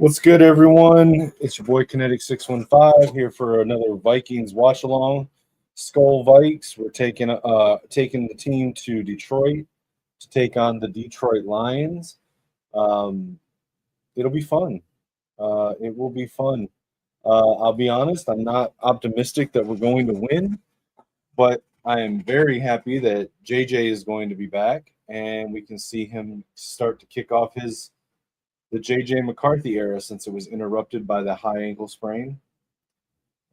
What's good, everyone? It's your boy Kinetik 615 here for another Vikings watch along. Skull Vikes. We're taking the team to Detroit to take on the Detroit Lions. Um, it'll be fun. It will be fun. I'll be honest, I'm not optimistic that we're going to win, but I am very happy that JJ is going to be back and we can see him start to kick off the J.J. McCarthy era since it was interrupted by the high ankle sprain.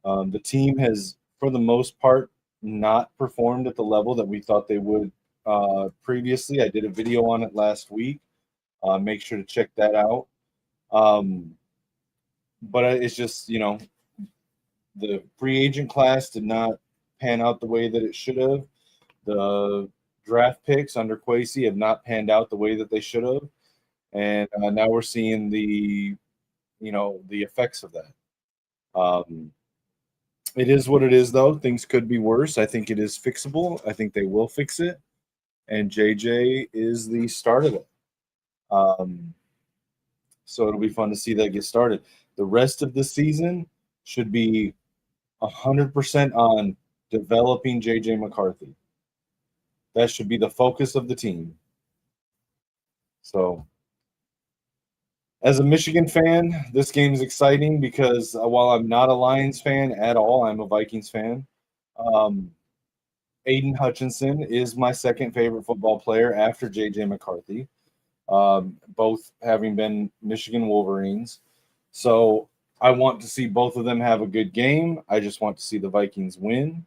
The team has, for the most part, not performed at the level that we thought they would previously. I did a video on it last week. Make sure to check that out. But it's just, the free agent class did not pan out the way that it should have. The draft picks under Kwesi have not panned out the way that they should have. And now we're seeing the effects of that. It is what it is, though. Things could be worse. I think it is fixable. I think they will fix it, and JJ is the start of it. So it'll be fun to see that get started. The rest of the season should be 100% on developing JJ McCarthy. That should be the focus of the team. So, as a Michigan fan, this game is exciting because while I'm not a Lions fan at all, I'm a Vikings fan. Aiden Hutchinson is my second favorite football player after J.J. McCarthy, both having been Michigan Wolverines. So I want to see both of them have a good game. I just want to see the Vikings win,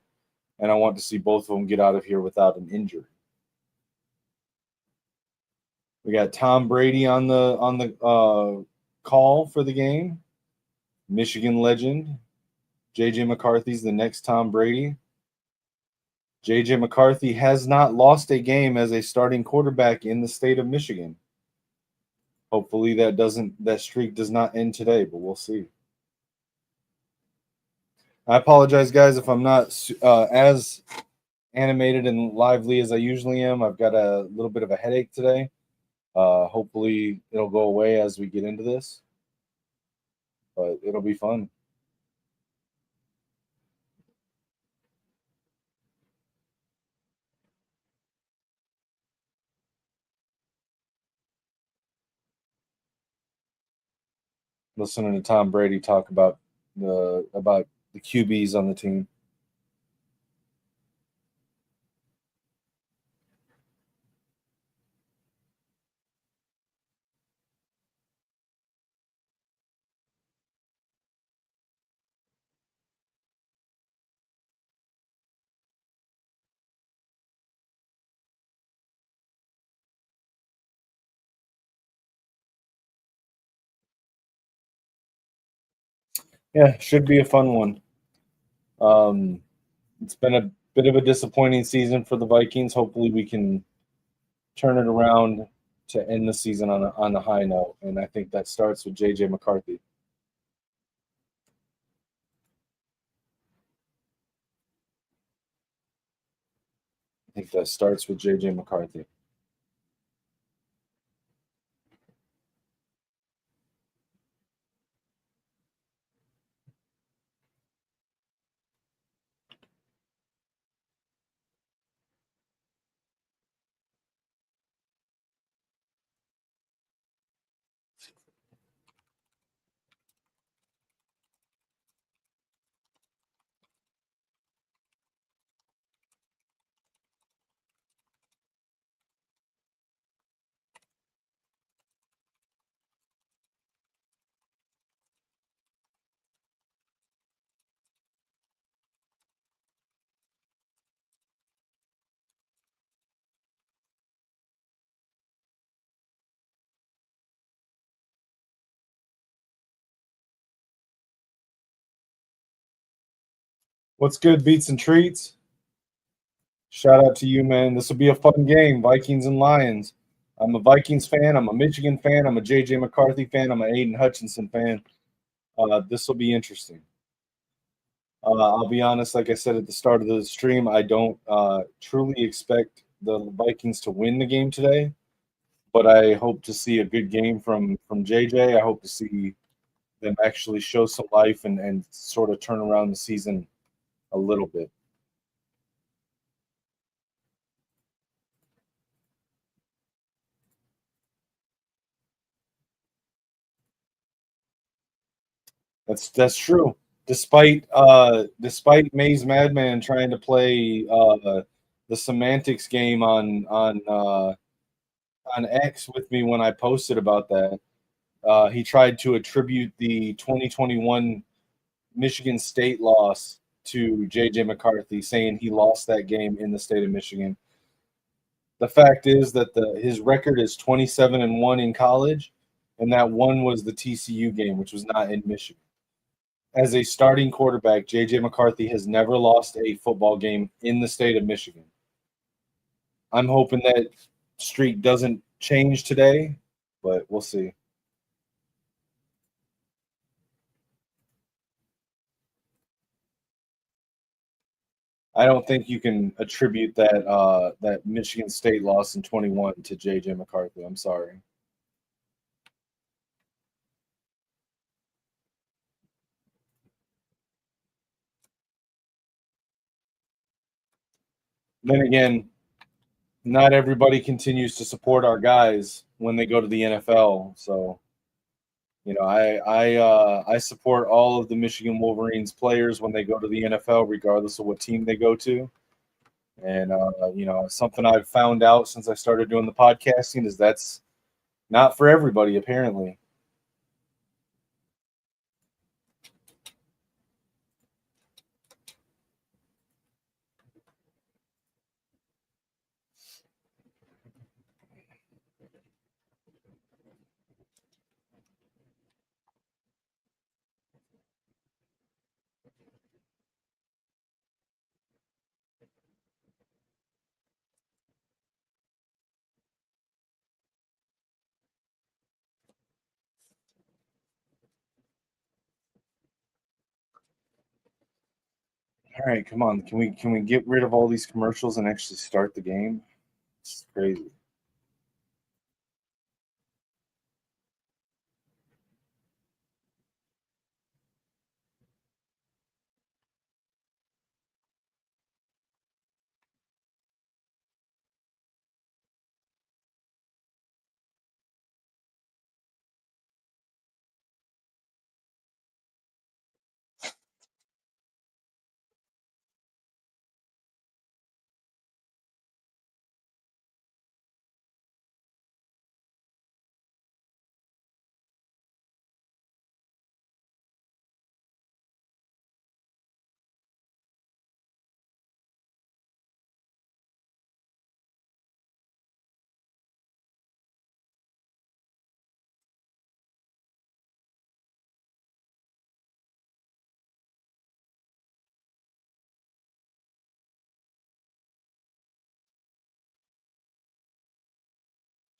and I want to see both of them get out of here without an injury. We got Tom Brady on the call for the game. Michigan legend. J.J. McCarthy's the next Tom Brady. J.J. McCarthy has not lost a game as a starting quarterback in the state of Michigan. Hopefully that streak does not end today, but we'll see. I apologize, guys, if I'm not as animated and lively as I usually am. I've got a little bit of a headache today. Hopefully it'll go away as we get into this, but it'll be fun. Listening to Tom Brady talk about the QBs on the team. Yeah, should be a fun one. It's been a bit of a disappointing season for the Vikings. Hopefully we can turn it around to end the season on a high note, and I think that starts with J.J. McCarthy. I think that starts with J.J. McCarthy. What's good, Beats and Treats? Shout out to you, man. This will be a fun game, Vikings and Lions. I'm a Vikings fan. I'm a Michigan fan. I'm a J.J. McCarthy fan. I'm an Aiden Hutchinson fan. This will be interesting. I'll be honest, like I said at the start of the stream, I don't truly expect the Vikings to win the game today, but I hope to see a good game from JJ. I hope to see them actually show some life and sort of turn around the season a little bit. That's true. Despite Maze Madman trying to play the semantics game on X with me when I posted about that, he tried to attribute the 2021 Michigan State loss to JJ McCarthy, saying he lost that game in the state of Michigan. The fact is that his record is 27-1 in college, and that one was the TCU game, which was not in Michigan. As a starting quarterback, JJ McCarthy has never lost a football game in the state of Michigan. I'm hoping that streak doesn't change today, but we'll see. I don't think you can attribute that Michigan State loss in 21 to JJ McCarthy. I'm sorry. Then again, not everybody continues to support our guys when they go to the NFL. So, I support all of the Michigan Wolverines players when they go to the NFL, regardless of what team they go to. And something I've found out since I started doing the podcasting is that's not for everybody, apparently. All right, come on. Can we get rid of all these commercials and actually start the game? It's crazy.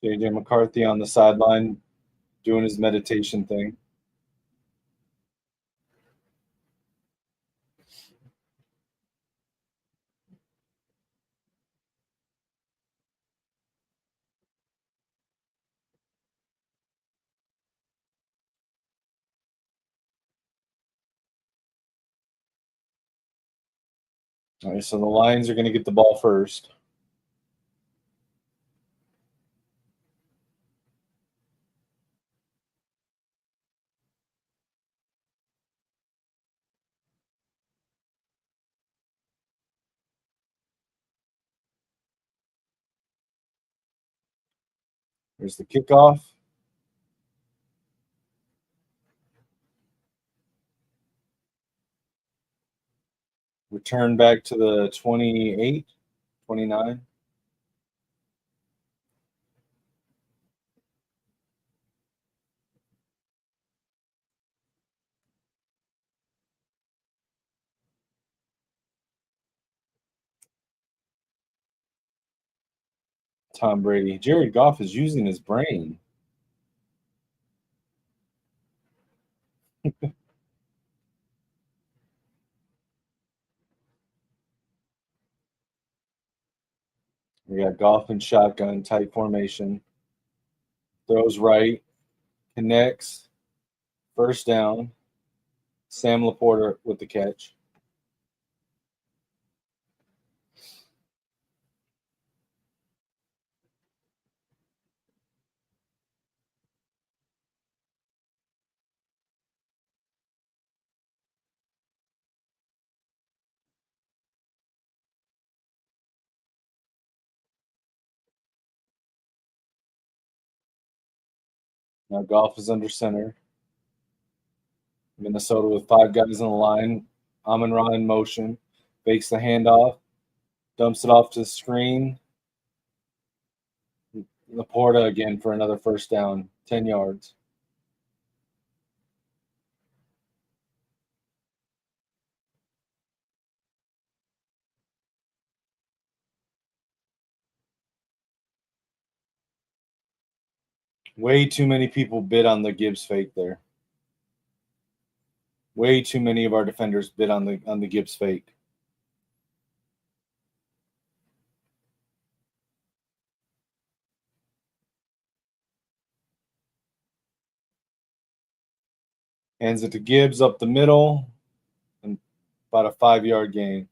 JJ McCarthy on the sideline doing his meditation thing. All right, so the Lions are going to get the ball first. There's the kickoff. Return back to the 28, 29. Tom Brady. Jared Goff is using his brain. We got Goff and shotgun type formation. Throws right, connects, First down. Sam Laporta with the catch. Now Goff is under center. Minnesota with 5 guys on the line. Amon-Ra in motion. Fakes the handoff. Dumps it off to the screen. Laporta again for another first down. 10 yards. Way too many people bid on the Gibbs fake there. Way too many of our defenders bid on the Gibbs fake. Hands it to Gibbs up the middle, and about a 5-yard gain.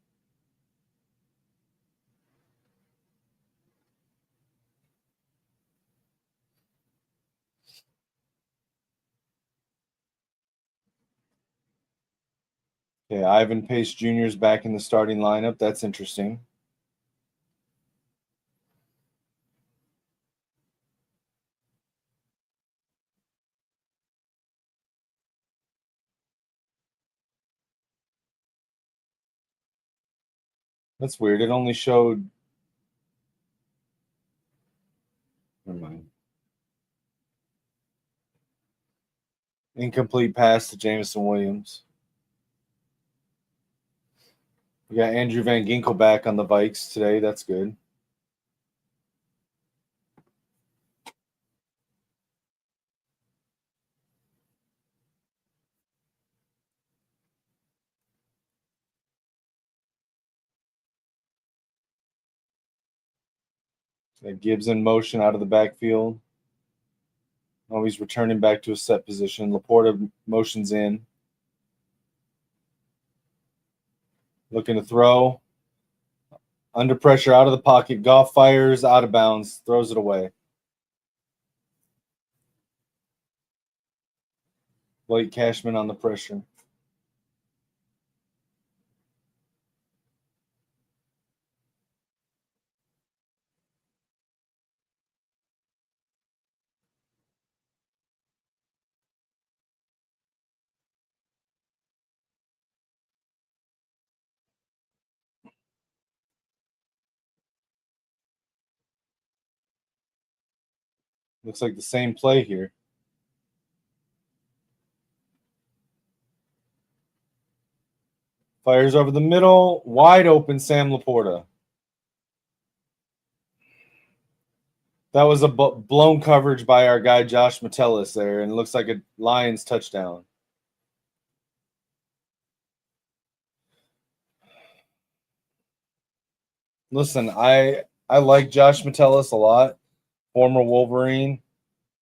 Okay, Ivan Pace Jr. is back in the starting lineup. That's interesting. That's weird. It only showed. Never mind. Incomplete pass to Jameson Williams. We got Andrew Van Ginkel back on the Vikes today. That's good. Gibbs in motion out of the backfield. Oh, he's returning back to a set position. Laporta motions in. Looking to throw. Under pressure, out of the pocket. Goff fires, out of bounds, throws it away. Blake Cashman on the pressure. Looks like the same play here. Fires over the middle. Wide open Sam Laporta. That was a blown coverage by our guy Josh Metellus there, and it looks like a Lions touchdown. Listen, I like Josh Metellus a lot, former Wolverine,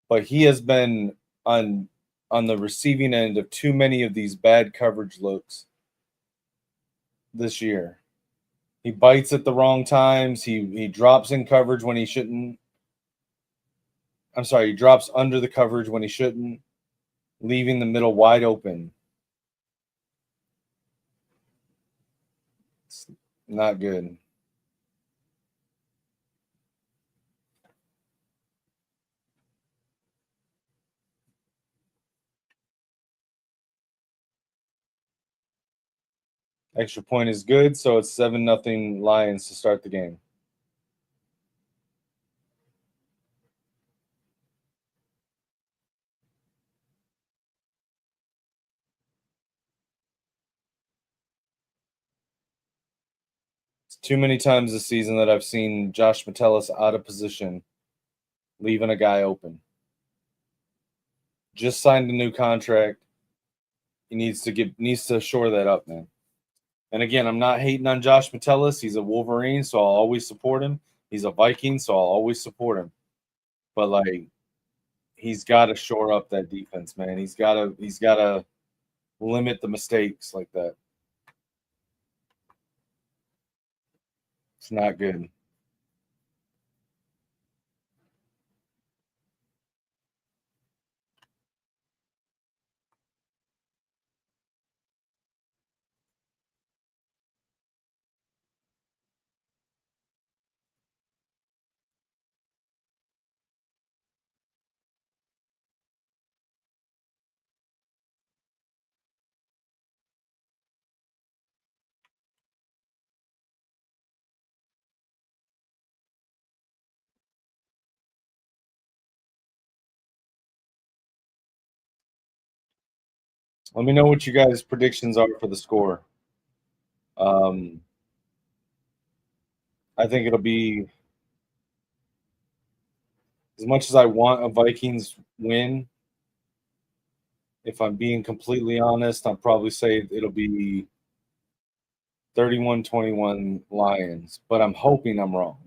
but he has been on the receiving end of too many of these bad coverage looks this year. He bites at the wrong times. He drops in coverage when he shouldn't. I'm sorry, he drops under the coverage when he shouldn't, leaving the middle wide open. It's not good. Extra point is good, so it's 7-0 Lions to start the game. It's too many times this season that I've seen Josh Metellus out of position, leaving a guy open. Just signed a new contract. He needs to shore that up, man. And again, I'm not hating on Josh Metellus. He's a Wolverine, so I'll always support him. He's a Viking, so I'll always support him. But like, he's got to shore up that defense, man. He's got to limit the mistakes like that. It's not good. Let me know what you guys' predictions are for the score. Um, I think it'll be, as much as I want a Vikings win. If I'm being completely honest, I'll probably say it'll be 31-21 Lions, but I'm hoping I'm wrong.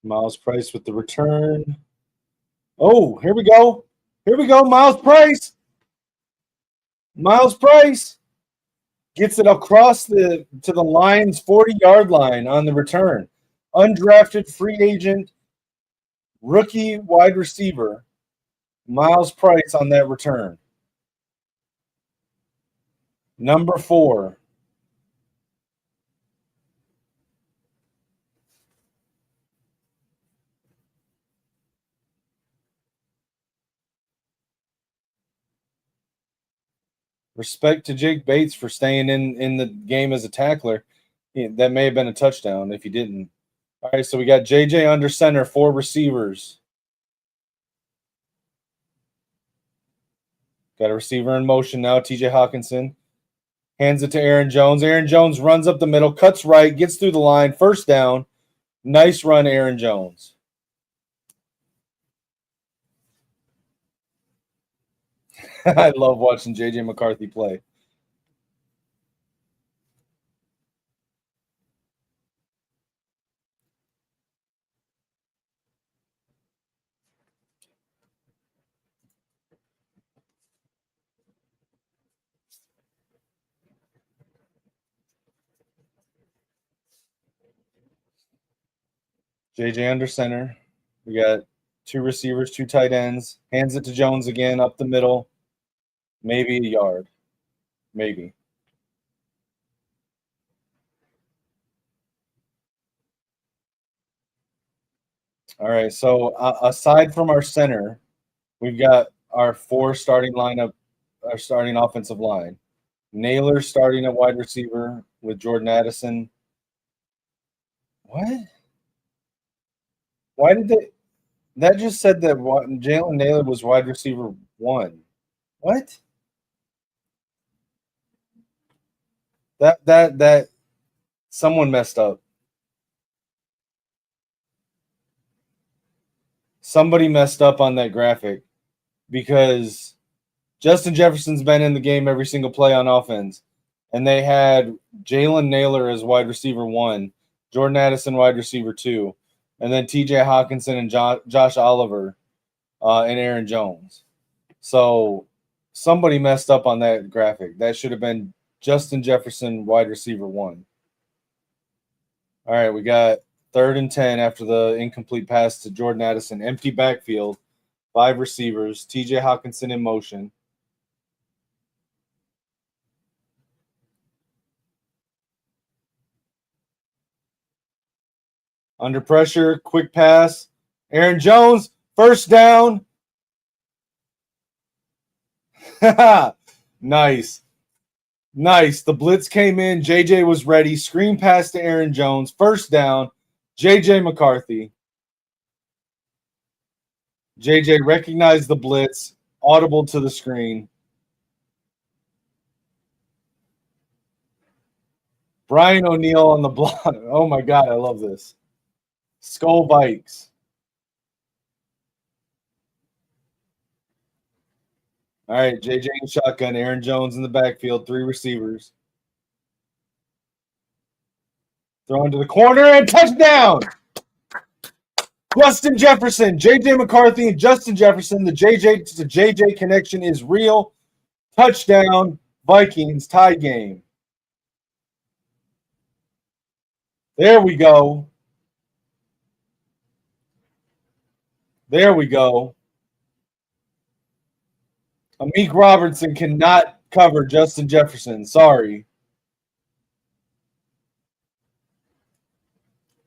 Miles Price with the return. Oh, here we go. Here we go. Miles Price. Miles Price gets it across to the Lions 40-yard line on the return. Undrafted free agent, rookie wide receiver, Miles Price on that return. Number 4. Respect to Jake Bates for staying in the game as a tackler. That may have been a touchdown if he didn't. All right, so we got JJ under center, 4 receivers. Got a receiver in motion now, TJ Hawkinson. Hands it to Aaron Jones. Aaron Jones runs up the middle, cuts right, gets through the line, first down. Nice run, Aaron Jones. I love watching JJ McCarthy play. JJ under center. We got 2 receivers, 2 tight ends. Hands it to Jones again, up the middle. Maybe a yard. Maybe. All right, so aside from our center, we've got our 4 starting lineup, our starting offensive line. Naylor starting at wide receiver with Jordan Addison. What? Why did they? That just said that Jalen Naylor was wide receiver 1. What? That someone messed up. Somebody messed up on that graphic because Justin Jefferson's been in the game every single play on offense, and they had Jalen Naylor as wide receiver 1, Jordan Addison wide receiver 2, and then TJ Hawkinson and Josh Oliver and Aaron Jones. So Somebody messed up on that graphic. That should have been Justin Jefferson, wide receiver 1. All right, we got 3rd and 10 after the incomplete pass to Jordan Addison. Empty backfield, 5 receivers. TJ Hawkinson in motion. Under pressure, quick pass. Aaron Jones, first down. Nice. Nice. The blitz came in. JJ was ready. Screen pass to Aaron Jones. First down. JJ McCarthy. JJ recognized the blitz. Audible to the screen. Brian O'Neill on the block. Oh my God, I love this. Skull Vikes. All right, JJ in shotgun. Aaron Jones in the backfield. 3 receivers. Throw into the corner and touchdown. Justin Jefferson, JJ McCarthy, and Justin Jefferson. The JJ to JJ connection is real. Touchdown, Vikings tie game. There we go. There we go. Amik Robertson cannot cover Justin Jefferson. Sorry.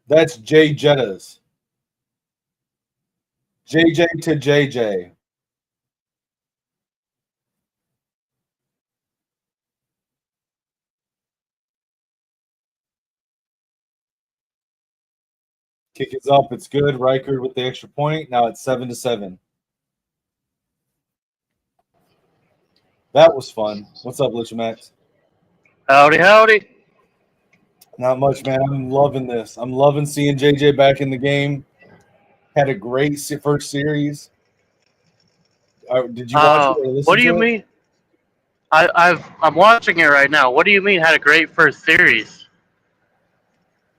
That's Jay Jettas. JJ to JJ. Kick is up. It's good. Riker with the extra point. Now it's 7-7. That was fun. What's up, Lucha Max? Howdy, howdy. Not much, man. I'm loving this. I'm loving seeing JJ back in the game. Had a great first series. Did you watch it or listen What do you to it? mean? I'm watching it right now. What do you mean had a great first series?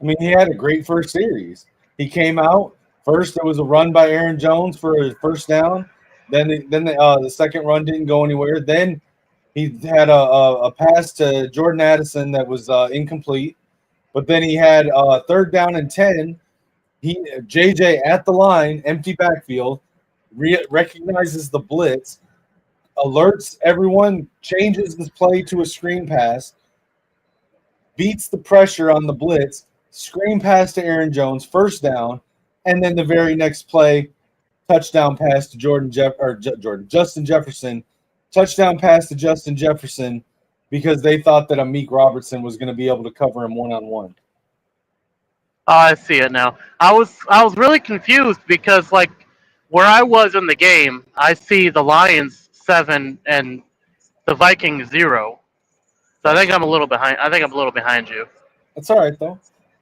I mean, he had a great first series. He came out first. There was a run by Aaron Jones for his first down. Then the second run didn't go anywhere. Then he had a pass to Jordan Addison that was incomplete. But then he had 3rd down and 10. JJ at the line, empty backfield, recognizes the blitz, alerts everyone, changes this play to a screen pass, beats the pressure on the blitz, screen pass to Aaron Jones, first down, and then the very next play, touchdown pass to Justin Jefferson, touchdown pass to Justin Jefferson because they thought that Amik Robertson was going to be able to cover him one-on-one. Oh, I see it now. I was really confused because like where I was in the game, I see the Lions 7 and the Vikings 0. So I think I'm a little behind you. That's all right though.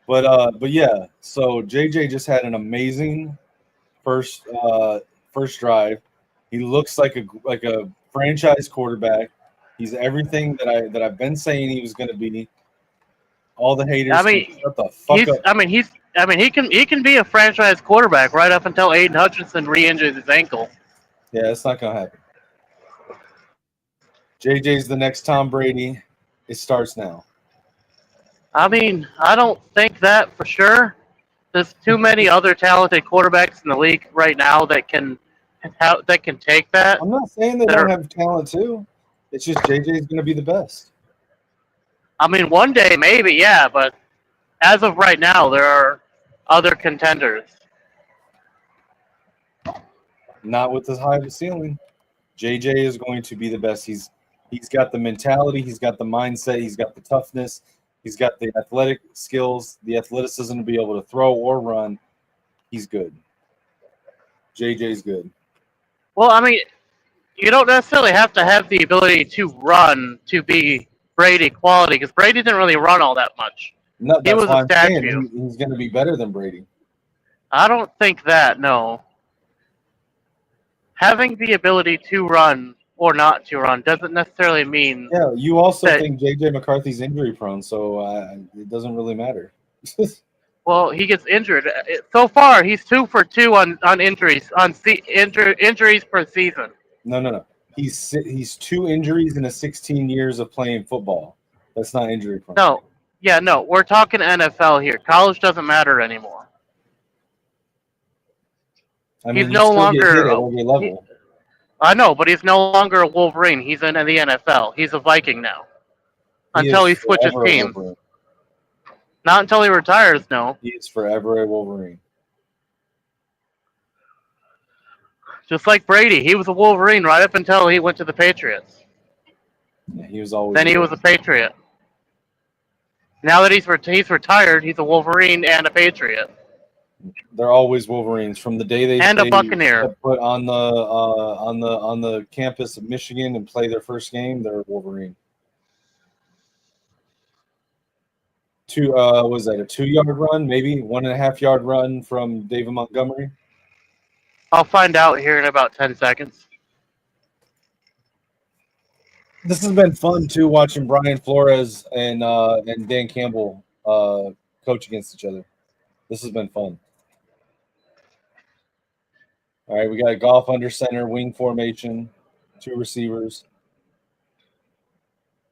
But yeah, so JJ just had an amazing first drive. He looks like a franchise quarterback. He's everything that I've been saying he was going to be. All the haters. I mean, shut the fuck up. He can be a franchise quarterback right up until Aiden Hutchinson re-injures his ankle. Yeah, it's not gonna happen. JJ's the next Tom Brady. It starts now. I mean, I don't think that for sure. There's too many other talented quarterbacks in the league right now that can take that. I'm not saying they don't have talent too. It's just JJ's gonna be the best. I mean, one day maybe, yeah, but as of right now, there are other contenders. Not with this high of a ceiling. JJ is going to be the best. He's got the mentality, he's got the mindset, he's got the toughness, he's got the athletic skills, the athleticism to be able to throw or run. He's good. JJ's good. Well, I mean, you don't necessarily have to have the ability to run to be Brady quality, because Brady didn't really run all that much. No, he was a statue. He's going to be better than Brady. I don't think that, no. Having the ability to run or not to run doesn't necessarily mean... Yeah, you also think J.J. McCarthy's injury prone, so it doesn't really matter. Well, he gets injured. So far, he's 2 for 2 on injuries, on injuries per season. No. He's 2 injuries in a 16 years of playing football. That's not injury prone. No. Yeah, no. We're talking NFL here. College doesn't matter anymore. I mean, He's you no still get hit longer. at every level. I know, but he's no longer a Wolverine. He's in the NFL. He's a Viking now. He Until is he switches forever a teams. Wolverine. Not until he retires, no. He is forever a Wolverine. Just like Brady. He was a Wolverine right up until he went to the Patriots. Yeah, he was always. Then he was a Patriot. Now that he's retired, he's a Wolverine and a Patriot. They're always Wolverines from the day they And a Buccaneer. step foot on the campus of Michigan and play their first game. They're a Wolverine. Was that a 2-yard run? Maybe 1.5-yard run from David Montgomery. I'll find out here in about 10 seconds. This has been fun too, watching Brian Flores and Dan Campbell coach against each other. This has been fun. All right, we got Goff under center, wing formation, 2 receivers.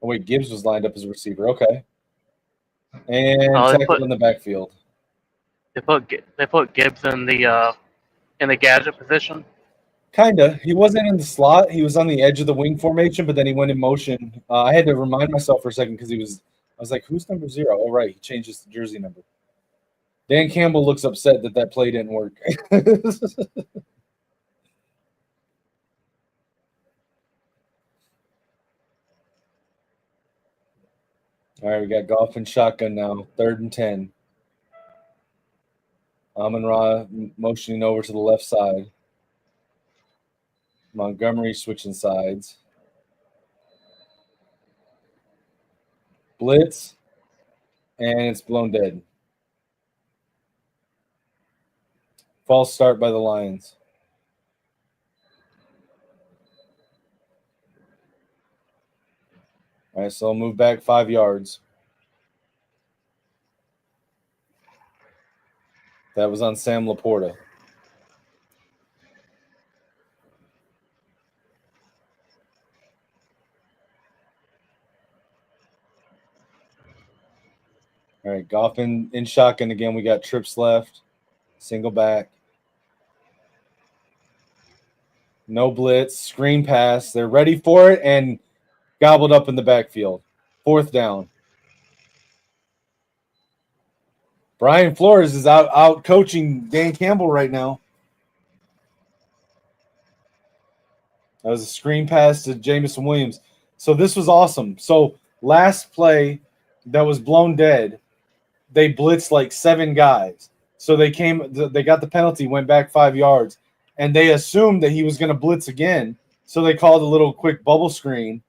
Oh wait, Gibbs was lined up as a receiver. Okay, and tackle in the backfield. They put Gibbs in the gadget position. Kinda. He wasn't in the slot. He was on the edge of the wing formation, but then he went in motion. I had to remind myself for a second because I was like, who's number 0? Oh, right. He changed his jersey number. Dan Campbell looks upset that play didn't work. All right, we got Goff and shotgun now. 3rd and 10. Amon-Ra motioning over to the left side. Montgomery switching sides. Blitz. And it's blown dead. False start by the Lions. All right, so I'll move back 5 yards. That was on Sam Laporta. All right, Goff in shotgun again. We got trips left. Single back. No blitz. Screen pass. They're ready for it and gobbled up in the backfield. 4th down. Brian Flores is out coaching Dan Campbell right now. That was a screen pass to Jameson Williams. So this was awesome. So last play that was blown dead, they blitzed like 7 guys. So they got the penalty, went back 5 yards, and they assumed that he was going to blitz again. So they called a little quick bubble screen.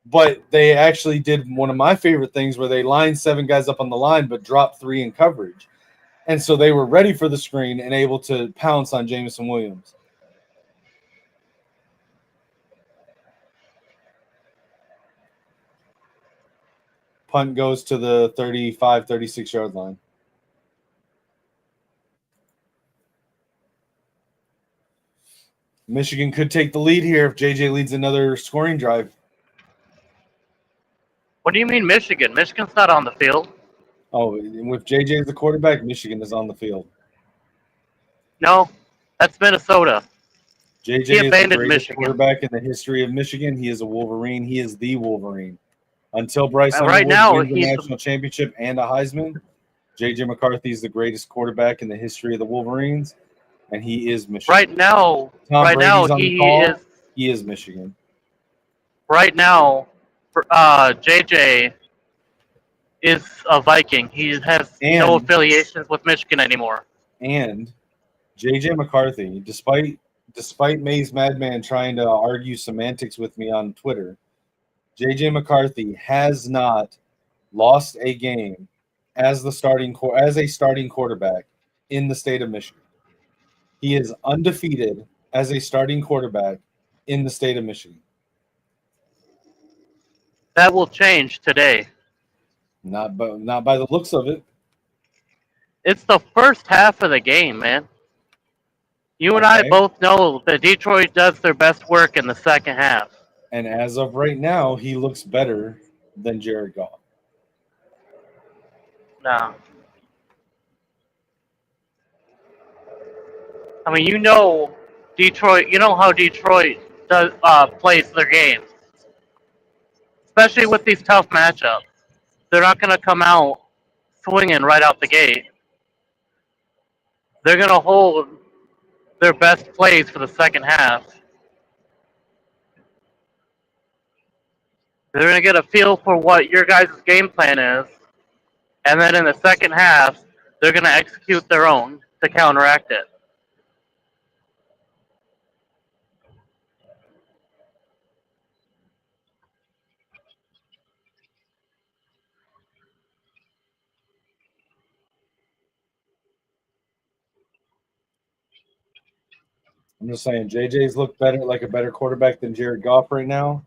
But they actually did one of my favorite things where they lined 7 guys up on the line but dropped 3 in coverage. And so they were ready for the screen and able to pounce on Jameson Williams. Punt goes to the 35, 36-yard line. Michigan could take the lead here if JJ leads another scoring drive. What do you mean Michigan? Michigan's not on the field. Oh, with JJ as the quarterback, Michigan is on the field. No, that's Minnesota. JJ is the greatest quarterback in the history of Michigan. He is a Wolverine. He is the Wolverine. Until Bryce Underwood wins the national championship and a Heisman, JJ McCarthy is the greatest quarterback in the history of the Wolverines, and he is Michigan. Right now, he is Michigan. Right now, JJ is a Viking. He has no affiliations with Michigan anymore. And JJ McCarthy, despite Maze Madman trying to argue semantics with me on Twitter, JJ McCarthy has not lost a game as a starting quarterback in the state of Michigan. He is undefeated as a starting quarterback in the state of Michigan. That will change today. Not by the looks of it. It's the first half of the game, man. You and I both know that Detroit does their best work in the second half. And as of right now, he looks better than Jared Goff. No. I mean, you know Detroit. You know how Detroit does plays their games, especially with these tough matchups. They're not going to come out swinging right out the gate. They're going to hold their best plays for the second half. They're going to get a feel for what your guys' game plan is, and then in the second half, they're going to execute their own to counteract it. I'm just saying, JJ's looked better, like a better quarterback than Jared Goff right now.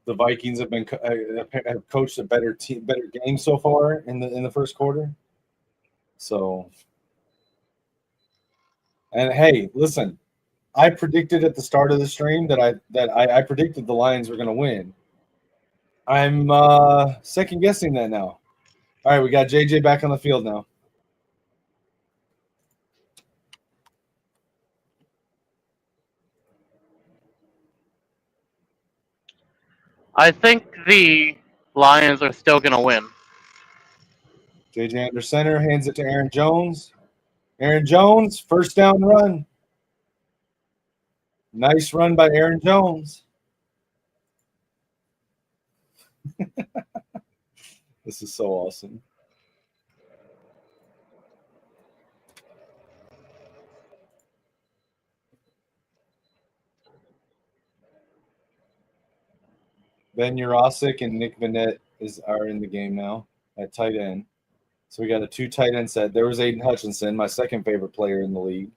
The Vikings have coached a better game so far in the first quarter. So, and hey, listen, I predicted at the start of the stream that I predicted the Lions were going to win. I'm second guessing that now. All right, we got JJ back on the field now. I think the Lions are still going to win. JJ under center, hands it to Aaron Jones. Aaron Jones, first down run. Nice run by Aaron Jones. This is so awesome. Ben Urosic and Nick Vanette are in the game now at tight end. So we got a 2 tight end set. There was Aiden Hutchinson, my second favorite player in the league.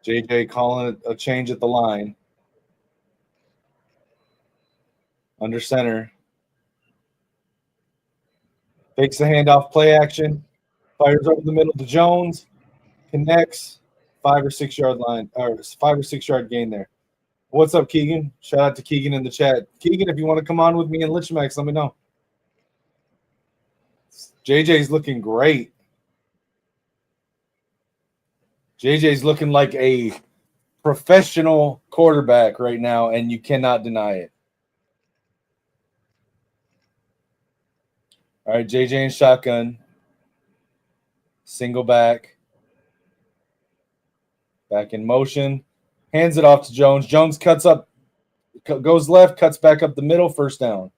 JJ calling a change at the line. Under center. Fakes the handoff, play action. Fires over the middle to Jones. Connects. 5 or 6 yard line, or 5 or 6 yard gain there. What's up, Keegan? Shout out to Keegan in the chat. Keegan, if you want to come on with me in Lichmax, let me know. JJ's looking great. JJ's looking like a professional quarterback right now, and you cannot deny it. All right, JJ in shotgun. Single back. Back in motion. Hands it off to Jones. Jones cuts up, goes left, cuts back up the middle, first down.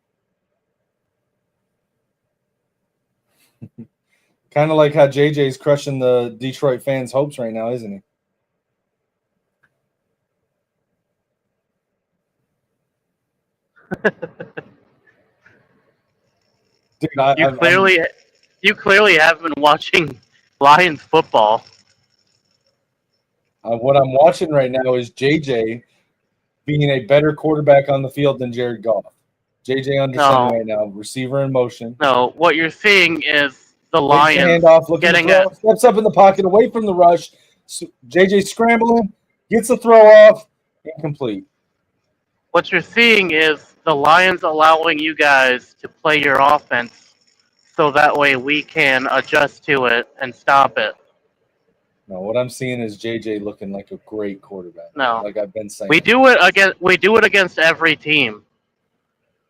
Kind of like how JJ's crushing the Detroit fans' hopes right now, isn't he? Dude, you clearly have been watching Lions football. What I'm watching right now is JJ being a better quarterback on the field than Jared Goff. JJ under center right now, receiver in motion. No, what you're seeing is the Lions getting steps up in the pocket, away from the rush. JJ scrambling, gets a throw off, incomplete. What you're seeing is the Lions allowing you guys to play your offense so that way we can adjust to it and stop it. No, what I'm seeing is JJ looking like a great quarterback. No, like I've been saying. We do it against every team.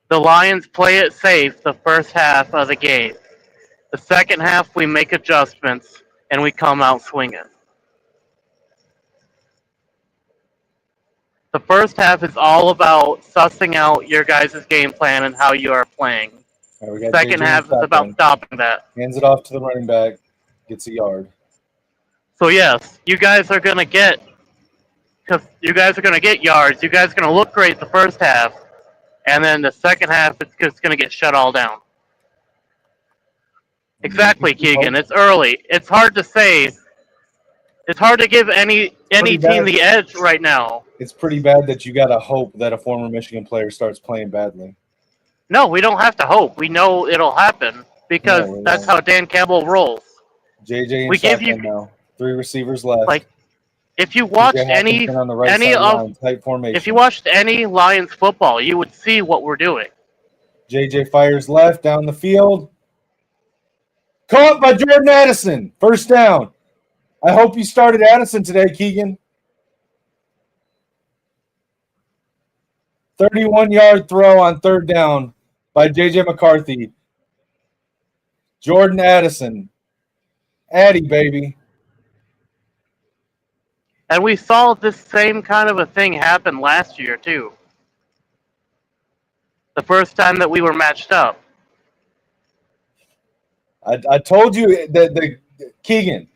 The Lions play it safe the first half of the game. The second half, we make adjustments and we come out swinging. The first half is all about sussing out your guys' game plan and how you are playing. Right, second half is about stopping that. Hands it off to the running back, gets a yard. So yes, you guys are gonna get yards. You guys are gonna look great the first half, and then the second half it's just gonna get shut all down. Exactly, Keegan. It's early. It's hard to say. It's hard to give any team the edge right now. It's pretty bad that you gotta hope that a former Michigan player starts playing badly. No, we don't have to hope. We know it'll happen because that's how Dan Campbell rolls. JJ We and give you shotgun now. 3 receivers left. like if you watched TJ Hawkinson on the right any sideline, of tight formation. if you watched any Lions football, you would see what we're doing. JJ fires left down the field. Caught by Jordan Addison. First down. I hope you started Addison today, Keegan. 31-yard throw on third down by J.J. McCarthy. Jordan Addison. Addy, baby. And we saw this same kind of a thing happen last year, too. The first time that we were matched up. I told you that the Keegan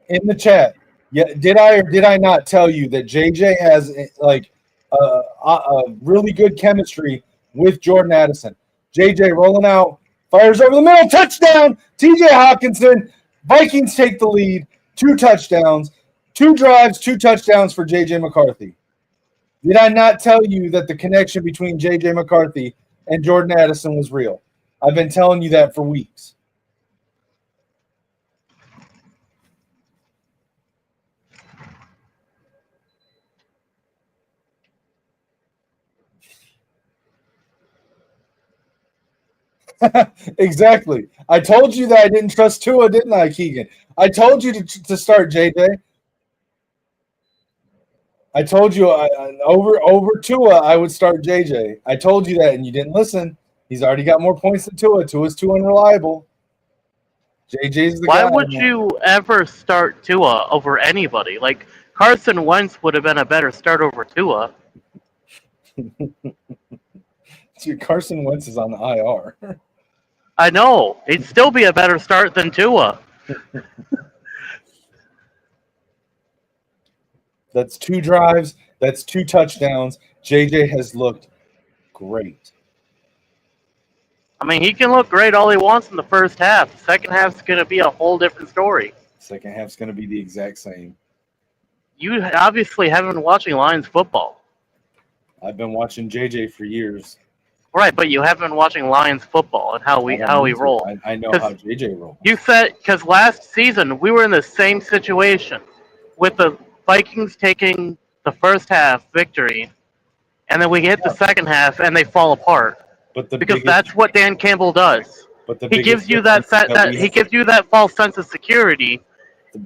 in the chat. Yeah, did I or did I not tell you that JJ has like a really good chemistry with Jordan Addison? JJ rolling out, fires over the middle, touchdown. TJ Hawkinson. Vikings take the lead. 2 touchdowns, 2 drives, 2 touchdowns for JJ McCarthy. Did I not tell you that the connection between JJ McCarthy and Jordan Addison was real? I've been telling you that for weeks. Exactly. I told you that I didn't trust Tua, didn't I, Keegan? I told you to start JJ. I told you over Tua, I would start JJ. I told you that, and you didn't listen. He's already got more points than Tua. Tua's too unreliable. JJ's the guy. Why would you ever start Tua over anybody? Like, Carson Wentz would have been a better start over Tua. Dude, Carson Wentz is on the IR. I know. He'd still be a better start than Tua. That's 2 drives. That's 2 touchdowns. JJ has looked great. I mean, he can look great all he wants in the first half. The second half's going to be a whole different story. Second half's going to be the exact same. You obviously haven't been watching Lions football. I've been watching JJ for years. Right, but you haven't been watching Lions football and how we roll. I know how JJ rolls. You said, because last season we were in the same situation with the Vikings taking the first half victory, and then we hit the second half and they fall apart. Because that's what Dan Campbell does. He gives you he gives you that false sense of security,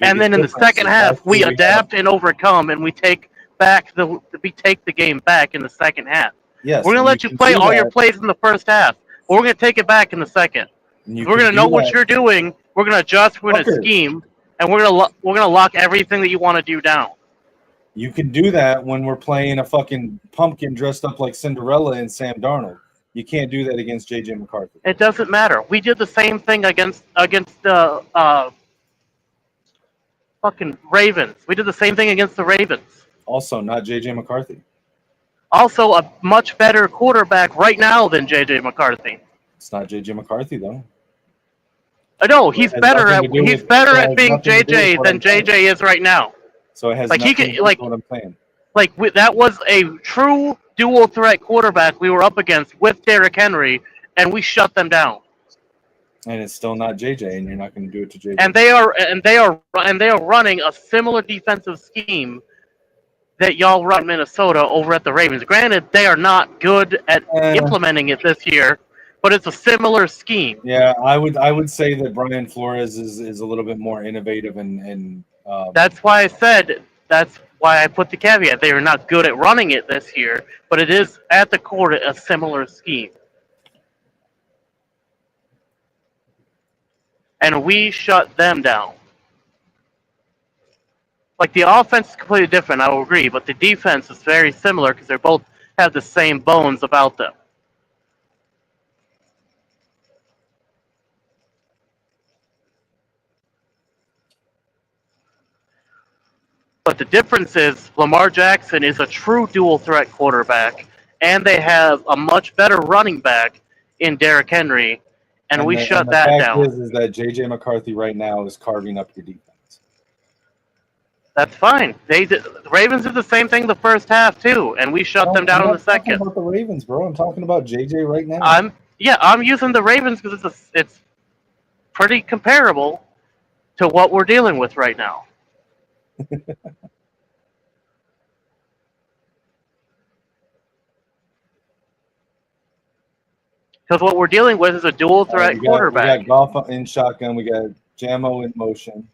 and then in the second half we adapt and overcome, and we take the game back in the second half. Yes, we're gonna let you play all your plays in the first half, but we're gonna take it back in the second. We're gonna know what you're doing. We're gonna adjust. We're gonna scheme, and we're gonna lock everything that you want to do down. You can do that when we're playing a fucking pumpkin dressed up like Cinderella and Sam Darnold. You can't do that against J.J. McCarthy. It doesn't matter. We did the same thing against the fucking Ravens. We did the same thing against the Ravens. Also, not J.J. McCarthy. Also, a much better quarterback right now than J.J. McCarthy. It's not J.J. McCarthy though. No, he's better at being J.J. than J.J. is right now. So it has like nothing he to do can with what I'm saying. Like that was a true dual threat quarterback we were up against with Derrick Henry, and we shut them down. And it's still not JJ, and you're not going to do it to JJ. And they are running a similar defensive scheme that y'all run Minnesota over at the Ravens. Granted, they are not good at implementing it this year, but it's a similar scheme. Yeah, I would say that Brian Flores is a little bit more innovative and that's why I said that's why I put the caveat. They are not good at running it this year, but it is at the core a similar scheme. And we shut them down. Like, the offense is completely different, I will agree, but the defense is very similar because they both have the same bones about them. But the difference is Lamar Jackson is a true dual threat quarterback, and they have a much better running back in Derrick Henry, and we shut that down. The fact is that J.J. McCarthy right now is carving up your defense. That's fine. The Ravens did the same thing the first half too, and we shut them down in the second. I'm not talking about the Ravens, bro. I'm talking about J.J. right now. I'm using the Ravens because it's pretty comparable to what we're dealing with right now. Because what we're dealing with is a dual threat we quarterback. got Goff in shotgun. We got Jamo in motion.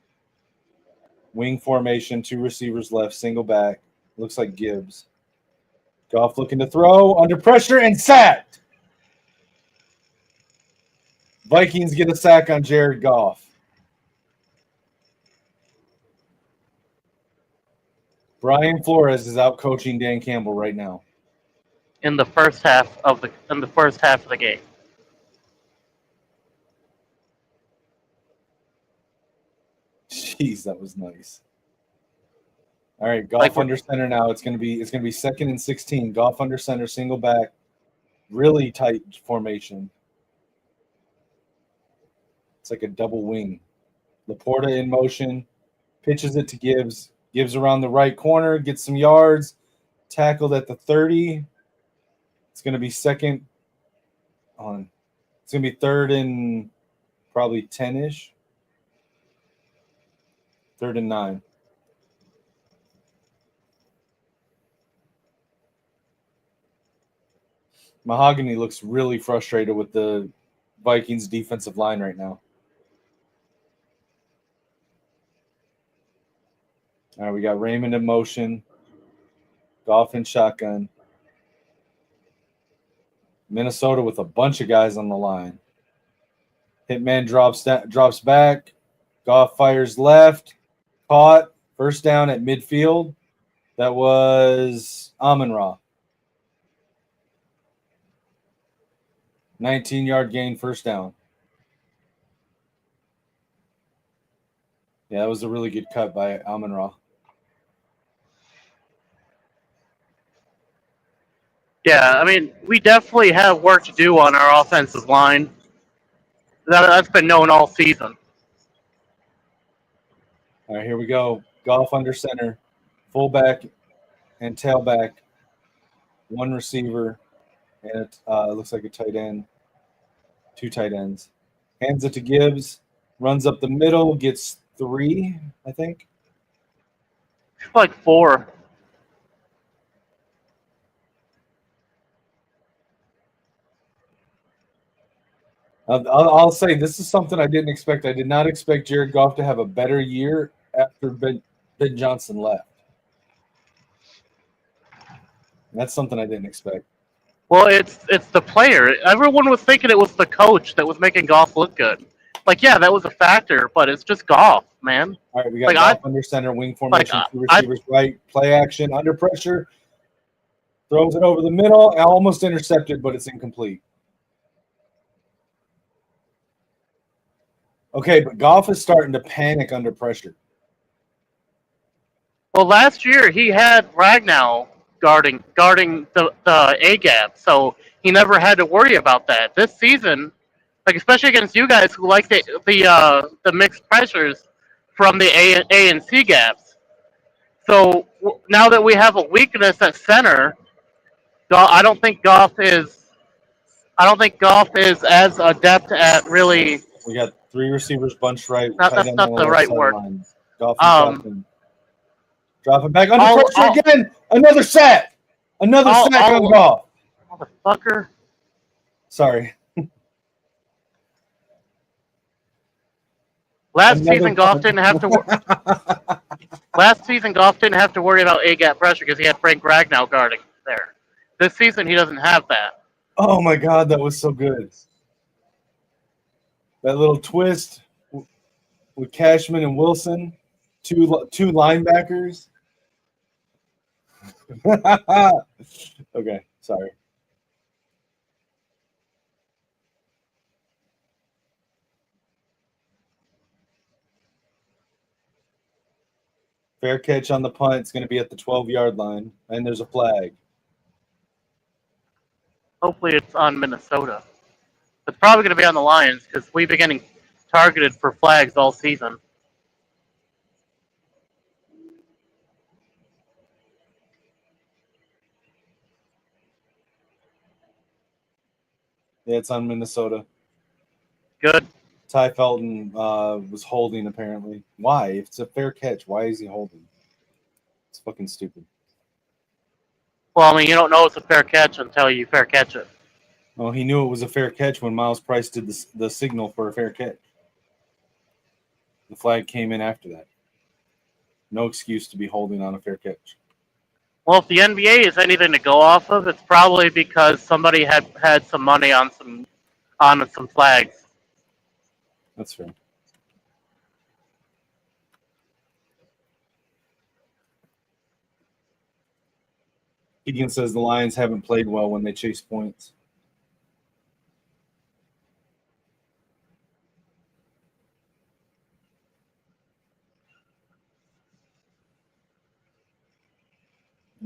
Wing formation, 2 receivers left, single back. Looks like Gibbs. Goff looking to throw, under pressure, and sacked. Vikings get a sack on Jared Goff. Brian Flores is out coaching Dan Campbell right now. In the first half of the game. Jeez, that was nice. All right, Goff under center now. It's gonna be 2nd and 16. Goff under center, single back, really tight formation. It's like a double wing. Laporta in motion, pitches it to Gibbs. Gibbs around the right corner, gets some yards, tackled at the 30. It's gonna be second on. It's gonna be 3rd and probably 10-ish. 3rd and 9. Mahogany looks really frustrated with the Vikings defensive line right now. All right, we got Raymond in motion. Goff in shotgun. Minnesota with a bunch of guys on the line. Hitman drops back. Goff fires left. Caught. First down at midfield. That was Amon-Ra. 19-yard gain, first down. Yeah, that was a really good cut by Amon-Ra. Yeah, I mean, we definitely have work to do on our offensive line. That's been known all season. All right, here we go. Goff under center, fullback and tailback, 1 receiver, and it looks like a tight end, 2 tight ends. Hands it to Gibbs, runs up the middle, gets 3, I think. Like 4. I'll say this is something I didn't expect. I did not expect Jared Goff to have a better year after Ben Johnson left. That's something I didn't expect. Well, it's the player. Everyone was thinking it was the coach that was making Goff look good. Like, yeah, that was a factor, but it's just Goff, man. All right, we got Goff under center, wing formation, 2 receivers right, play action, under pressure, throws it over the middle, almost intercepted, but it's incomplete. Okay, but Goff is starting to panic under pressure. Well, last year he had Ragnow guarding the A gap, so he never had to worry about that. This season, like especially against you guys who like the mixed pressures from the A and C gaps. So now that we have a weakness at center, I don't think Goff is as adept at really. We got 3 receivers bunched right. That's not the right word. Goff dropping back under pressure again. Another sack. Another sack on Goff. Motherfucker. Sorry. Last season, Goff didn't have to worry about A gap pressure because he had Frank Ragnow guarding there. This season, he doesn't have that. Oh my God, that was so good. That little twist with Cashman and Wilson, two linebackers. Okay, sorry. Fair catch on the punt. It's going to be at the 12-yard line, and there's a flag. Hopefully it's on Minnesota. It's probably going to be on the Lions because we've been getting targeted for flags all season. Yeah, it's on Minnesota. Good. Ty Felton was holding, apparently. Why? If it's a fair catch, why is he holding? It's fucking stupid. Well, I mean, you don't know it's a fair catch until you fair catch it. Well, he knew it was a fair catch when Miles Price did the signal for a fair catch. The flag came in after that. No excuse to be holding on a fair catch. Well, if the NBA is anything to go off of, it's probably because somebody had some money on some flags. That's fair. Keegan says the Lions haven't played well when they chase points.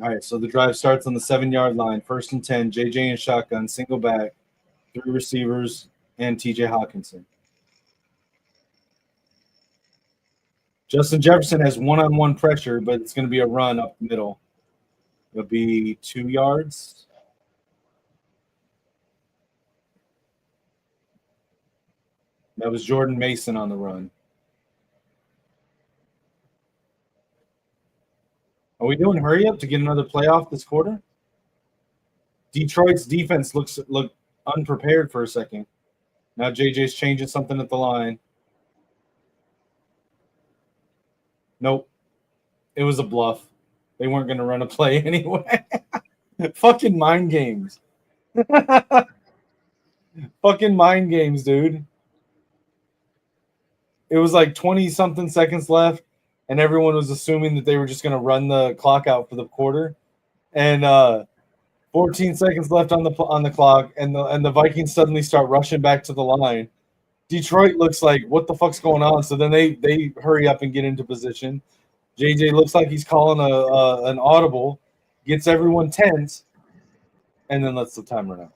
All right, so the drive starts on the 7-yard line. 1st and 10. JJ and shotgun, single back, 3 receivers, and TJ Hawkinson. Justin Jefferson has one-on-one pressure, but it's going to be a run up the middle. It'll be 2 yards. That was Jordan Mason on the run. Are we doing hurry up to get another playoff this quarter? Detroit's defense looked unprepared for a second. Now JJ's changing something at the line. Nope. It was a bluff. They weren't going to run a play anyway. Fucking mind games. Fucking mind games, dude. It was like 20-something seconds left, and everyone was assuming that they were just going to run the clock out for the quarter. And 14 seconds left on the clock, and the Vikings suddenly start rushing back to the line. Detroit looks like, what the fuck's going on? So then they hurry up and get into position. JJ looks like he's calling an audible, gets everyone tense, and then lets the time run out.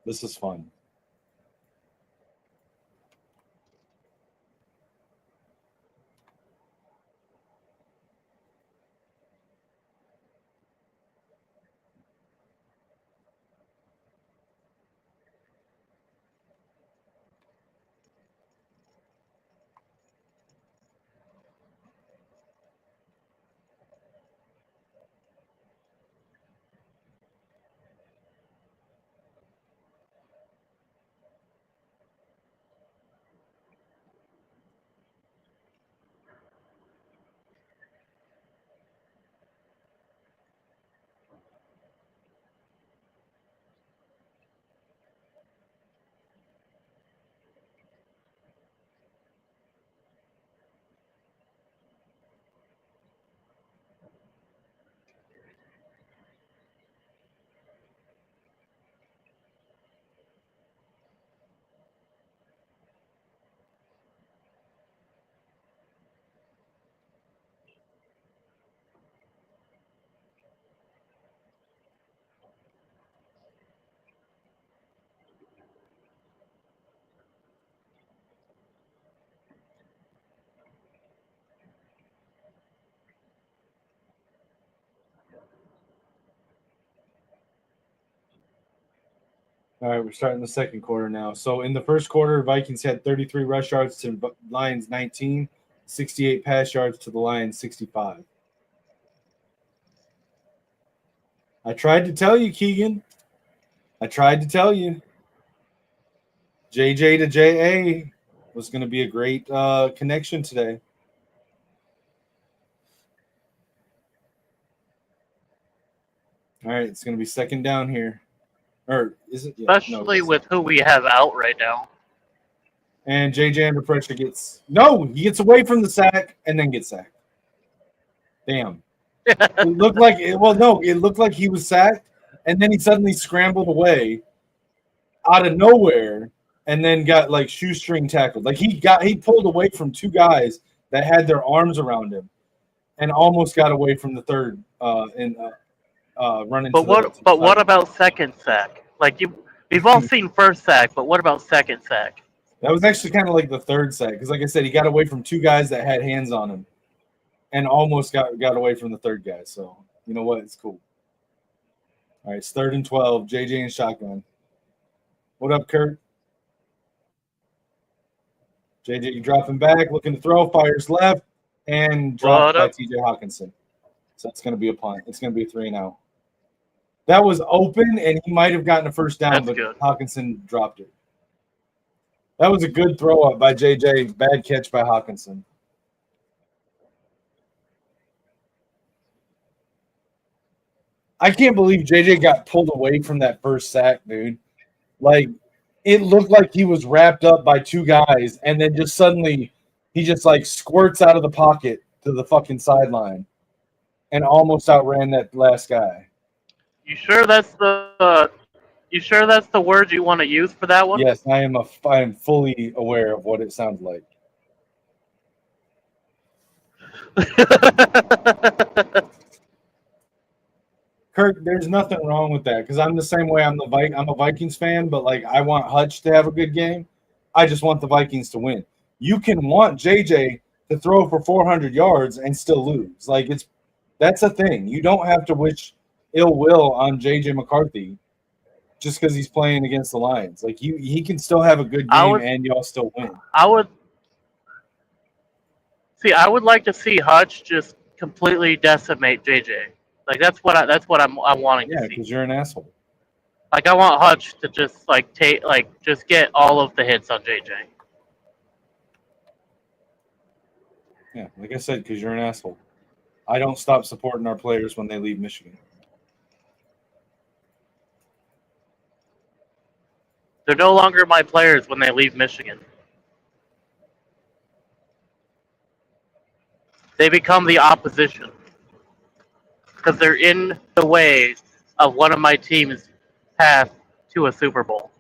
This is fun. All right, we're starting the second quarter now. So in the first quarter, Vikings had 33 rush yards to Lions 19, 68 pass yards to the Lions 65. I tried to tell you, Keegan. I tried to tell you. JJ to JA was going to be a great connection today. All right, it's going to be second down here. Or is it? Yeah, Especially with who we have out right now. And JJ under pressure he gets away from the sack and then gets sacked. Damn. It looked like it looked like he was sacked, and then he suddenly scrambled away out of nowhere and then got like shoestring tackled. Like he pulled away from 2 guys that had their arms around him. and almost got away from the third and running. But what about second sack? Like we've all seen first sack, but what about second sack? That was actually kind of like the third sack because, like I said, he got away from two guys that had hands on him, and almost got away from the third guy. So you know what? It's cool. All right, it's 3rd and 12. JJ and shotgun. What up, Kurt? JJ dropping back, looking to throw, fires left, and dropped by TJ Hawkinson. So it's going to be a punt. It's going to be a 3-and-out. That was open, and he might have gotten a first down, but Hawkinson dropped it. That was a good throw up by JJ. Bad catch by Hawkinson. I can't believe JJ got pulled away from that first sack, dude. Like, it looked like he was wrapped up by two guys, and then just suddenly he just like squirts out of the pocket to the fucking sideline and almost outran that last guy. You sure that's the word you want to use for that one? Yes, I am fully aware of what it sounds like. Kurt, there's nothing wrong with that because I'm the same way. I'm a Vikings fan, but like I want Hutch to have a good game. I just want the Vikings to win. You can want JJ to throw for 400 yards and still lose. Like that's a thing. You don't have to wish ill will on JJ McCarthy just because he's playing against the Lions. Like he can still have a good game and y'all still win. I would like to see Hutch just completely decimate JJ. Like that's what I'm wanting to see. Yeah, because you're an asshole. Like I want Hutch to just just get all of the hits on JJ. Yeah, like I said, because you're an asshole. I don't stop supporting our players when they leave Michigan. They're no longer my players when they leave Michigan. They become the opposition. Because they're in the way of one of my team's path to a Super Bowl.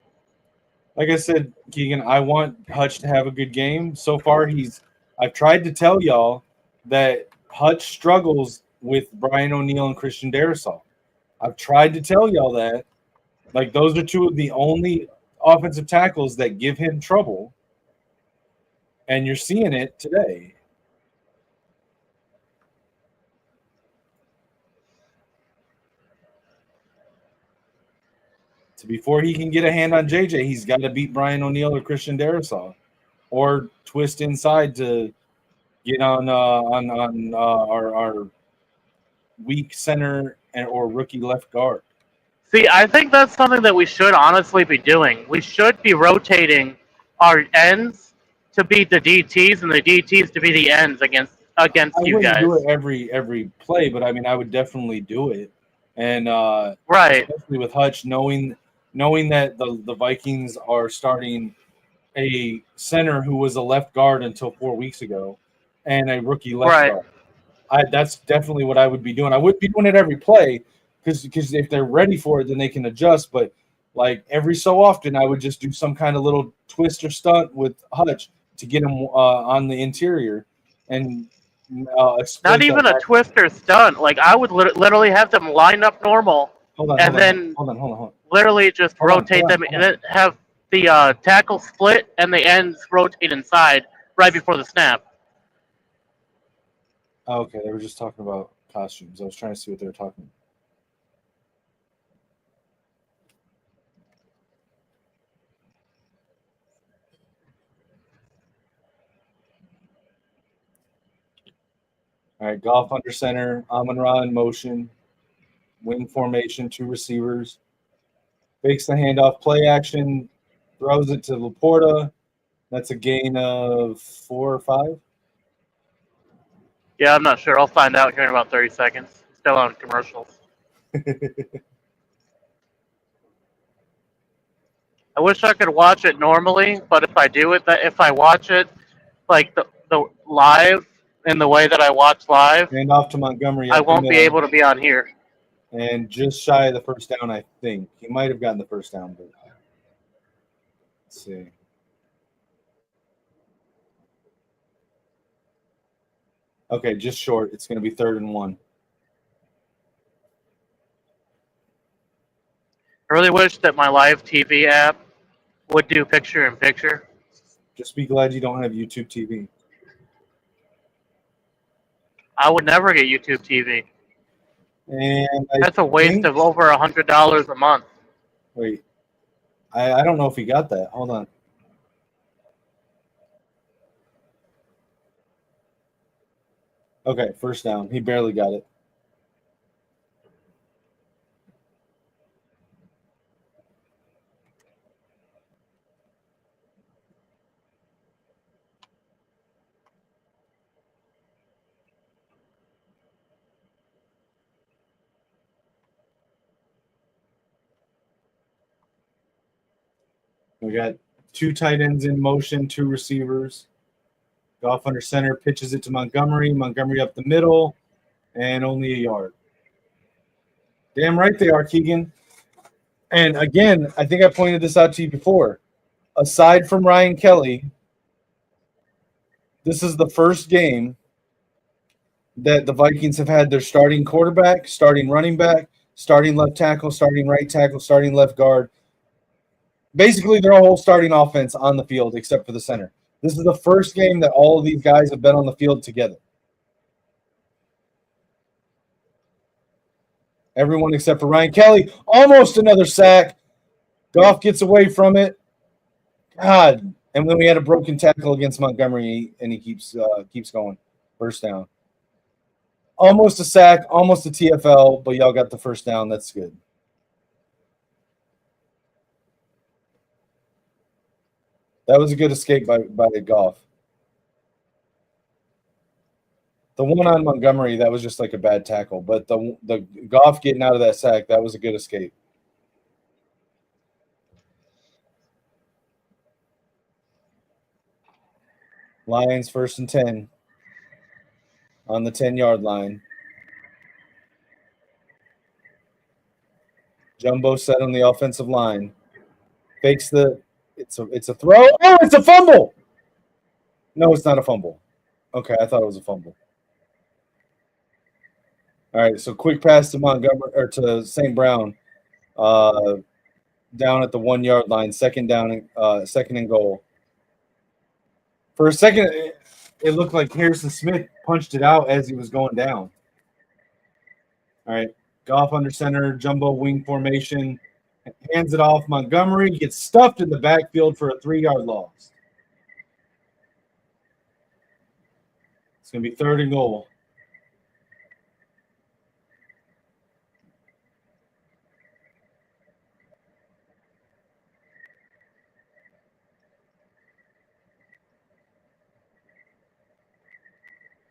Like I said, Keegan, I want Hutch to have a good game. So far, I've tried to tell y'all that Hutch struggles with Brian O'Neill and Christian Darrisaw. I've tried to tell y'all that. Like, those are two of the only offensive tackles that give him trouble. And you're seeing it today. So before he can get a hand on JJ, he's got to beat Brian O'Neill or Christian Darrisaw, or twist inside to get on our weak center or rookie left guard. See, I think that's something that we should honestly be doing. We should be rotating our ends to be the DTs and the DTs to be the ends against you guys. I wouldn't do it every play, but I mean, I would definitely do it. And right, especially with Hutch, knowing that the Vikings are starting a center who was a left guard until 4 weeks ago and a rookie left guard. That's definitely what I would be doing. I wouldn't be doing it every play because if they're ready for it, then they can adjust. But like every so often, I would just do some kind of little twist or stunt with Hutch to get him on the interior and not even a twist or stunt. Like I would literally have them line up normal. Hold on. Literally just rotate them and then have the tackle split and the ends rotate inside right before the snap. Okay, they were just talking about costumes. I was trying to see what they were talking about. All right, golf under center, Amon-Ra in motion, wing formation, 2 receivers. Fakes the handoff, play action, throws it to Laporta. That's a gain of 4 or 5. Yeah, I'm not sure. I'll find out here in about 30 seconds. Still on commercials. I wish I could watch it normally, but if I watch it like the live in the way that I watch live, hand off to Montgomery. I won't be able to be on here. And just shy of the first down, I think. He might have gotten the first down, but let's see. Okay, just short. It's going to be 3rd and 1. I really wish that my live TV app would do picture-in-picture. Just be glad you don't have YouTube TV. I would never get YouTube TV. And That's a waste of over $100 a month. Wait. I don't know if he got that. Hold on. Okay, first down. He barely got it. We got 2 tight ends in motion, 2 receivers. Goff under center, pitches it to Montgomery. Montgomery up the middle, and only a yard. Damn right they are, Keegan. And again, I think I pointed this out to you before. Aside from Ryan Kelly, this is the first game that the Vikings have had their starting quarterback, starting running back, starting left tackle, starting right tackle, starting left guard. Basically, their whole starting offense on the field except for the center. This is the first game that all of these guys have been on the field together. Everyone except for Ryan Kelly. Almost another sack. Goff gets away from it. God. And then we had a broken tackle against Montgomery, and he keeps going. First down. Almost a sack, almost a TFL, but y'all got the first down. That's good. That was a good escape by Goff. The one on Montgomery, that was just like a bad tackle. But the Goff getting out of that sack, that was a good escape. Lions 1st and 10 on the 10-yard line. Jumbo set on the offensive line. Fakes the it's a throw. Oh, it's a fumble. No, it's not a fumble. Okay, I thought it was a fumble. All right, so quick pass to Montgomery or to St. Brown, down at the 1-yard line, second and goal. For a second, it looked like Harrison Smith punched it out as he was going down. All right, Goff under center, jumbo wing formation, hands it off. Montgomery gets stuffed in the backfield for a 3-yard loss. It's going to be 3rd and goal.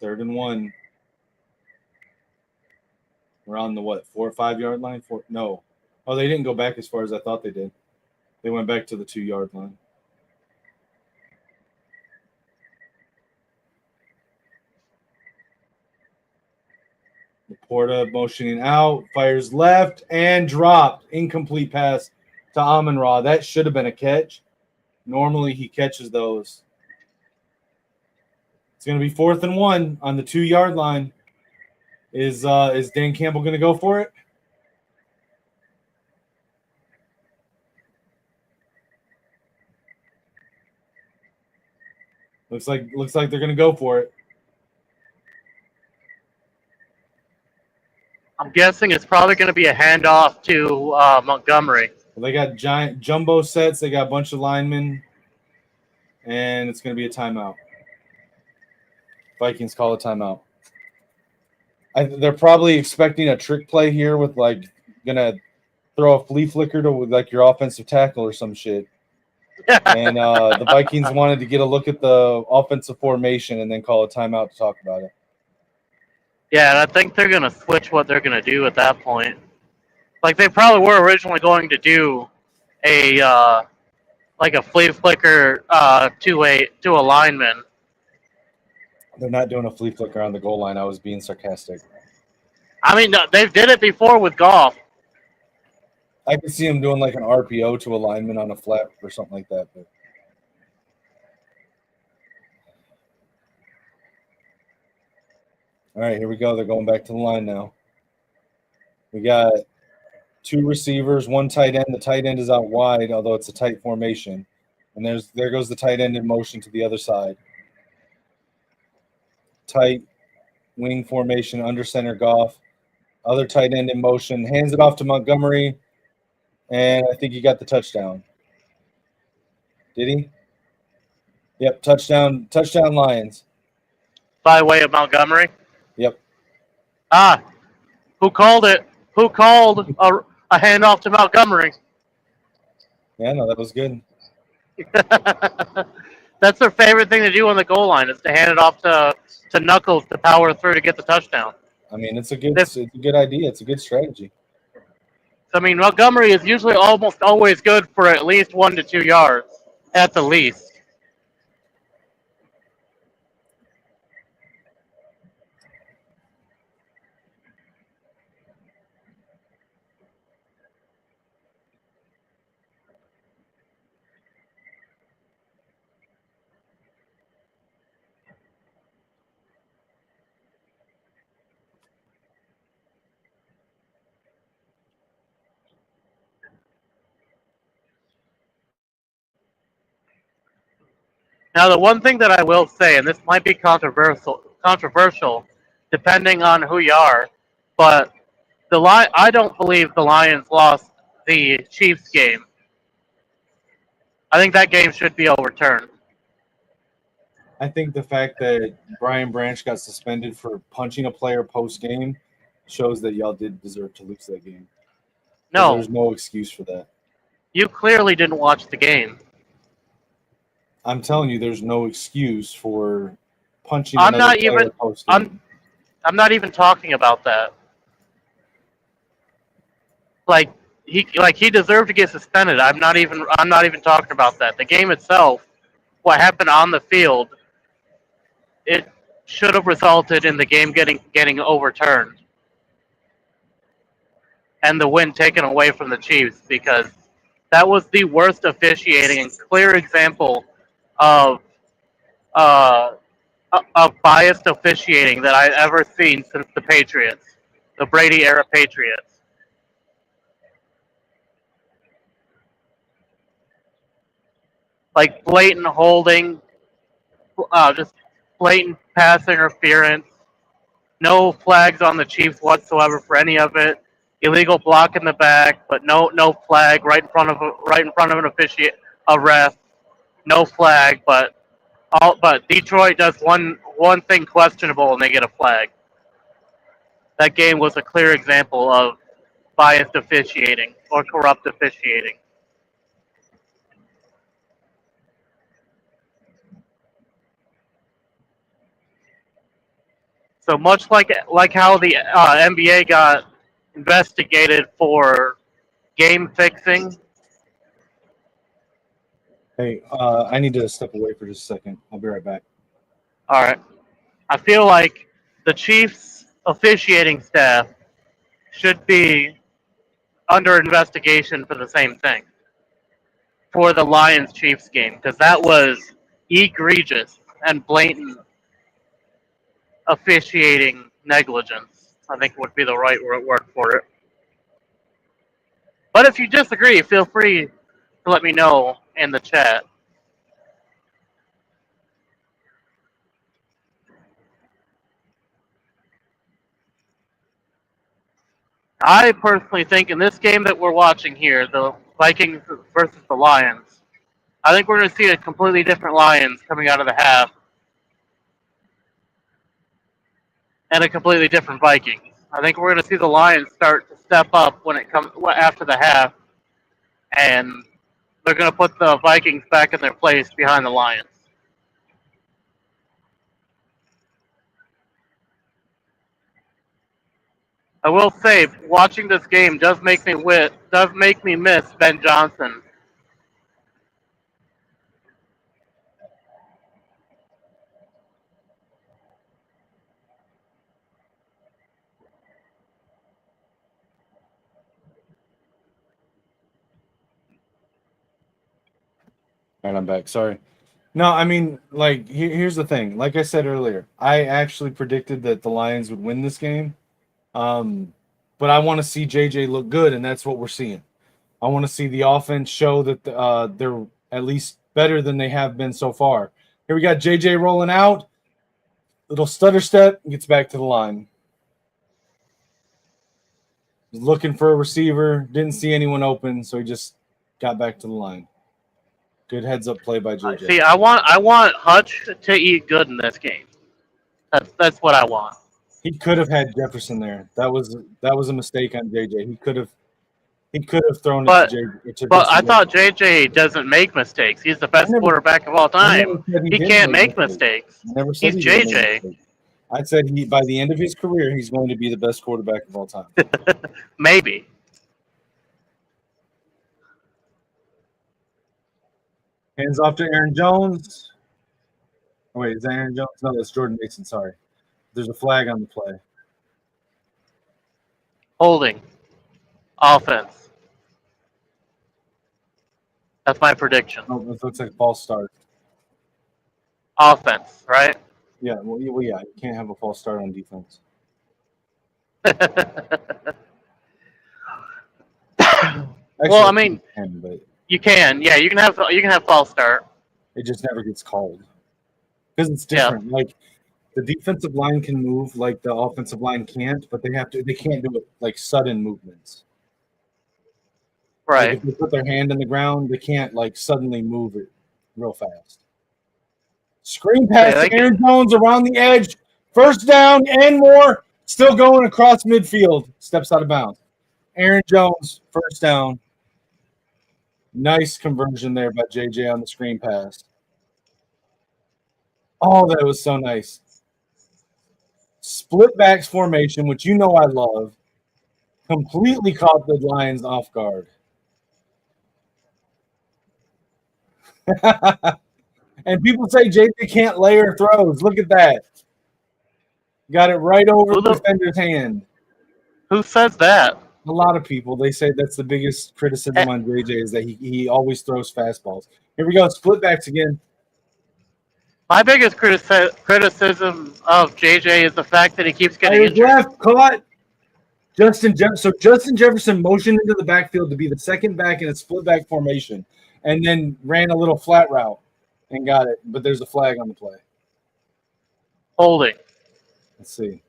Third and 1. We're on the 4 or 5 yard line? No. Oh, they didn't go back as far as I thought they did. They went back to the 2-yard line. Laporta motioning out, fires left, and dropped. Incomplete pass to Amon-Ra. That should have been a catch. Normally he catches those. It's going to be 4th and 1 on the 2-yard line. Is Dan Campbell going to go for it? Looks like they're going to go for it. I'm guessing it's probably going to be a handoff to Montgomery. Well, they got giant jumbo sets. They got a bunch of linemen, and it's going to be a timeout. Vikings call a timeout. They're probably expecting a trick play here with like gonna throw a flea flicker to like your offensive tackle or some shit. And the Vikings wanted to get a look at the offensive formation and then call a timeout to talk about it. Yeah, and I think they're going to switch what they're going to do at that point. Like they probably were originally going to do a flea flicker to a lineman. They're not doing a flea flicker on the goal line. I was being sarcastic. I mean, they did it before with Goff. I could see him doing like an RPO to a lineman on a flat or something like that. But. All right, here we go. They're going back to the line now. We got two receivers, one tight end. The tight end is out wide, although it's a tight formation. And there goes the tight end in motion to the other side. Tight wing formation, under center Goff. Other tight end in motion, hands it off to Montgomery, and I think he got the touchdown. Did he? Yep, touchdown Lions. By way of Montgomery. Yep. Ah, who called it? Who called a handoff to Montgomery? Yeah, no, that was good. That's their favorite thing to do on the goal line is to hand it off to Knuckles to power through to get the touchdown. I mean, it's a good idea. It's a good strategy. I mean, Montgomery is usually almost always good for at least 1 to 2 yards, at the least. Now, the one thing that I will say, and this might be controversial, depending on who you are, but I don't believe the Lions lost the Chiefs game. I think that game should be overturned. I think the fact that Brian Branch got suspended for punching a player post game shows that y'all did deserve to lose that game. No, there's no excuse for that. You clearly didn't watch the game. I'm telling you, there's no excuse for punching I'm another not player even. post game. I'm not even talking about that. Like he deserved to get suspended. I'm not even talking about that. The game itself, what happened on the field, it should have resulted in the game getting overturned and the win taken away from the Chiefs because that was the worst officiating and clear example of uh, of biased officiating that I've ever seen since the Patriots, the Brady era Patriots. Like blatant holding, just blatant pass interference, no flags on the Chiefs whatsoever for any of it. Illegal block in the back, but no flag right in front of a ref. No flag, but Detroit does one thing questionable and they get a flag. That game was a clear example of biased officiating or corrupt officiating. So much like how the NBA got investigated for game fixing. Hey, I need to step away for just a second. I'll be right back. All right, I feel like the Chiefs officiating staff should be under investigation for the same thing for the Lions Chiefs game because that was egregious and blatant officiating negligence. I think would be the right word for it. But if you disagree, feel free to let me know in the chat. I personally think in this game that we're watching here, the Vikings versus the Lions, I think we're going to see a completely different Lions coming out of the half and a completely different Vikings. I think we're going to see the Lions start to step up when it comes after the half, and they're going to put the Vikings back in their place behind the Lions. I will say, watching this game does make me miss Ben Johnson. All right, I'm back. Sorry. No, I mean, like, here's the thing. Like I said earlier, I actually predicted that the Lions would win this game. But I want to see JJ look good, and that's what we're seeing. I want to see the offense show that they're at least better than they have been so far. Here we got JJ rolling out. Little stutter step, gets back to the line. He's looking for a receiver, didn't see anyone open, so he just got back to the line. Good heads up play by JJ. See, I want Hutch to eat good in this game. That's what I want. He could have had Jefferson there. That was a mistake on JJ. He could have thrown But it to but I thought JJ doesn't make mistakes. He's the best quarterback of all time. He can't make mistakes. He's JJ. I said by the end of his career, he's going to be the best quarterback of all time. Maybe. Hands off to Aaron Jones. Oh, wait, is that Aaron Jones? No, that's Jordan Mason. Sorry. There's a flag on the play. Holding. Offense. That's my prediction. Oh, it looks like a false start. Offense, right? Yeah, well, yeah, you can't have a false start on defense. Actually, well, I mean, but you can. Yeah, you can have false start. it just never gets called because it's different. Yeah. Like the defensive line can move like the offensive line can't, but they can't do it like sudden movements. Right. Like if they put their hand in the ground, they can't like suddenly move it real fast. Screen pass to Aaron Jones around the edge. First down and more. Still going across midfield. Steps out of bounds. Aaron Jones, first down. Nice conversion there by JJ on the screen pass. Oh, that was so nice. Split backs formation, which you know I love. Completely caught the Lions off guard. And people say JJ can't layer throws. Look at that. Got it right over the defender's hand. Who says that? A lot of people. They say that's the biggest criticism on JJ is that he always throws fastballs. Here we go. Split backs again. My biggest criticism of JJ is the fact that he keeps getting injured. Left, caught. Justin Jefferson motioned into the backfield to be the second back in a split back formation and then ran a little flat route and got it. But there's a flag on the play. Holding. Let's see.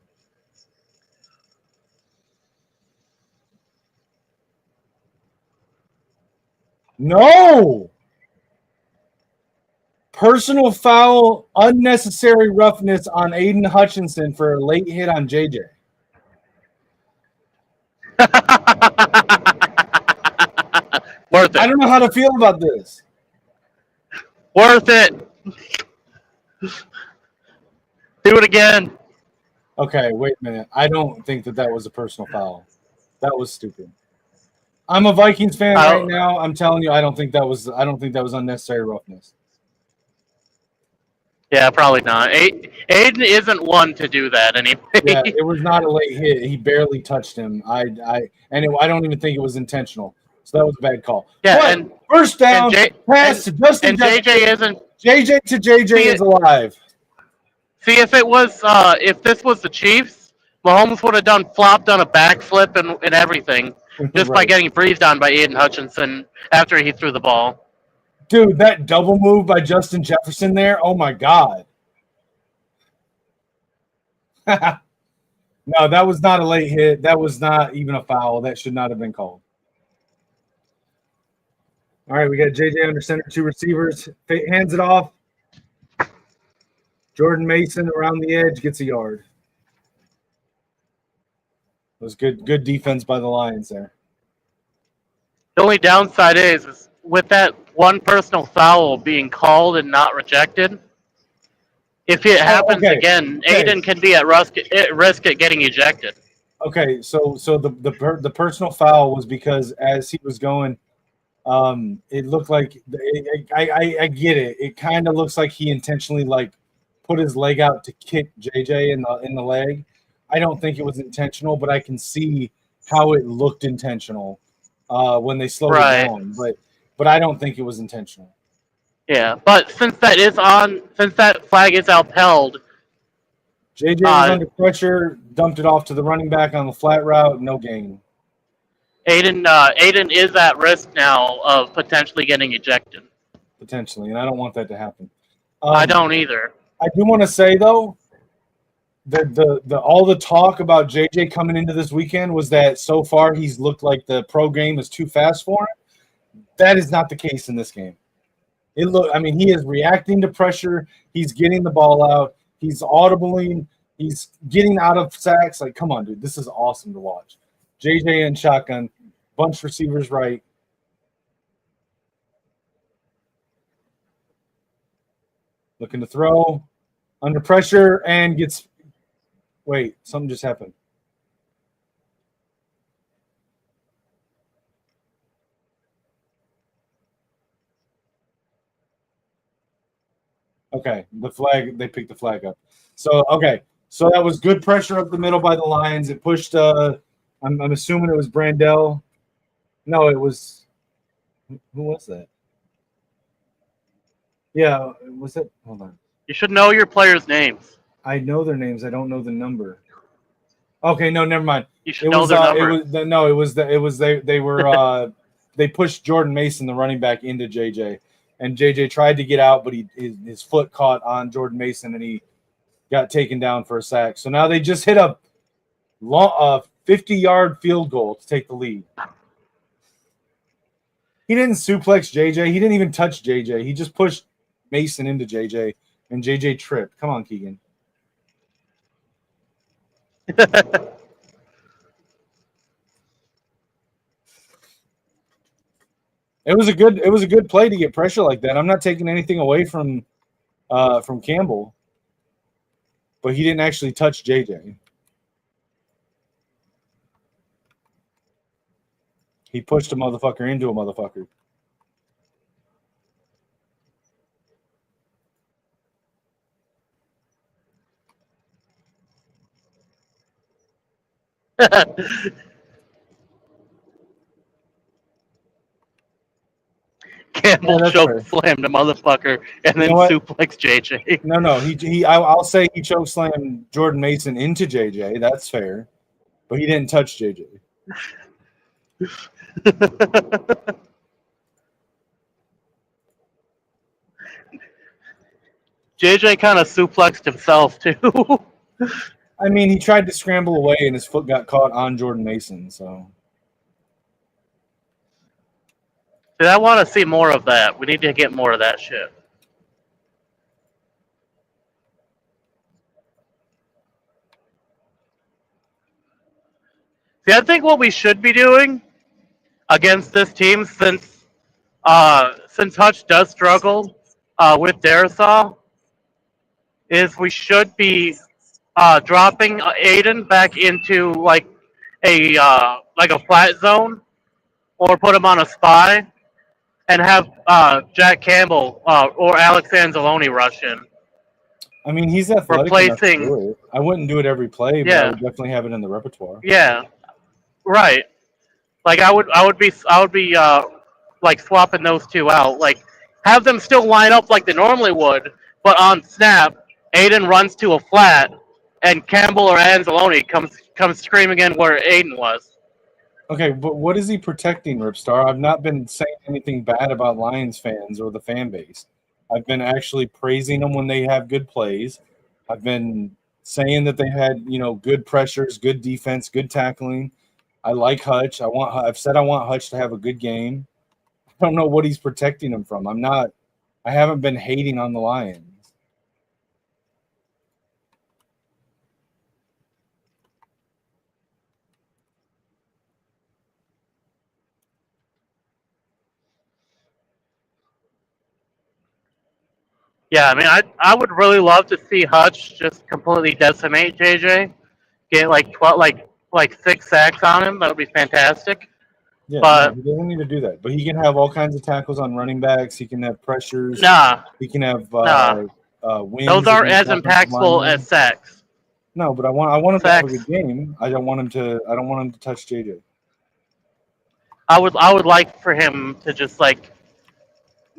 No! Personal foul, unnecessary roughness on Aiden Hutchinson for a late hit on JJ. Worth it. I don't know how to feel about this. Worth it. Do it again. Okay, wait a minute. I don't think that was a personal foul. That was stupid. I'm a Vikings fan right now. I'm telling you, I don't think that was unnecessary roughness. Yeah, probably not. Aiden isn't one to do that anyway. Yeah, it was not a late hit. He barely touched him. I don't even think it was intentional. So that was a bad call. Yeah, but and first down, pass to Justin. And JJ to JJ is alive. See, if this was the Chiefs, Mahomes would have flopped on a backflip and everything just by getting breathed on by Aiden Hutchinson after he threw the ball. Dude, that double move by Justin Jefferson there, oh my God. No, that was not a late hit. That was not even a foul. That should not have been called. All right, we got JJ under center, two receivers. Hands it off. Jordan Mason around the edge gets a yard. It was good defense by the Lions there. The only downside is with that one personal foul being called and not rejected, if it happens again, Aiden can be at risk at getting ejected. Okay, so the personal foul was because as he was going, it looked like I get it. It kind of looks like he intentionally like put his leg out to kick JJ in the leg. I don't think it was intentional, but I can see how it looked intentional when they slowed it down. But I don't think it was intentional. Yeah, but since that flag is upheld, JJ was under pressure, dumped it off to the running back on the flat route, no gain. Aiden is at risk now of potentially getting ejected. Potentially, and I don't want that to happen. I don't either. I do want to say though, the all the talk about JJ coming into this weekend was that so far he's looked like the pro game is too fast for him. That is not the case in this game. He is reacting to pressure. He's getting the ball out. He's audibling. He's getting out of sacks. Like, come on, dude, this is awesome to watch. JJ in shotgun, bunch receivers right. Looking to throw, under pressure, and gets. Wait, something just happened. Okay, they picked the flag up. So that was good pressure up the middle by the Lions. It pushed. I'm assuming it was Brandell. No, it was. Who was that? Yeah, was it? Hold on. You should know your players' names. I know their names. I don't know the number. Okay, no, never mind. You should know their number. They were they pushed Jordan Mason, the running back, into JJ, and JJ tried to get out, but his foot caught on Jordan Mason, and he got taken down for a sack. So now they just hit a 50-yard field goal to take the lead. He didn't suplex JJ. He didn't even touch JJ. He just pushed Mason into JJ, and JJ tripped. Come on, Keegan. It was a good play to get pressure like that. I'm not taking anything away from Campbell, but he didn't actually touch JJ. He pushed a motherfucker into a motherfucker. Campbell choke slammed a motherfucker and then suplex JJ. No. I'll say he choke slammed Jordan Mason into JJ. That's fair, but he didn't touch JJ. JJ kind of suplexed himself too. I mean, he tried to scramble away and his foot got caught on Jordan Mason. So, I want to see more of that. We need to get more of that shit. See, I think what we should be doing against this team, since Hutch does struggle with Darisaw, is we should be dropping Aiden back into like a flat zone, or put him on a spy, and have Jack Campbell or Alex Anzalone rush in. I mean, he's athletic replacing. Enough to do it. I wouldn't do it every play, but I would definitely have it in the repertoire. Yeah, right. Like I would be like swapping those two out. Like have them still line up like they normally would, but on snap, Aiden runs to a flat, and Campbell or Anzalone comes screaming in where Aiden was. Okay, but what is he protecting, Ripstar? I've not been saying anything bad about Lions fans or the fan base. I've been actually praising them when they have good plays. I've been saying that they had, good pressures, good defense, good tackling. I like Hutch. I've said I want Hutch to have a good game. I don't know what he's protecting him from. I haven't been hating on the Lions. Yeah, I mean, I would really love to see Hutch just completely decimate JJ, get like 6 sacks on him. That would be fantastic. Yeah, but he doesn't need to do that. But he can have all kinds of tackles on running backs. He can have pressures. Nah, he can have wins. Those aren't as impactful as sacks. No, but I want him to have a good game. I don't want him to touch JJ. I would like for him to just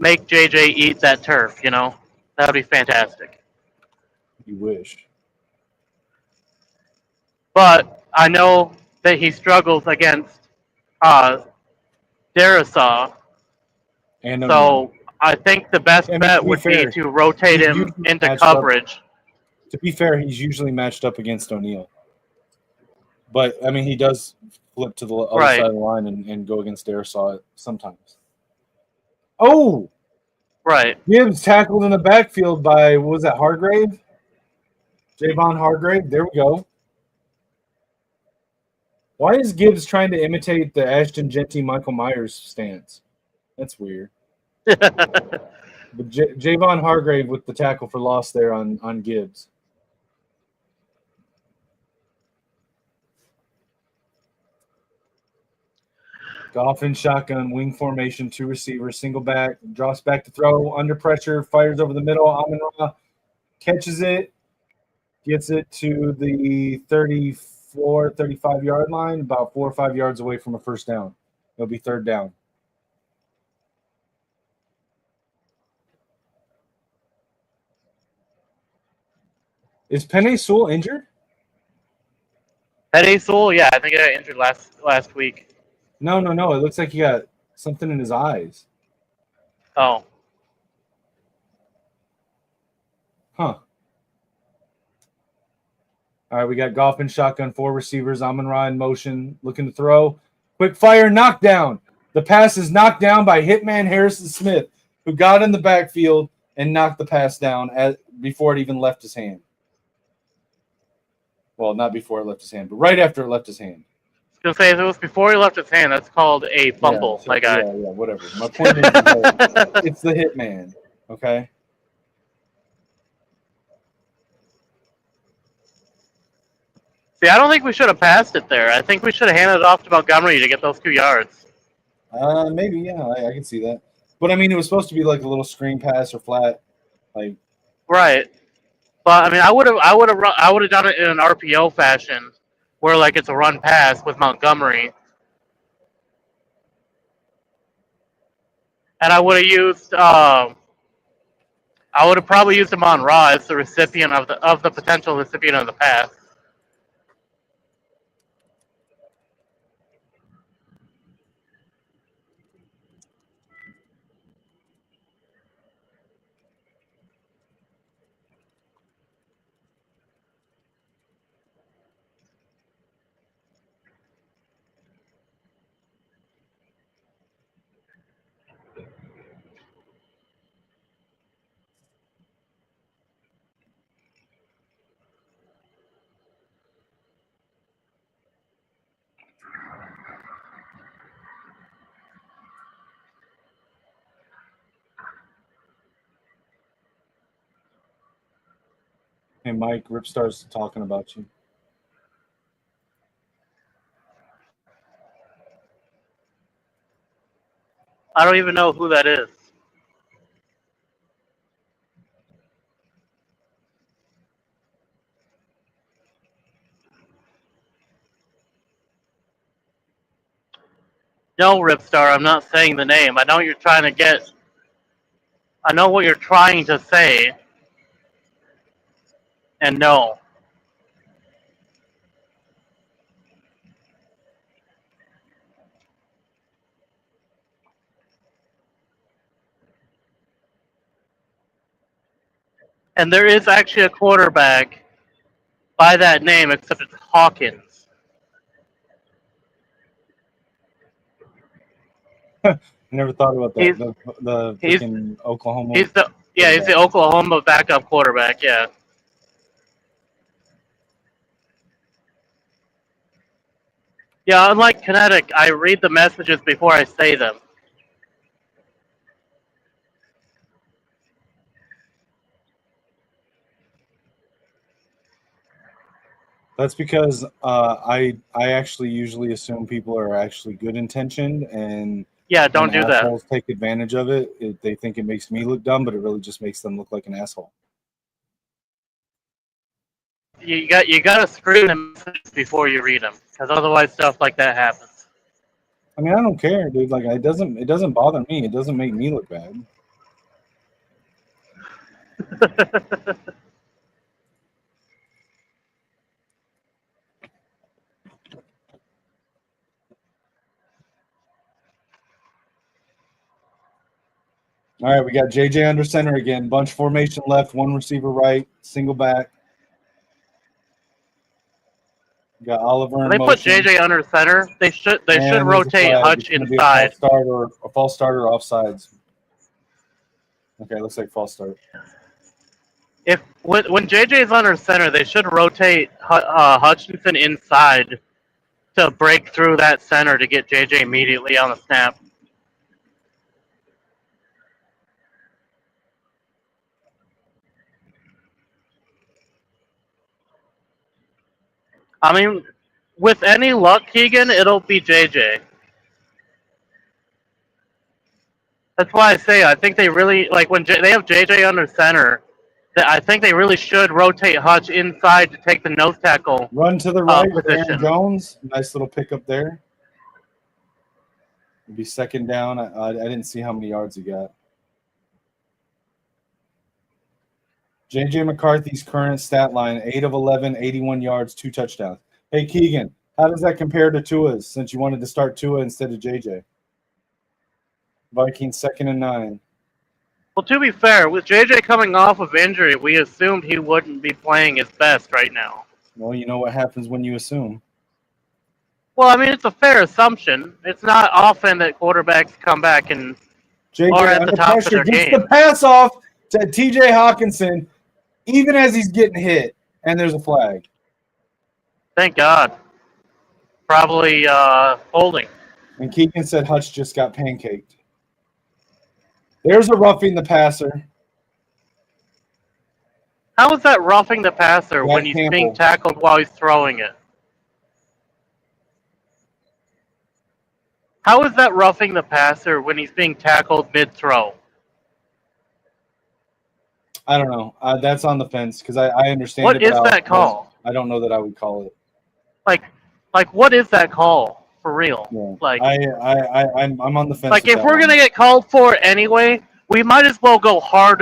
make JJ eat that turf. You know, that would be fantastic. You wish. But I know that he struggles against uh, Darisaw, And so I think the best I mean, bet to be would be fair, to rotate he's him usually into matched up. coverage. To be fair, he's usually matched up against O'Neal. But, I mean, he does flip to the other Right. side of the line and go against Darisaw sometimes. Oh! Right. Gibbs tackled in the backfield by, what was that, Hargrave? Javon Hargrave? There we go. Why is Gibbs trying to imitate the Ashton Genty Michael Myers stance? That's weird. But Javon Hargrave with the tackle for loss there on Gibbs. Goff in shotgun, wing formation, two receivers, single back, drops back to throw, under pressure, fires over the middle. Amon-Ra catches it, gets it to the 34, 35-yard line, about 4 or 5 yards away from a first down. It'll be third down. Is Penei Sewell injured? Penei Sewell, yeah, I think he got injured last week. No. It looks like he got something in his eyes. Oh. Huh. All right, we got Goff in shotgun, 4 receivers, Amon-Ra in motion, looking to throw. Quick fire, knockdown. The pass is knocked down by Hitman Harrison Smith, who got in the backfield and knocked the pass down before it even left his hand. Well, not before it left his hand, but right after it left his hand. I was going to say, if it was before he left his hand, that's called a fumble, Yeah, my guy. Yeah, whatever. My point is that it's the Hitman, okay? See, I don't think we should have passed it there. I think we should have handed it off to Montgomery to get those 2 yards. Maybe, yeah, I can see that. But, I mean, it was supposed to be like a little screen pass or flat. Like, right. But, I mean, I would have done it in an RPO fashion where, like, it's a run pass with Montgomery. And I would have used, I would have probably used Amon-Ra as the recipient of the potential recipient of the pass. hey, Mike, Ripstar's talking about you. I don't even know who that is. No, Ripstar, I'm not saying the name. I know what you're trying to get. I know what you're trying to say. And no. And there is actually a quarterback by that name, except it's Hawkins. I never thought about that. The freaking Oklahoma. He's the Oklahoma backup quarterback, yeah. Yeah, unlike Kinetik, I read the messages before I say them. That's because I actually usually assume people are actually good intentioned, and yeah, don't do that. Assholes take advantage of it. They think it makes me look dumb, but it really just makes them look like an asshole. You got to screen the messages before you read them, because otherwise stuff like that happens. I mean, I don't care, dude. Like, it doesn't bother me. It doesn't make me look bad. All right, we got JJ under center again. Bunch formation left, one receiver right, single back. We got Oliver in When they put motion. JJ under center, they should And there's a rotate flag. Hutch It's gonna be inside. a false start or offsides. Okay, looks like false start. If when JJ is under center, they should rotate Hutchinson inside to break through that center to get JJ immediately on the snap. I mean, with any luck, Keegan, it'll be JJ. That's why I say I think they really like when they have JJ under center. That I think they really should rotate Hutch inside to take the nose tackle. Run to the right with position. Aaron Jones. Nice little pickup there. It'll be second down. I didn't see how many yards he got. J.J. McCarthy's current stat line, 8 of 11, 81 yards, 2 touchdowns. Hey, Keegan, how does that compare to Tua's since you wanted to start Tua instead of J.J.? Vikings 2nd and 9. Well, to be fair, with JJ coming off of injury, we assumed he wouldn't be playing his best right now. Well, you know what happens when you assume. Well, I mean, it's a fair assumption. It's not often that quarterbacks come back and JJ are at under the top of pressure their gets game. the pass off to T.J. Hawkinson, even as he's getting hit, and there's a flag. Thank God. Probably holding. And Keegan said Hutch just got pancaked. There's a roughing the passer. How is that roughing the passer when he's Campbell. being tackled while he's throwing it? How is that roughing the passer when he's being tackled mid-throw? I don't know. That's on the fence because I understand What it. is that call? I don't know that I would call it. Like, what is that call for real? Yeah. Like, I'm on the fence. like with if that we're one. gonna get called for it anyway, we might as well go hard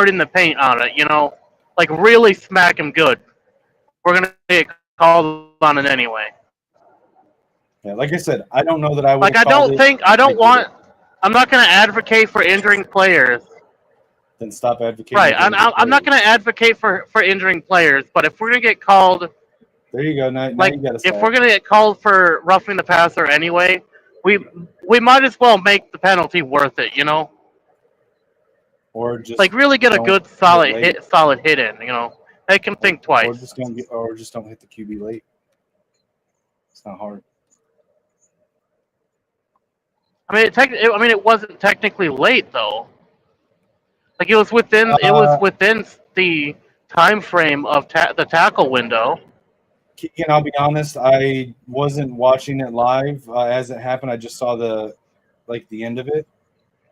in the paint on it. You know, like really smack him good. We're gonna get called on it anyway. Yeah, like I said, I don't know that I would. Like, I'm not gonna advocate for injuring players. Then stop advocating. Right, I'm not gonna advocate for injuring players. But if we're gonna get called, there you go. Now like you got to. if we're gonna get called for roughing the passer anyway, we might as well make the penalty worth it. You know. Or just like really get a good solid hit in, you know. Make him think twice. Or just don't hit the QB late. It's not hard. I mean, it wasn't technically late though. Like it was within the time frame of the tackle window. And I'll be honest, I wasn't watching it live as it happened. I just saw the end of it.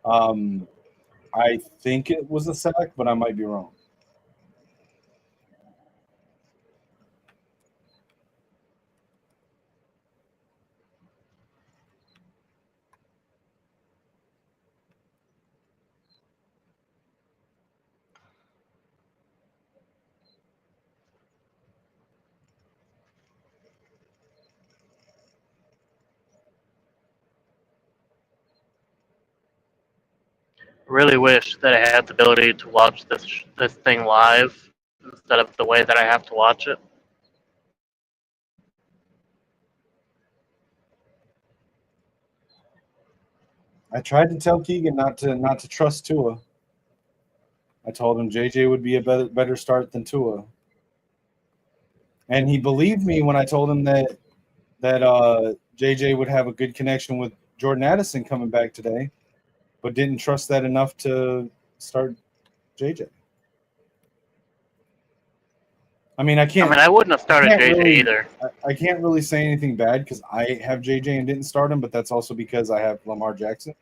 I think it was a sack, but I might be wrong. Really wish that I had the ability to watch this thing live instead of the way that I have to watch it. I tried to tell Keegan not to trust Tua. I told him JJ would be a better start than Tua, and he believed me when I told him that JJ would have a good connection with Jordan Addison coming back today, but didn't trust that enough to start JJ. I mean, I wouldn't have started JJ either. I can't really say anything bad because I have JJ and didn't start him, but that's also because I have Lamar Jackson.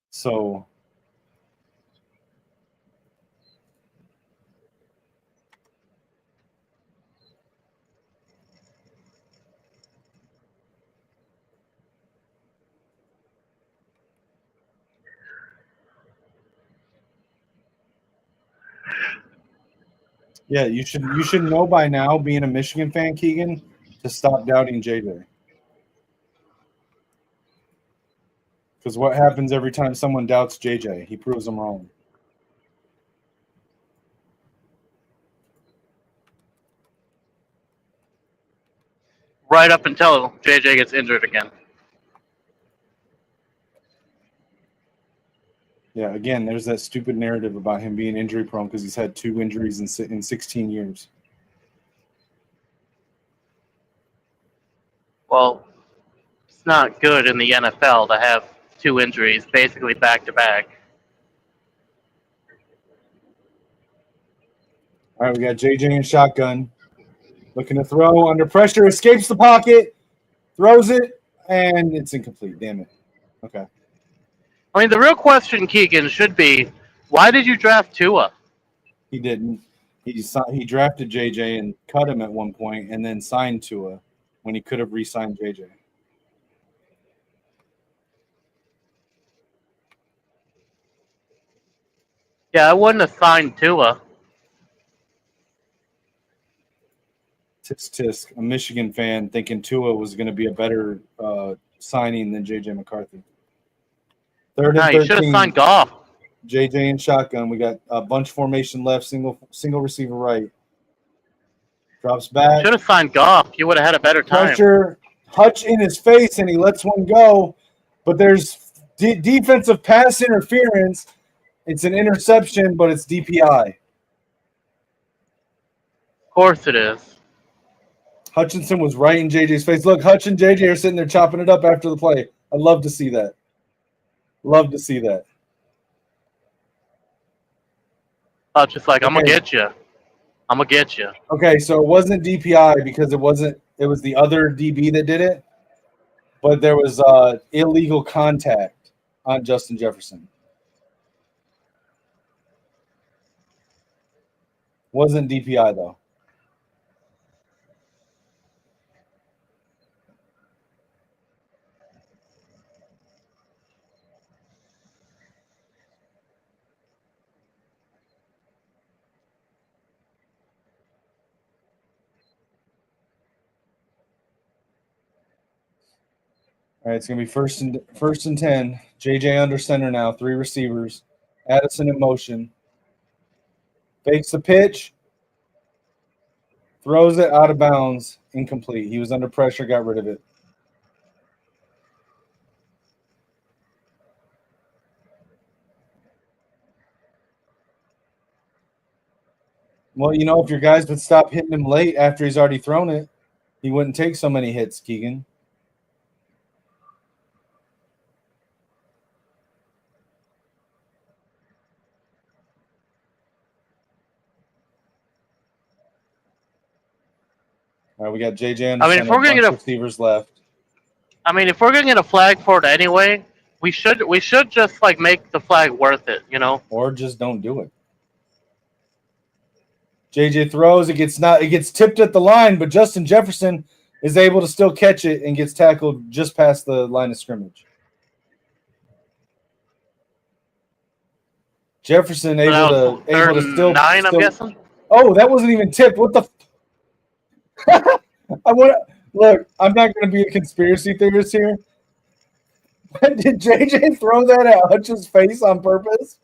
So Yeah, you should know by now, being a Michigan fan, Keegan, to stop doubting JJ. Because what happens every time someone doubts JJ? He proves them wrong. Right up until JJ gets injured again. Yeah, again, there's that stupid narrative about him being injury prone because he's had 2 injuries in 16 years. Well, it's not good in the NFL to have 2 injuries basically back to back. All right, we got JJ in shotgun. Looking to throw under pressure, escapes the pocket, throws it, and it's incomplete. Damn it. Okay. I mean, the real question, Keegan, should be, why did you draft Tua? He didn't. He drafted JJ and cut him at one point and then signed Tua when he could have re-signed JJ. Yeah, I wouldn't have signed Tua. Tisk tisk, a Michigan fan thinking Tua was going to be a better signing than JJ McCarthy. Third No, and you should have 13. signed Goff. JJ in shotgun. We got a bunch formation left, single receiver right. Drops back. Should have signed Goff. You would have had a better time. Pressure, Hutch in his face, and he lets one go. But there's defensive pass interference. It's an interception, but it's DPI. Of course it is. Hutchinson was right in JJ's face. Look, Hutch and JJ are sitting there chopping it up after the play. I'd love to see that. Love to see that. Just like, I'm going to get you. I'm going to get you. Okay, so it wasn't DPI because it was the other DB that did it, but there was illegal contact on Justin Jefferson. Wasn't DPI, though. All right, it's gonna be first and 10. JJ under center now. 3 receivers. Addison in motion. Fakes the pitch. Throws it out of bounds. Incomplete. He was under pressure. Got rid of it. Well, if your guys would stop hitting him late after he's already thrown it, he wouldn't take so many hits, Keegan. All right, we got JJ on the center. If we're going to get receivers left. if we're going to get a flag for it anyway, we should just like make the flag worth it, Or just don't do it. JJ throws, it gets tipped at the line, but Justin Jefferson is able to still catch it and gets tackled just past the line of scrimmage. Jefferson able to still 9, I'm guessing. Oh, that wasn't even tipped. What the look, I'm not going to be a conspiracy theorist here. Did JJ throw that at Hutch's face on purpose?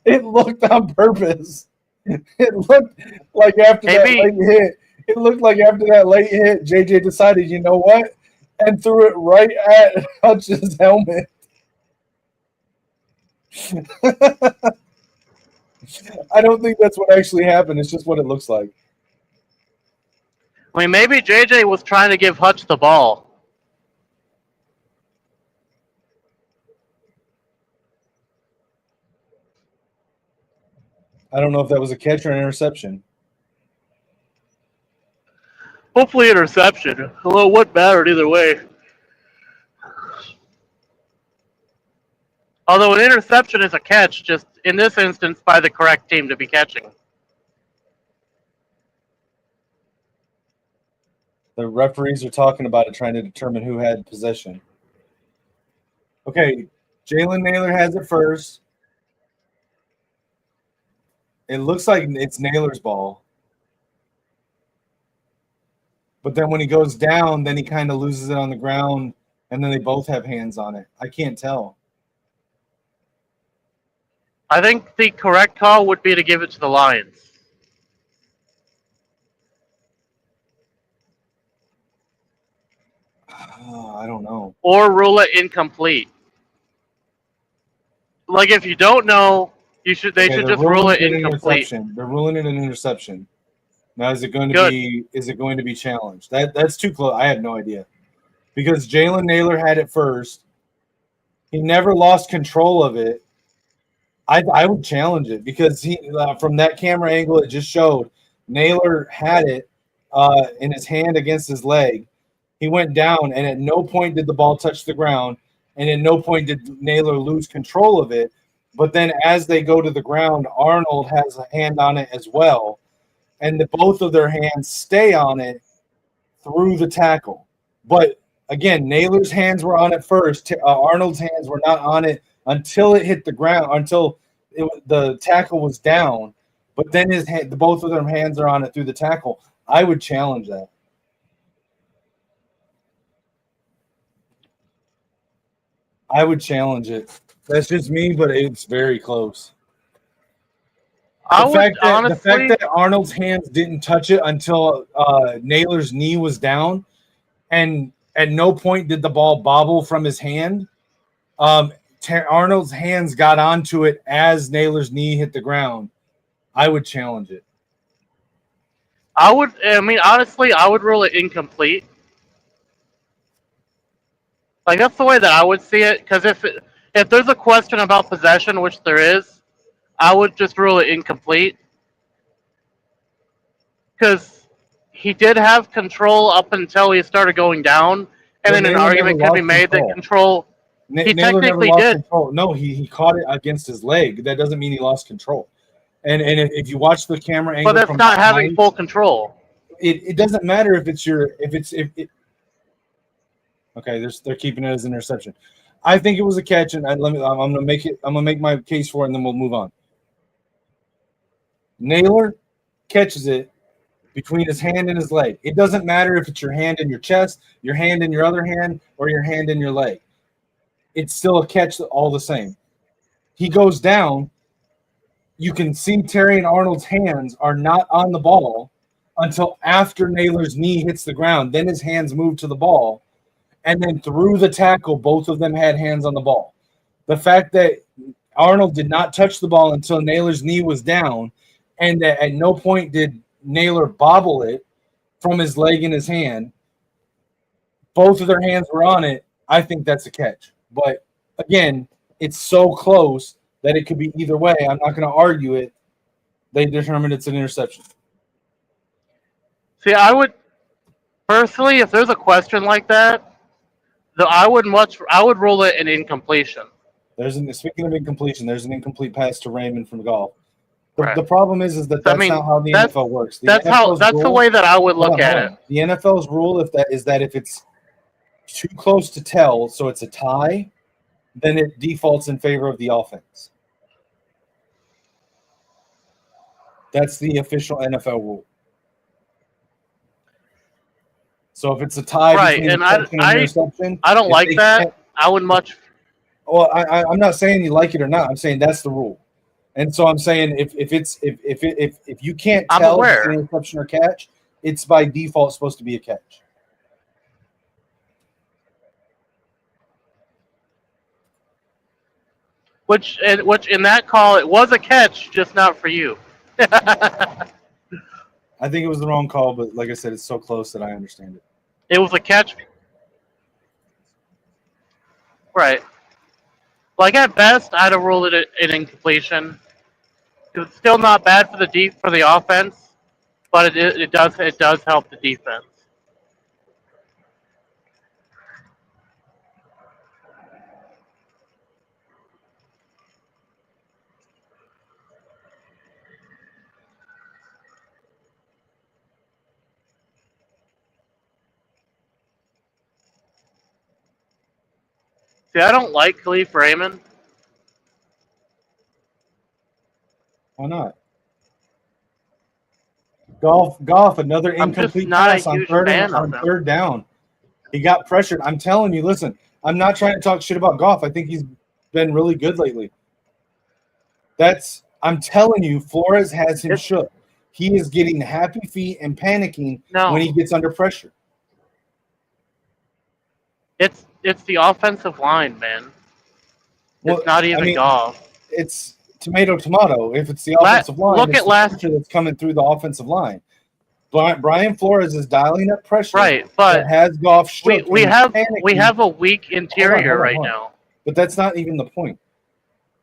It looked on purpose. It looked like after that late hit. It looked like after that late hit, JJ decided, you know what, and threw it right at Hutch's helmet. I don't think that's what actually happened. It's just what it looks like. Maybe JJ was trying to give Hutch the ball. I don't know if that was a catch or an interception. Hopefully interception. Although what mattered either way. Although an interception is a catch, just in this instance by the correct team to be catching. The referees are talking about it, trying to determine who had possession. Okay, Jalen Naylor has it first. It looks like it's Naylor's ball. But then when he goes down, then he kind of loses it on the ground, and then they both have hands on it. I can't tell. I think the correct call would be to give it to the Lions. I don't know. Or rule it incomplete. Like if you don't know, they should just rule it incomplete. They're ruling it an interception. Now is it going to Good. be challenged? That's too close. I had no idea. Because Jalen Naylor had it first. He never lost control of it. I would challenge it because he from that camera angle it just showed Naylor had it in his hand against his leg. He went down, and at no point did the ball touch the ground, and at no point did Naylor lose control of it. But then as they go to the ground, Arnold has a hand on it as well, and both of their hands stay on it through the tackle. But again, Naylor's hands were on it first. Arnold's hands were not on it until it hit the ground, until the tackle was down. But then both of their hands are on it through the tackle. I would challenge that. I would challenge it. That's just me, but it's very close. The fact that Arnold's hands didn't touch it until Naylor's knee was down, and at no point did the ball bobble from his hand. Arnold's hands got onto it as Naylor's knee hit the ground. I would challenge it. Honestly, I would rule it incomplete. Like that's the way that I would see it. Because if there's a question about possession, which there is, I would just rule it incomplete. Because he did have control up until he started going down, and then an argument could be made that control. He technically did. Control. No, he caught it against his leg. That doesn't mean he lost control. And if you watch the camera angle, but that's not having full control. It doesn't matter if okay, they're keeping it as an interception. I think it was a catch, and I'm gonna make my case for it, and then we'll move on. Naylor catches it between his hand and his leg. It doesn't matter if it's your hand in your chest, your hand in your other hand, or your hand in your leg. It's still a catch all the same. He goes down. You can see Terry and Arnold's hands are not on the ball until after Naylor's knee hits the ground. Then his hands move to the ball. And then through the tackle, both of them had hands on the ball. The fact that Arnold did not touch the ball until Naylor's knee was down, and that at no point did Naylor bobble it from his leg in his hand, both of their hands were on it, I think that's a catch. But again, it's so close that it could be either way. I'm not going to argue it. They determined it's an interception. See, I would personally, if there's a question like that, I would rule it an incompletion. Speaking of incompletion, there's an incomplete pass to Raymond from golf. Right. The problem is that that's not how the NFL works. That's the way that I would look at it. The NFL's rule is that if it's too close to tell, so it's a tie, then it defaults in favor of the offense. That's the official NFL rule. So if it's a tie, right, and I don't like that. I would much. Well, I'm not saying you like it or not. I'm saying that's the rule, and so I'm saying if you can't tell if it's an interception or catch, it's by default supposed to be a catch. Which in that call it was a catch, just not for you. I think it was the wrong call, but like I said, it's so close that I understand it. It was a catch. Right. Like at best, I'd have ruled it an incompletion. It's still not bad for the offense, but it does help the defense. See, I don't like Khalif Raymond. Why not? Goff, another I'm just incomplete not a pass on huge fan of him. third down. He got pressured. I'm telling you, listen, I'm not trying to talk shit about Goff. I think he's been really good lately. I'm telling you, Flores has him shook. He is getting happy feet and panicking when he gets under pressure. It's the offensive line, man. It's not even Goff. It's tomato. If it's the offensive line, look it's at the pressure that's coming through the offensive line. But Brian Flores is dialing up pressure. Right, but that has Goff shook. We have a weak interior right now. But that's not even the point.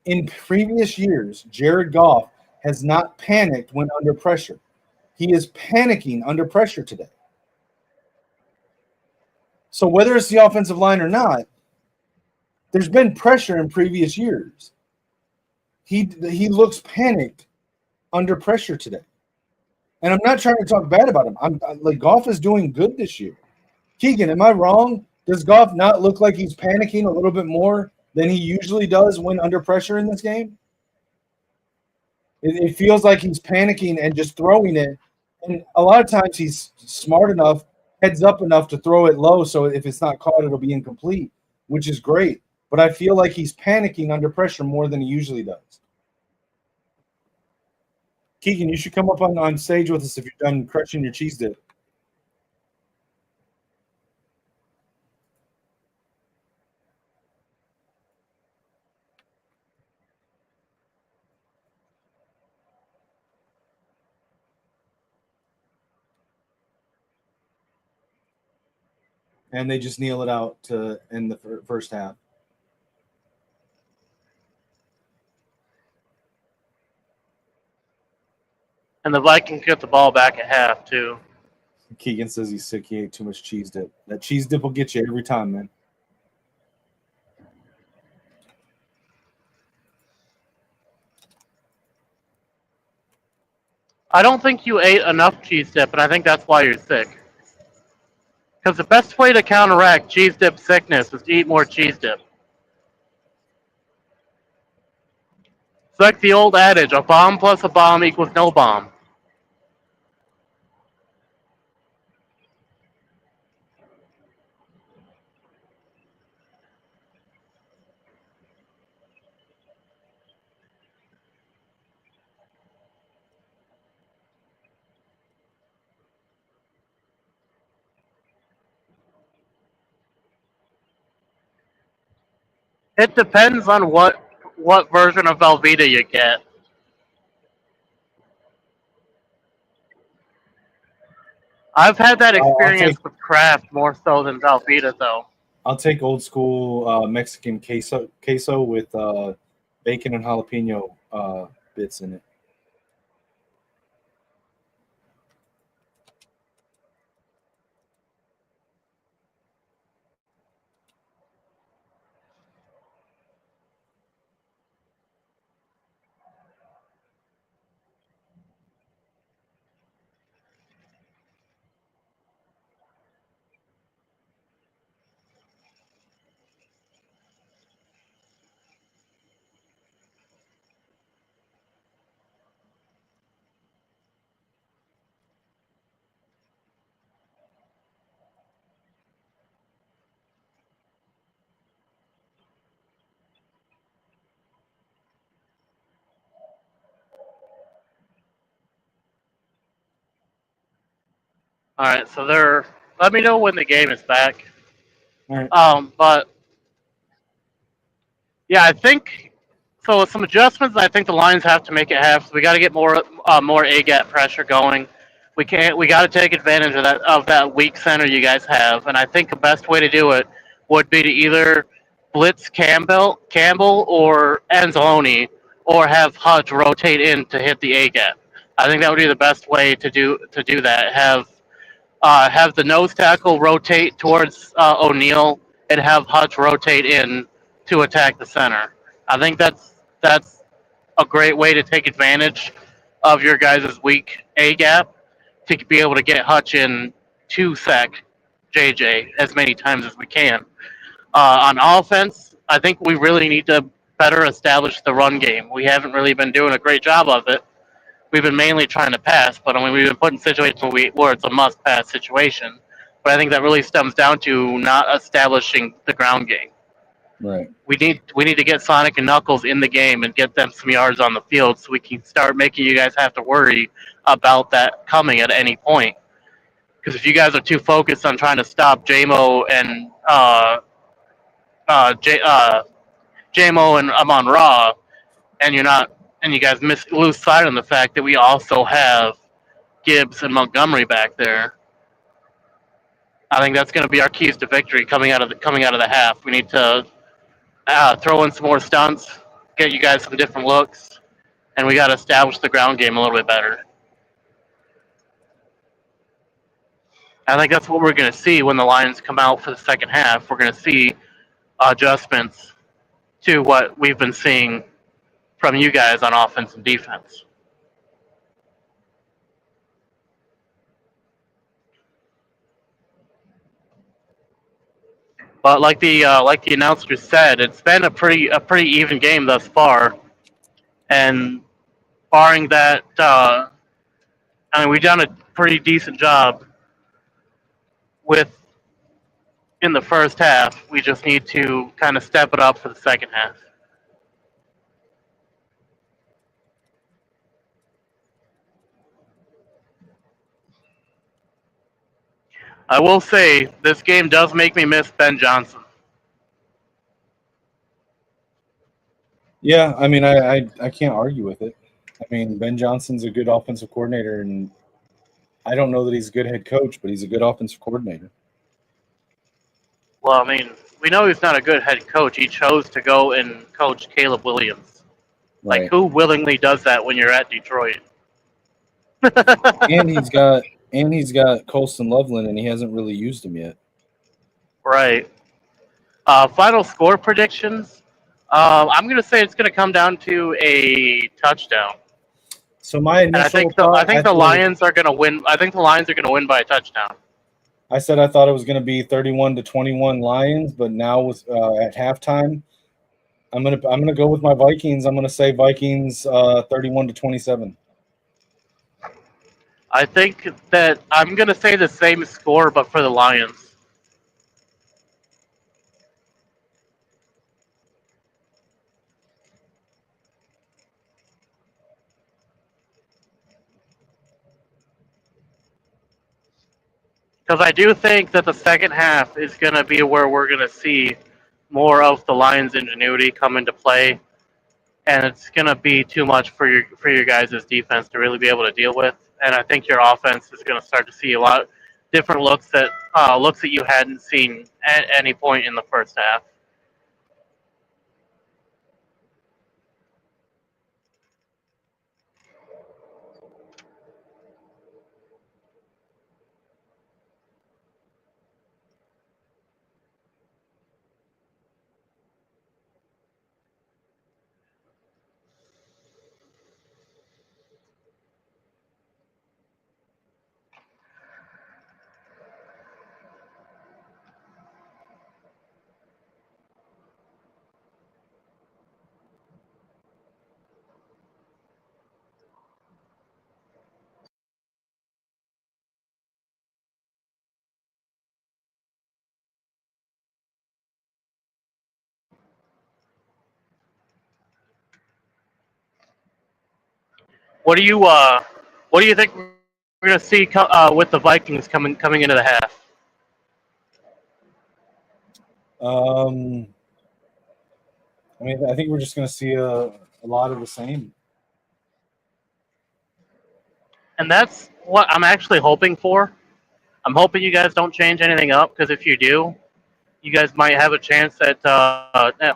In previous years, Jared Goff has not panicked when under pressure. He is panicking under pressure today. So whether it's the offensive line or not, there's been pressure in previous years. He looks panicked under pressure today. And I'm not trying to talk bad about him. I'm like, Goff is doing good this year. Keegan, am I wrong? Does Goff not look like he's panicking a little bit more than he usually does when under pressure in this game? It feels like he's panicking and just throwing it. And a lot of times he's smart enough, heads up enough to throw it low, so if it's not caught, it'll be incomplete, which is great. But I feel like he's panicking under pressure more than he usually does. Keegan, you should come up on stage with us if you're done crushing your cheese dip. And they just kneel it out to end the first half. And the Vikings get the ball back at half, too. Keegan says he's sick. He ate too much cheese dip. That cheese dip will get you every time, man. I don't think you ate enough cheese dip, and I think that's why you're sick. Because the best way to counteract cheese dip sickness is to eat more cheese dip. It's like the old adage, a bomb plus a bomb equals no bomb. It depends on what version of Velveeta you get. I've had that experience with Kraft more so than Velveeta, though. I'll take old school Mexican queso with bacon and jalapeno bits in it. All right, so let me know when the game is back. All right. But yeah, I think so. With some adjustments, I think the Lions have to make it half. So we got to get more A gap pressure going. We got to take advantage of that weak center you guys have, and I think the best way to do it would be to either blitz Campbell or Anzalone, or have Hutch rotate in to hit the A gap. I think that would be the best way to do that. Have the nose tackle rotate towards O'Neal and have Hutch rotate in to attack the center. I think that's a great way to take advantage of your guys' weak A gap to be able to get Hutch in to sack JJ as many times as we can. On offense, I think we really need to better establish the run game. We haven't really been doing a great job of it. we've been mainly trying to pass, but I mean we've been put in situations where it's a must-pass situation. But I think that really stems down to not establishing the ground game. Right. We need to get Sonic and Knuckles in the game and get them some yards on the field so we can start making you guys have to worry about that coming at any point. Because if you guys are too focused on trying to stop JMO and JMO and Amon Ra, and you guys lose sight on the fact that we also have Gibbs and Montgomery back there. I think that's going to be our keys to victory coming out of the half. We need to throw in some more stunts, get you guys some different looks, and we got to establish the ground game a little bit better. I think that's what we're going to see when the Lions come out for the second half. We're going to see adjustments to what we've been seeing from you guys on offense and defense. But like the announcer said, it's been a pretty even game thus far, and barring that, I mean we've done a pretty decent job with in the first half. We just need to kind of step it up for the second half. I will say this game does make me miss Ben Johnson. Yeah, I mean, I can't argue with it. I mean, Ben Johnson's a good offensive coordinator, and I don't know that he's a good head coach, but he's a good offensive coordinator. Well, I mean, we know he's not a good head coach. He chose to go and coach Caleb Williams. Right. Like, who willingly does that when you're at Detroit? and he's got Colston Loveland, and he hasn't really used him yet. Right. Final score predictions. I'm going to say it's going to come down to a touchdown. So my And I initial think the Lions are going to win. I think the Lions are going to win by a touchdown. I said I thought it was going to be 31-21 Lions, but now with at halftime, I'm gonna go with my Vikings. I'm gonna say Vikings 31-27. I think that I'm going to say the same score, but for the Lions. Because I do think that the second half is going to be where we're going to see more of the Lions' ingenuity come into play, and it's going to be too much for your guys' defense to really be able to deal with. And I think your offense is going to start to see a lot different looks that you hadn't seen at any point in the first half. What do you think we're going to see with the Vikings coming into the half? I mean, I think we're just gonna see a lot of the same. And that's what I'm actually hoping for. I'm hoping you guys don't change anything up, because if you do, you guys might have a chance at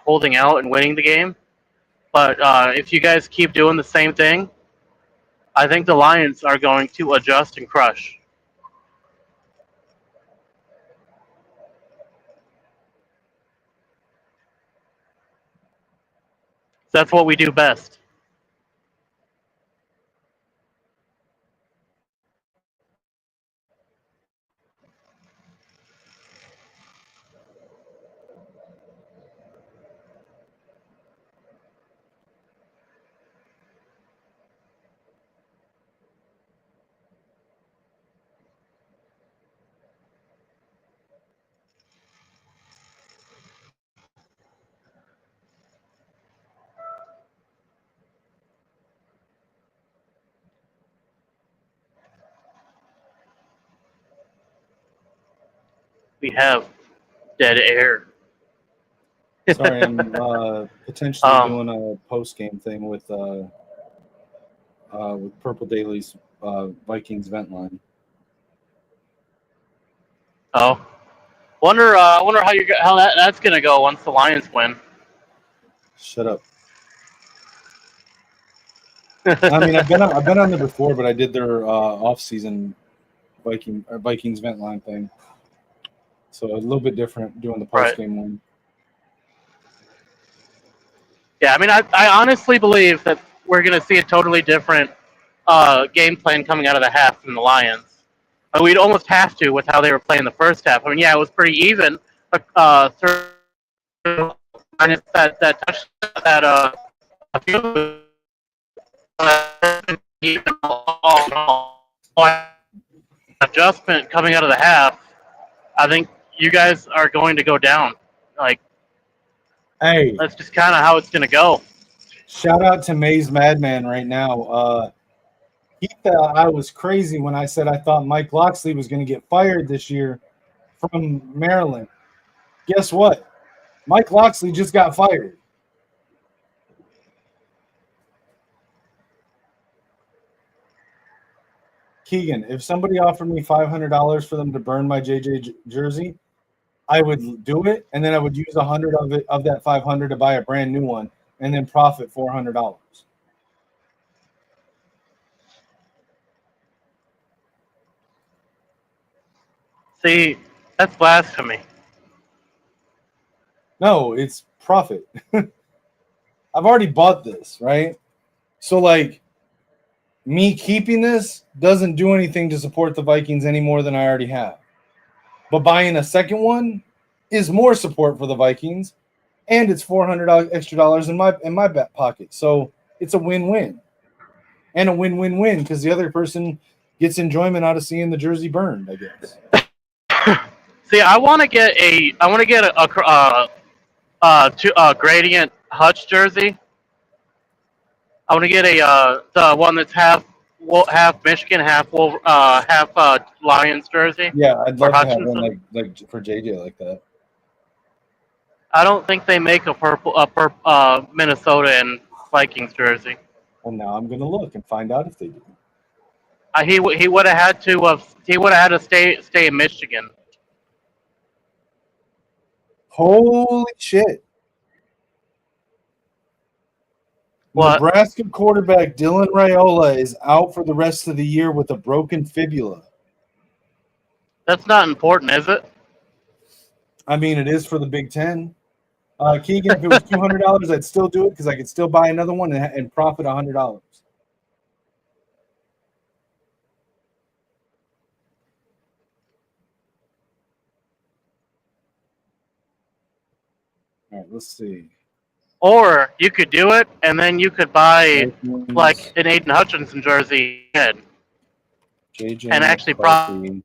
holding out and winning the game. But if you guys keep doing the same thing, I think the Lions are going to adjust and crush. That's what we do best. We have dead air. Sorry, I'm potentially Um, doing a post game thing with Purple Daily's Vikings vent line. oh, wonder how that's gonna go once the Lions win. Shut up. I mean, I've been on there before, but I did their off season Vikings vent line thing, so a little bit different doing the post Right. game one. Yeah, I mean, I honestly believe that we're going to see a totally different game plan coming out of the half from the Lions. We'd almost have to with how they were playing the first half. I mean, yeah, it was pretty even. Minus that touchdown, that a few adjustment coming out of the half. I think you guys are going to go down. Like Hey, that's just kind of how it's going to go. shout out to Maze Madman right now. He thought I was crazy when I said I thought Mike Locksley was going to get fired this year from Maryland. Guess what? Mike Locksley just got fired. Keegan, if somebody offered me $500 for them to burn my JJ jersey, I would do it, and then I would use 100 of that 500 to buy a brand new one, and then profit $400. See, that's blasphemy. No, it's profit. I've already bought this, right? So like me keeping this doesn't do anything to support the Vikings any more than I already have. But buying a second one is more support for the Vikings, and it's $400 extra dollars in my back pocket. So it's a win-win, and a win-win-win because the other person gets enjoyment out of seeing the jersey burned, I guess. See, I want to get a gradient Hutch jersey. I want to get the one that's half Michigan, half Lions jersey Yeah, I'd for love to have one Hutchinson. like for JJ like that. I don't think they make a Minnesota and Vikings jersey. Well, now I'm gonna look and find out if they do. He would have had to stay in Michigan. Holy shit! What? Nebraska quarterback Dylan Raiola is out for the rest of the year with a broken fibula. That's not important, is it? I mean, it is for the Big Ten. Keegan, if it was $200, I'd still do it because I could still buy another one and profit $100. All right, let's see. Or you could do it, and then you could buy Vikings, like an Aiden Hutchinson jersey and JJ actually profit McCarthy,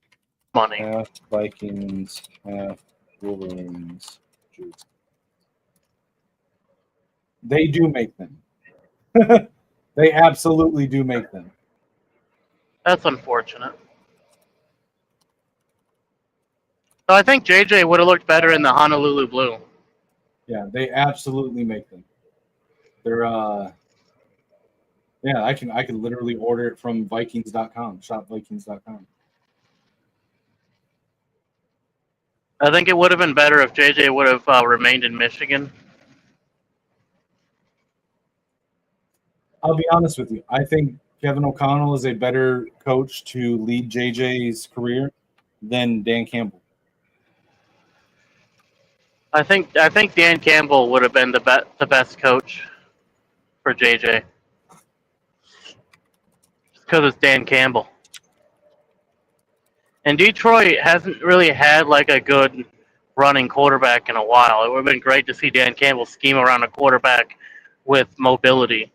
money. half Vikings, half Wolverines. They do make them. They absolutely do make them. That's unfortunate. So I think JJ would have looked better in the Honolulu blue. Yeah, they absolutely make them. They're yeah, I can literally order it from Vikings.com, shopvikings.com. I think it would have been better if JJ would have remained in Michigan. I'll be honest with you. I think Kevin O'Connell is a better coach to lead JJ's career than Dan Campbell. I think Dan Campbell would have been the best coach for JJ. Just because it's Dan Campbell. And Detroit hasn't really had like a good running quarterback in a while. It would have been great to see Dan Campbell scheme around a quarterback with mobility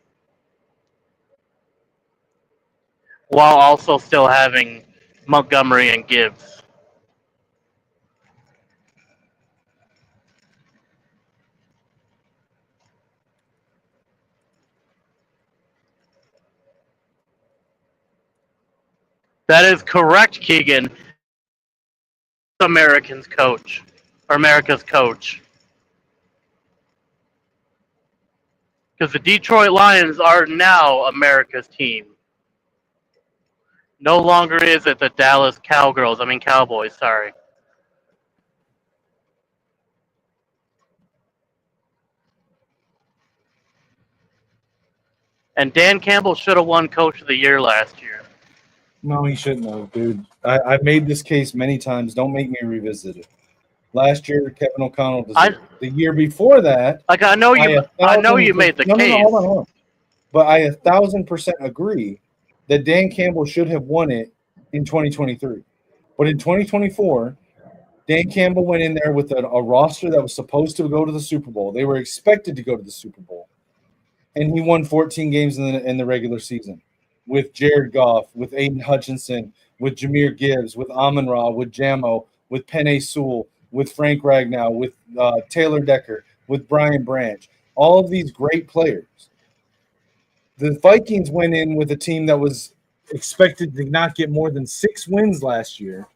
while also still having Montgomery and Gibbs. That is correct, Keegan. Americans coach or America's coach. Because the Detroit Lions are now America's team. No longer is it the Dallas Cowboys, sorry. And Dan Campbell should have won Coach of the Year last year. No, he shouldn't have, dude. I've made this case many times. Don't make me revisit it. Last year, Kevin O'Connell deserved it. The year before that, like I know you made the case. No, hold on. But I 1,000% agree that Dan Campbell should have won it in 2023. But in 2024, Dan Campbell went in there with a roster that was supposed to go to the Super Bowl. They were expected to go to the Super Bowl. And he won 14 games in the regular season with Jared Goff, with Aiden Hutchinson, with Jahmyr Gibbs, with Amon-Ra, with Jamo, with Penei Sewell, with Frank Ragnow, with Taylor Decker, with Brian Branch. All of these great players. The Vikings went in with a team that was expected to not get more than 6 wins last year.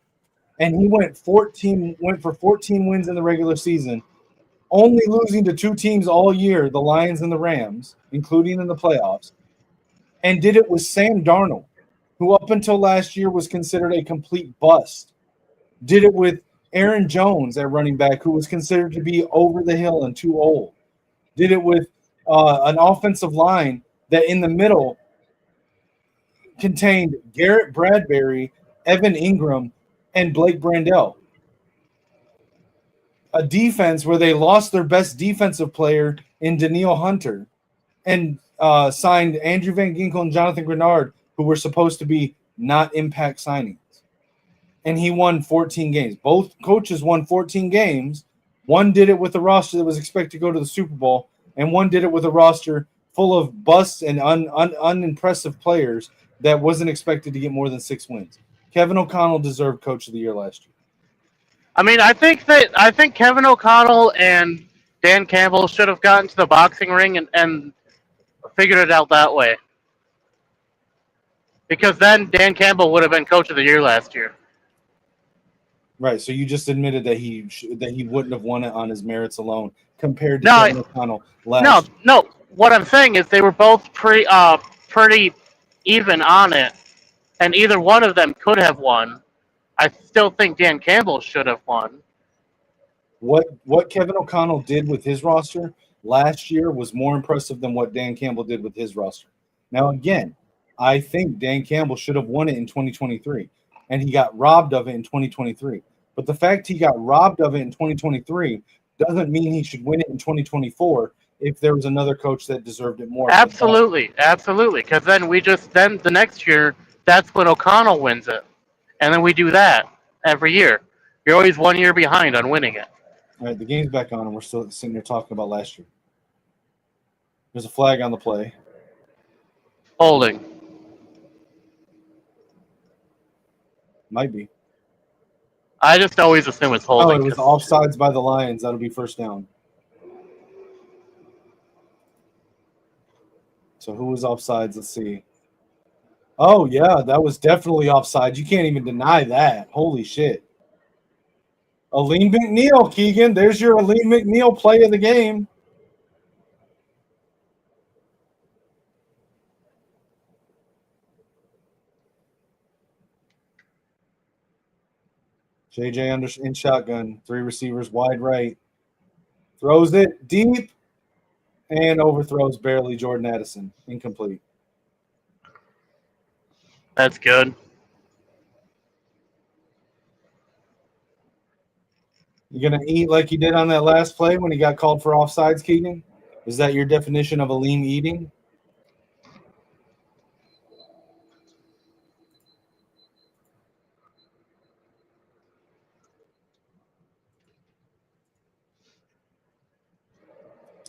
And he went for 14 wins in the regular season, only losing to 2 teams all year, the Lions and the Rams, including in the playoffs, and did it with Sam Darnold, who up until last year was considered a complete bust. Did it with Aaron Jones at running back, who was considered to be over the hill and too old. Did it with an offensive line that in the middle contained Garrett Bradbury, Evan Ingram, and Blake Brandel. A defense where they lost their best defensive player in Danielle Hunter and signed Andrew Van Ginkel and Jonathan Grenard, who were supposed to be not impact signings. And he won 14 games. Both coaches won 14 games. One did it with a roster that was expected to go to the Super Bowl, and one did it with a roster full of busts and unimpressive players that wasn't expected to get more than 6 wins. Kevin O'Connell deserved Coach of the Year last year. I mean, I think Kevin O'Connell and Dan Campbell should have gotten to the boxing ring and figured it out that way. Because then Dan Campbell would have been Coach of the Year last year. Right. So you just admitted that he wouldn't have won it on his merits alone compared to Kevin O'Connell last year. No. What I'm saying is they were both pretty even on it, and either one of them could have won. I still think Dan Campbell should have won. What Kevin O'Connell did with his roster last year was more impressive than what Dan Campbell did with his roster. Now, again, I think Dan Campbell should have won it in 2023, and he got robbed of it in 2023. But the fact he got robbed of it in 2023 doesn't mean he should win it in 2024 if there was another coach that deserved it more. Absolutely. Because then the next year, that's when O'Connell wins it. And then we do that every year. You're always 1 year behind on winning it. All right, the game's back on, and we're still sitting there talking about last year. There's a flag on the play. Holding. Might be. I just always assume it's holding. Oh, it was offsides by the Lions. That'll be first down. So who was offsides? Let's see. Oh, yeah, that was definitely offside. You can't even deny that. Holy shit. Aleem McNeil, Keegan. There's your Aleem McNeil play of the game. JJ in shotgun. 3 receivers wide right. Throws it deep and overthrows barely Jordan Addison. Incomplete. That's good. You going to eat like you did on that last play when he got called for offsides, Keegan? Is that your definition of Aleem eating?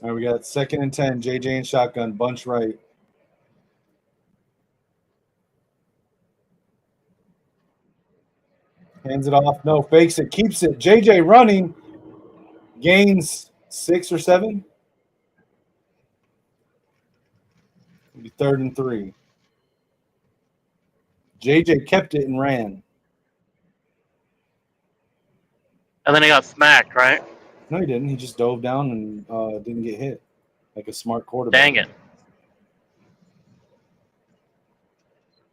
All right, we got 2nd and 10. JJ in shotgun. Bunch right. Hands it off. No, fakes it. Keeps it. JJ running. Gains 6 or 7. It'll be 3rd and 3. JJ kept it and ran. And then he got smacked, right? No, he didn't. He just dove down and didn't get hit like a smart quarterback. Dang it.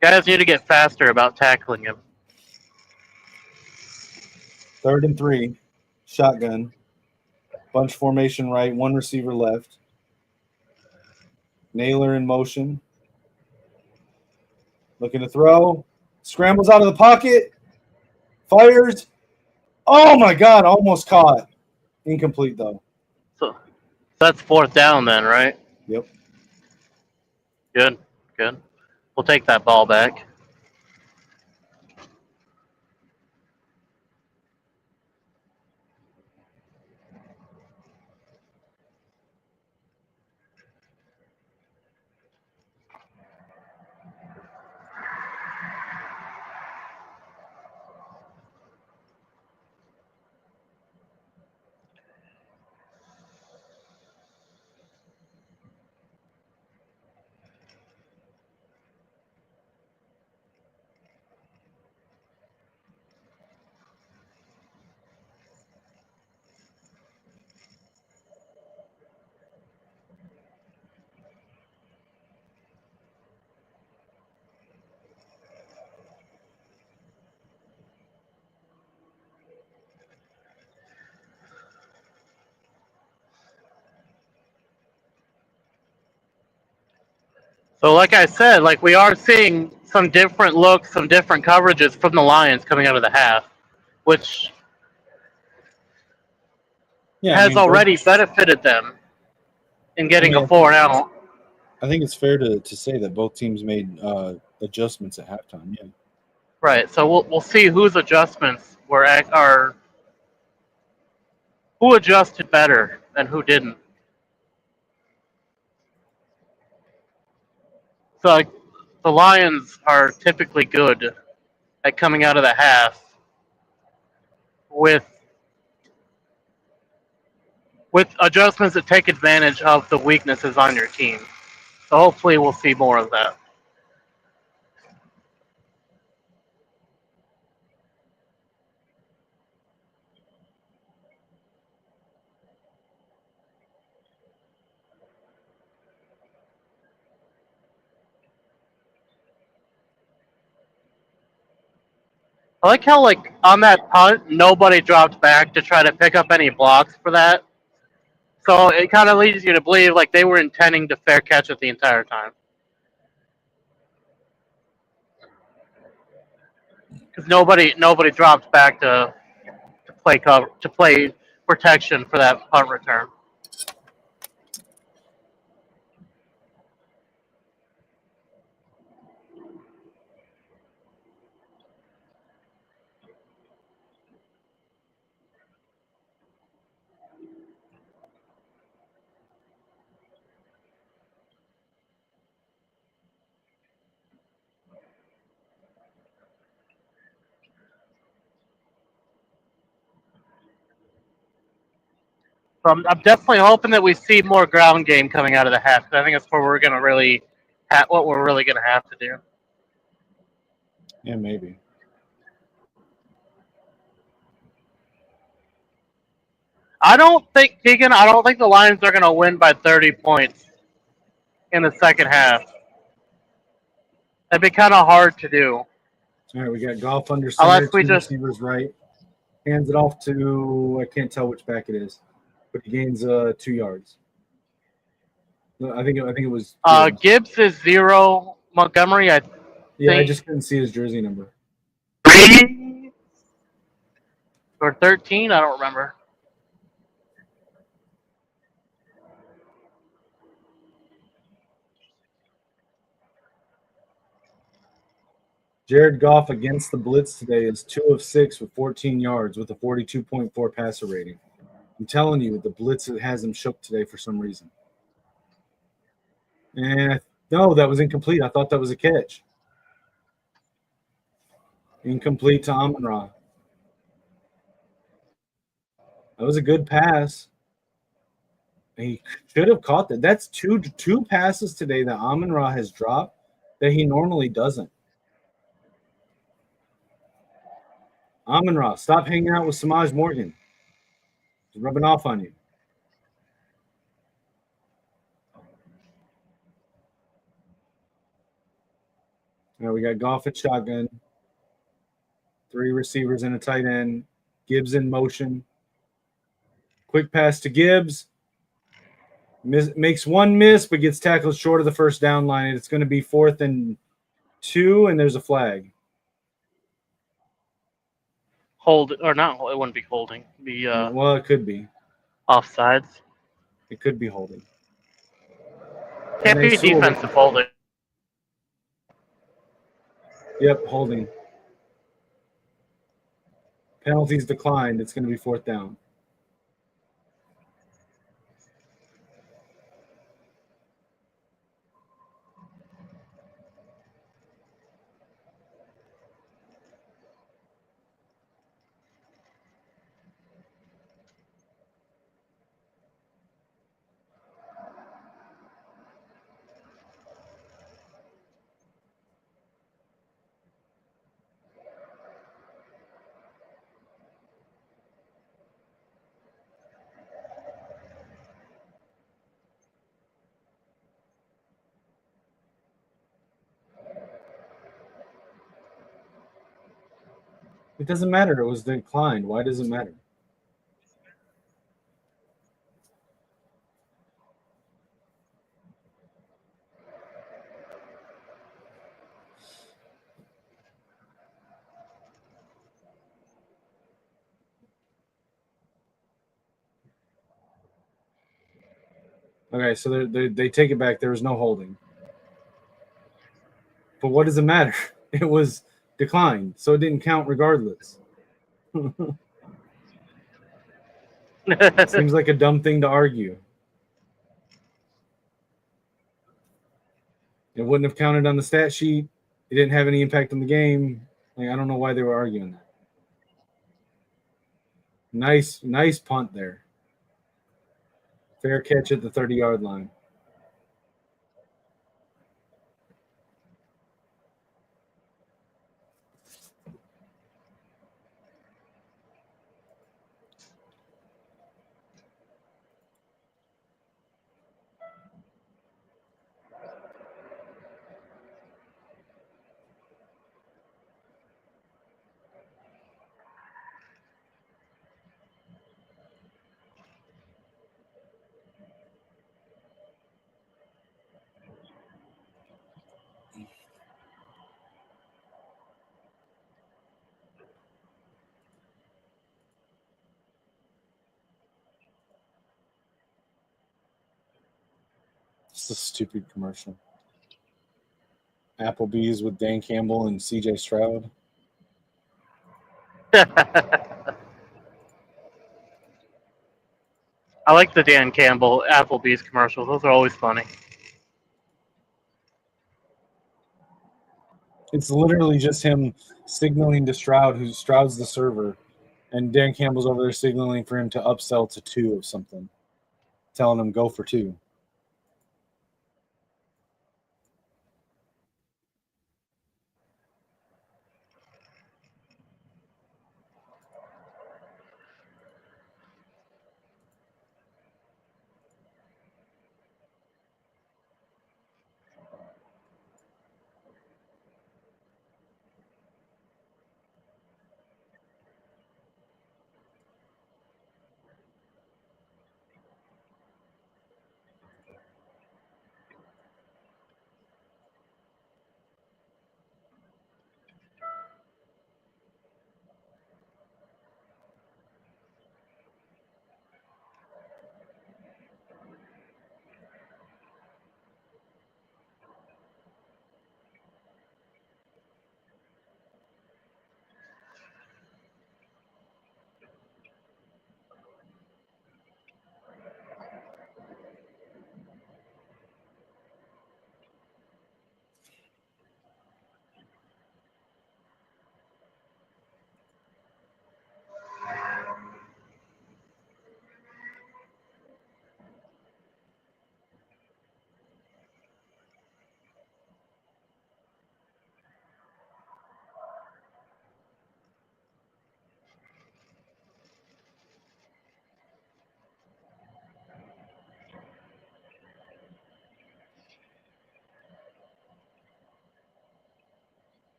Guys need to get faster about tackling him. 3rd and 3, shotgun, bunch formation right, one receiver left. Naylor in motion, looking to throw, scrambles out of the pocket, fires. Oh my God! Almost caught, incomplete though. So that's 4th down then, right? Yep. Good. We'll take that ball back. So like I said, like we are seeing some different looks, some different coverages from the Lions coming out of the half, which has already benefited them in getting a 4 and out. I think it's fair to say that both teams made adjustments at halftime. Yeah. Right. So we'll see whose adjustments are who adjusted better and who didn't. So like, the Lions are typically good at coming out of the half with adjustments that take advantage of the weaknesses on your team. So hopefully we'll see more of that. I like how, like, on that punt, nobody dropped back to try to pick up any blocks for that. So it kind of leads you to believe, like, they were intending to fair catch it the entire time. Because nobody dropped back to play cover, to play protection for that punt return. So I'm definitely hoping that we see more ground game coming out of the half. Because I think that's where we're gonna really what we're really gonna have to do. Yeah, maybe. I don't think the Lions are gonna win by 30 points in the second half. That'd be kind of hard to do. All right, we got Goff under center, two receivers right. Hands it off to, I can't tell which back it is, but he gains 2 yards. I think it was. Gibbs is 0. Montgomery, I just couldn't see his jersey number. 3 or 13. I don't remember. Jared Goff against the blitz today is 2 of 6 with 14 yards with a 42.4 passer rating. I'm telling you, the blitz has him shook today for some reason. And no, that was incomplete. I thought that was a catch. Incomplete to Amon-Ra. That was a good pass. He should have caught that. That's two passes today that Amon-Ra has dropped that he normally doesn't. Amon-Ra, stop hanging out with Samaj Morgan. He's rubbing off on you. Now we got Goff at shotgun. 3 receivers and a tight end. Gibbs in motion. Quick pass to Gibbs. Makes one miss, but gets tackled short of the first down line. It's going to be 4th and 2, and there's a flag. Hold or not? It wouldn't be holding. Well, it could be. Offsides. It could be holding. Can't be defensive holding. Yep, holding. Penalties declined. It's going to be 4th down. It doesn't matter. It was declined. Why does it matter? Okay, so they take it back. There was no holding. But what does it matter? It was declined, so it didn't count regardless. Seems like a dumb thing to argue. It wouldn't have counted on the stat sheet. It didn't have any impact on the game. Like, I don't know why they were arguing that. Nice punt there. Fair catch at the 30-yard line. It's a stupid commercial. Applebee's with Dan Campbell and CJ Stroud. I like the Dan Campbell Applebee's commercials. Those are always funny. It's literally just him signaling to Stroud, who Stroud's the server, and Dan Campbell's over there signaling for him to upsell to 2 of something, telling him go for 2.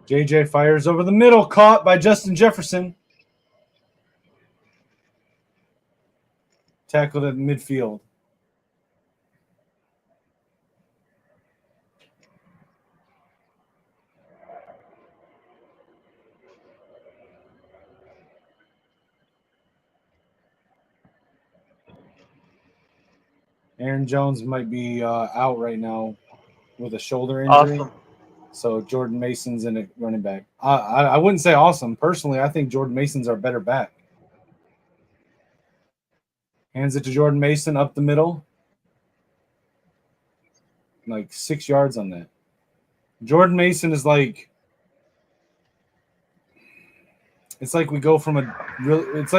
JJ fires over the middle, caught by Justin Jefferson. Tackled at midfield. Aaron Jones might be out right now with a shoulder injury. Awesome. So Jordan Mason's in a running back. I wouldn't say awesome. Personally, I think Jordan Mason's our better back. Hands it to Jordan Mason up the middle. Like 6 yards on that. Jordan Mason is like, it's like we go from a real, it's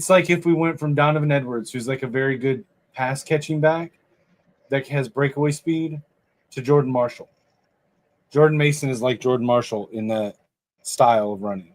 like if we went from Donovan Edwards, who's like a very good pass catching back that has breakaway speed, to Jordan Marshall. Jordan Mason is like Jordan Marshall in that style of running.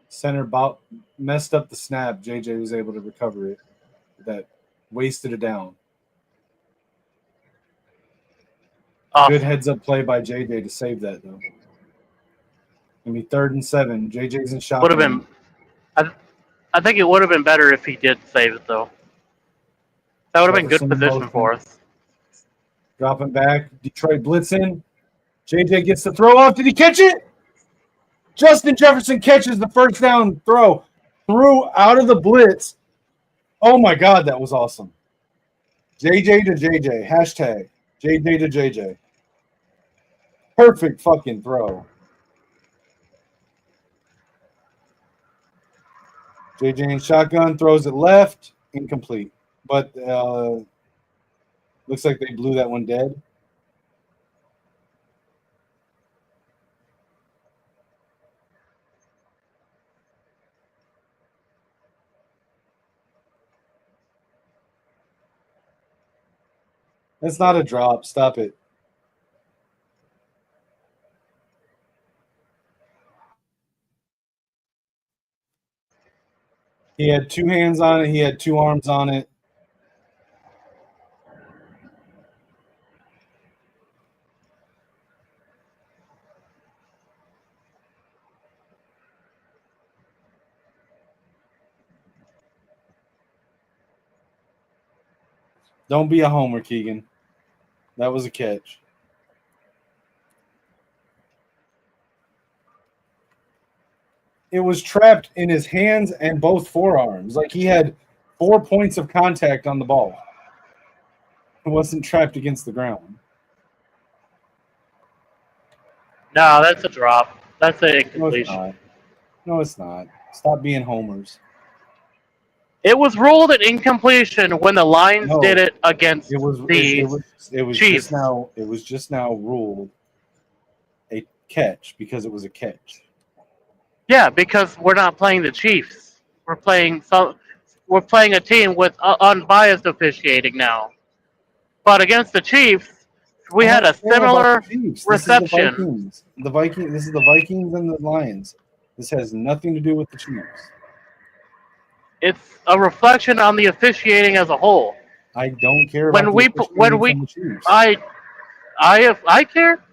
Center messed up the snap. JJ was able to recover it. That wasted it down. Awesome. Good heads-up play by JJ to save that, though. Gonna be 3rd and 7. JJ's in shotgun. Would have been. I think it would have been better if he did save it, though. That would have been good position for us. Dropping back. Detroit blitzing. JJ gets the throw off. Did he catch it? Justin Jefferson catches the first down throw. Threw out of the blitz. Oh, my God, that was awesome. JJ to JJ. Hashtag JJ to JJ. Perfect fucking throw. JJ in shotgun, throws it left, incomplete. But looks like they blew that one dead. That's not a drop. Stop it. He had 2 hands on it. He had 2 arms on it. Don't be a homer, Keegan. That was a catch. It was trapped in his hands and both forearms. Like he had 4 points of contact on the ball. It wasn't trapped against the ground. No, that's a drop. That's an incompletion. No, it's not. Stop being homers. It was ruled an incompletion when the Lions did it against it was Chiefs. It was just now ruled a catch because it was a catch. Yeah, because we're not playing the Chiefs. We're playing a team with unbiased officiating now. But against the Chiefs, we had a similar reception. This is the Vikings and the Lions. This has nothing to do with the Chiefs. It's a reflection on the officiating as a whole. I don't care about the Chiefs. I care.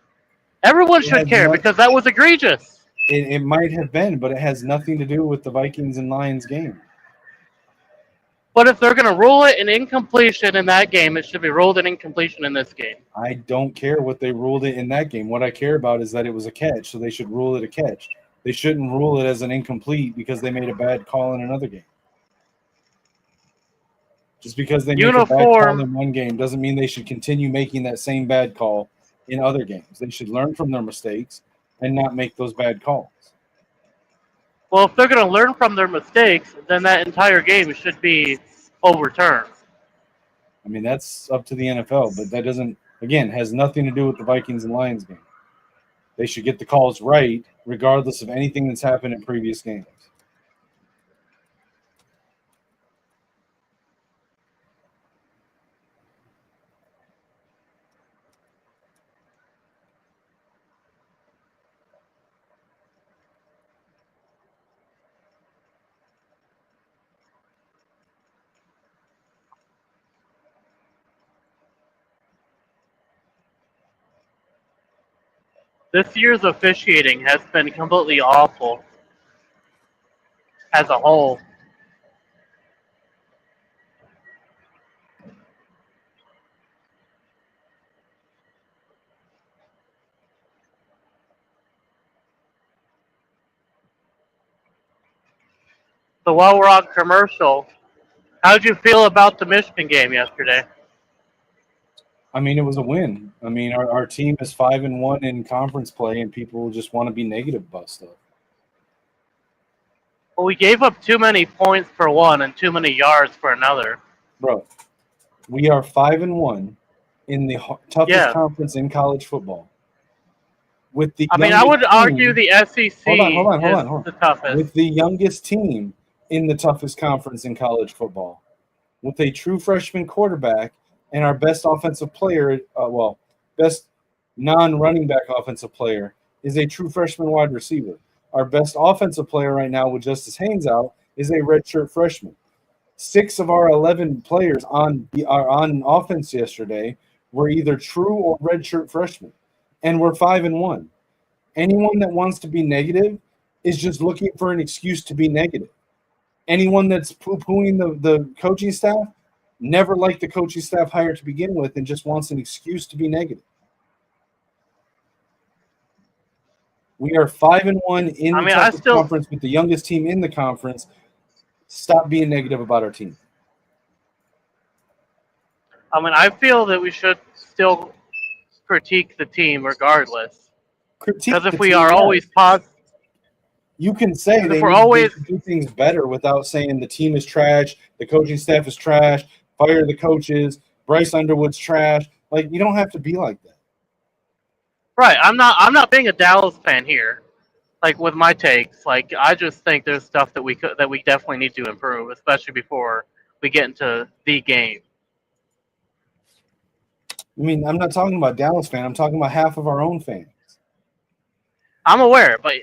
Everyone should care because that was egregious. It might have been, but it has nothing to do with the Vikings and Lions game. But if they're going to rule it an incompletion in that game, it should be ruled an incompletion in this game. I don't care what they ruled it in that game. What I care about is that it was a catch, so they should rule it a catch. They shouldn't rule it as an incomplete because they made a bad call in another game. Just because they make a bad call in one game doesn't mean they should continue making that same bad call in other games. They should learn from their mistakes and not make those bad calls. Well, if they're going to learn from their mistakes, then that entire game should be overturned. I mean, that's up to the NFL, but that doesn't, again, has nothing to do with the Vikings and Lions game. They should get the calls right, regardless of anything that's happened in previous games. This year's officiating has been completely awful as a whole. So while we're on commercial, how did you feel about the Michigan game yesterday? I mean, it was a win. I mean, our team is 5-1 in conference play, and people just want to be negative about stuff. Well, we gave up too many points for one and too many yards for another. Bro, we are 5-1 in the toughest conference in college football. With the I would argue the SEC hold is on. the toughest. With the youngest team in the toughest conference in college football, with a true freshman quarterback and our best offensive player, best non-running back offensive player is a true freshman wide receiver. Our best offensive player right now with Justice Haynes out is a redshirt freshman. 6 of our 11 players on offense yesterday were either true or redshirt freshmen, and we're 5-1. Anyone that wants to be negative is just looking for an excuse to be negative. Anyone that's poo-pooing the coaching staff never liked the coaching staff hired to begin with and just wants an excuse to be negative. We are 5-1 in the toughest conference with the youngest team in the conference. Stop being negative about our team. I feel that we should still critique the team regardless. Because if we are always positive, you can say they need to do things better without saying the team is trash, the coaching staff is trash, fire the coaches, Bryce Underwood's trash. Like, you don't have to be like that. Right. I'm not being a Dallas fan here. Like with my takes, like I just think there's stuff that we definitely need to improve, especially before we get into the game. I mean, I'm not talking about Dallas fan. I'm talking about half of our own fans. I'm aware, but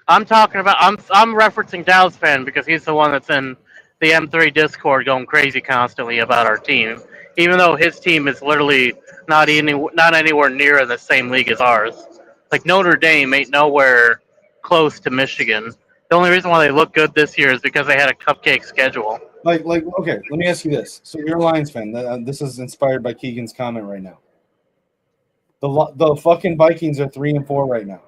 I'm referencing Dallas fan because he's the one that's in the M3 Discord going crazy constantly about our team, even though his team is literally not anywhere near the same league as ours. Like Notre Dame ain't nowhere close to Michigan. The only reason why they look good this year is because they had a cupcake schedule. Okay, let me ask you this. So you're a Lions fan. This is inspired by Keegan's comment right now. The fucking Vikings are 3-4 right now.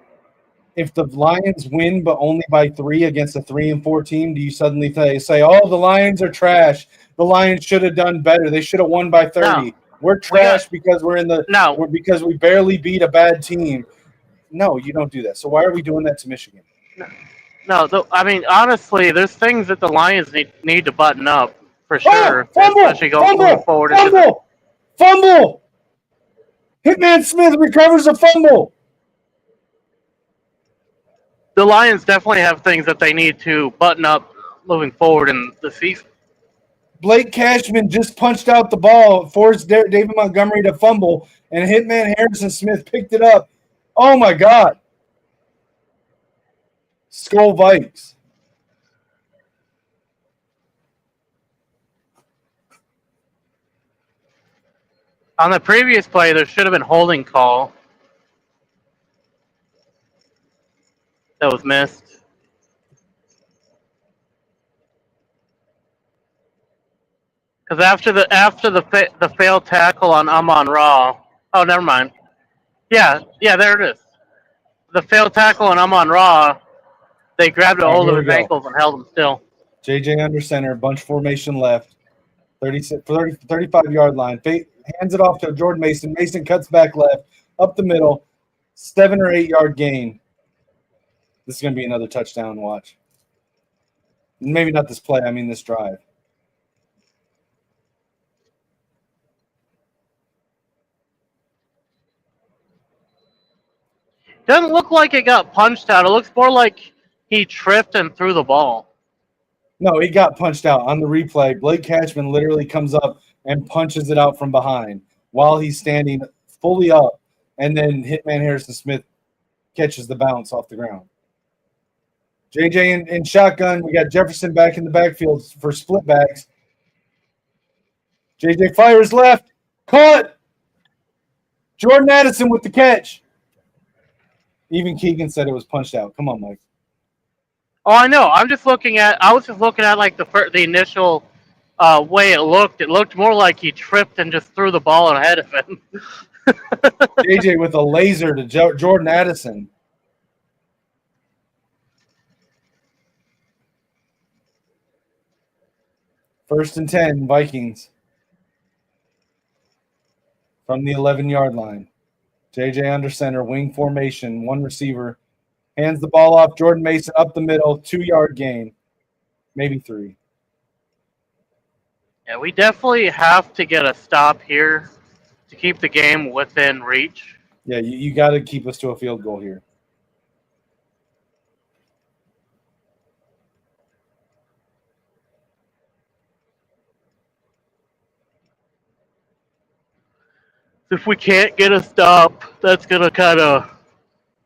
If the Lions win but only by 3 against a 3-4 team, do you suddenly say, "Oh, the Lions are trash. The Lions should have done better. They should have won by 30. No. We're trash because because we barely beat a bad team." No, you don't do that. So why are we doing that to Michigan? No, honestly, there's things that the Lions need to button up for sure, especially going forward. Fumble! Hitman Smith recovers a fumble. The Lions definitely have things that they need to button up moving forward in the season. Blake Cashman just punched out the ball, forced David Montgomery to fumble, and Hitman Harrison Smith picked it up. Oh, my God. Skull Vikes. On the previous play, there should have been holding call that was missed. Because after the failed tackle on Amon-Ra, oh, never mind. Yeah, there it is. The failed tackle on Amon-Ra, they grabbed a hold of his ankles and held him still. JJ under center, bunch formation left, 35-yard line. Hands it off to Jordan Mason. Mason cuts back left, up the middle, 7 or 8 yard gain. This is going to be another touchdown watch. Maybe not this play, I mean this drive. Doesn't look like it got punched out. It looks more like he tripped and threw the ball. No, he got punched out on the replay. Blake Cashman literally comes up and punches it out from behind while he's standing fully up, and then Hitman Harrison Smith catches the bounce off the ground. JJ in shotgun. We got Jefferson back in the backfield for split backs. JJ fires left. Caught. Jordan Addison with the catch. Even Keegan said it was punched out. Come on, Mike. Oh, I know. I was just looking at like the initial way it looked. It looked more like he tripped and just threw the ball ahead of him. JJ with a laser to Jordan Addison. First and 10, Vikings. From the 11-yard line. JJ under center, wing formation, one receiver. Hands the ball off. Jordan Mason up the middle, 2-yard gain. Maybe 3. Yeah, we definitely have to get a stop here to keep the game within reach. Yeah, you got to keep us to a field goal here. If we can't get a stop, that's going to kind of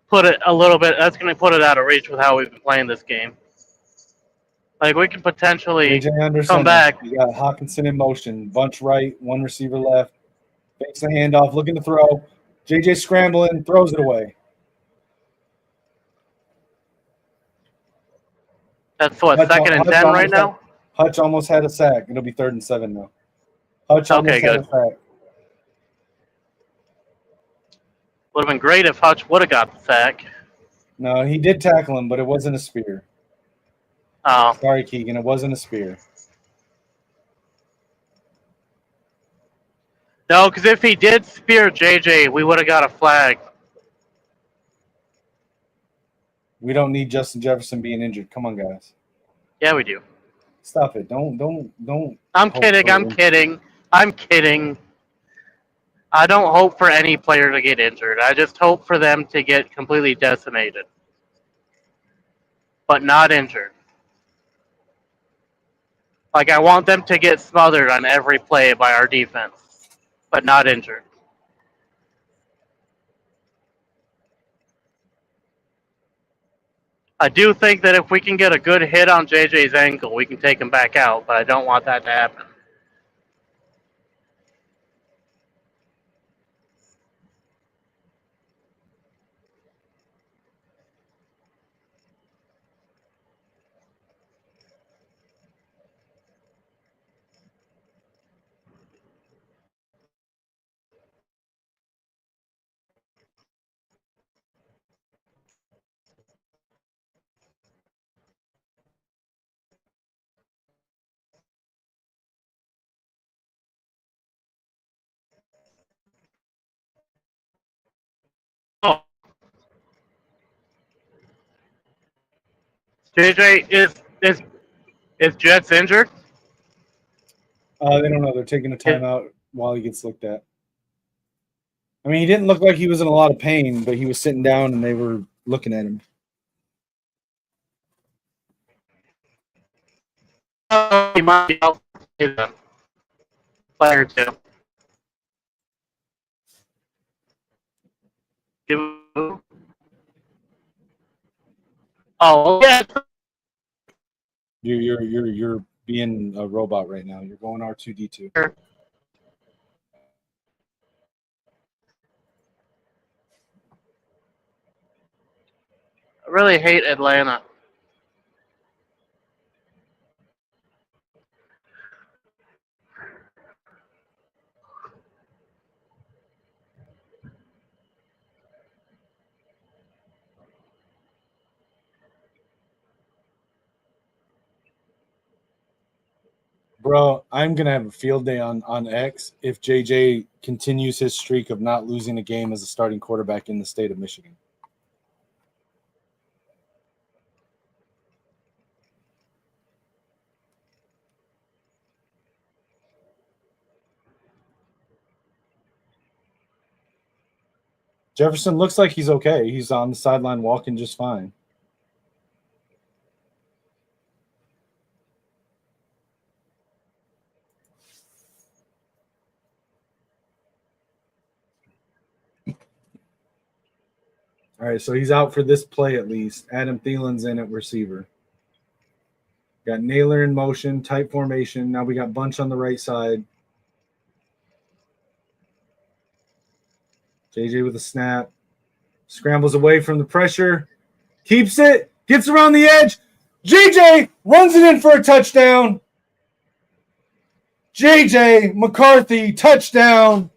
put it a little bit. That's going to put it out of reach with how we've been playing this game. Like, we can potentially JJ under come center. back. You got Hawkinson in motion. Bunch right, one receiver left. Fakes the handoff, looking to throw. JJ scrambling, throws it away. That's what, Hutch, second and 10 right now? Hutch almost had a sack. It'll be 3rd and 7 now. Hutch almost had a sack. Would have been great if Hutch would have got the sack. No, he did tackle him, but it wasn't a spear. Oh. Sorry, Keegan. It wasn't a spear. No, because if he did spear JJ, we would have got a flag. We don't need Justin Jefferson being injured. Come on, guys. Yeah, we do. Stop it. Don't. I'm kidding. I don't hope for any player to get injured. I just hope for them to get completely decimated. But not injured. Like, I want them to get smothered on every play by our defense. But not injured. I do think that if we can get a good hit on JJ's ankle, we can take him back out, but I don't want that to happen. Oh. JJ, is Jets injured? They don't know. They're taking a timeout while he gets looked at. I mean, he didn't look like he was in a lot of pain, but he was sitting down and they were looking at him. He might be out for a play or two. Oh, yeah. You're being a robot right now. You're going R2D2. Sure. I really hate Atlanta. Bro, I'm gonna have a field day on X if JJ continues his streak of not losing a game as a starting quarterback in the state of Michigan. Jefferson looks like he's okay. He's on the sideline walking just fine. All right, so he's out for this play at least. Adam Thielen's in at receiver. Got Naylor in motion, tight formation. Now we got Bunch on the right side. JJ with a snap. Scrambles away from the pressure. Keeps it. Gets around the edge. JJ runs it in for a touchdown. JJ McCarthy, touchdown.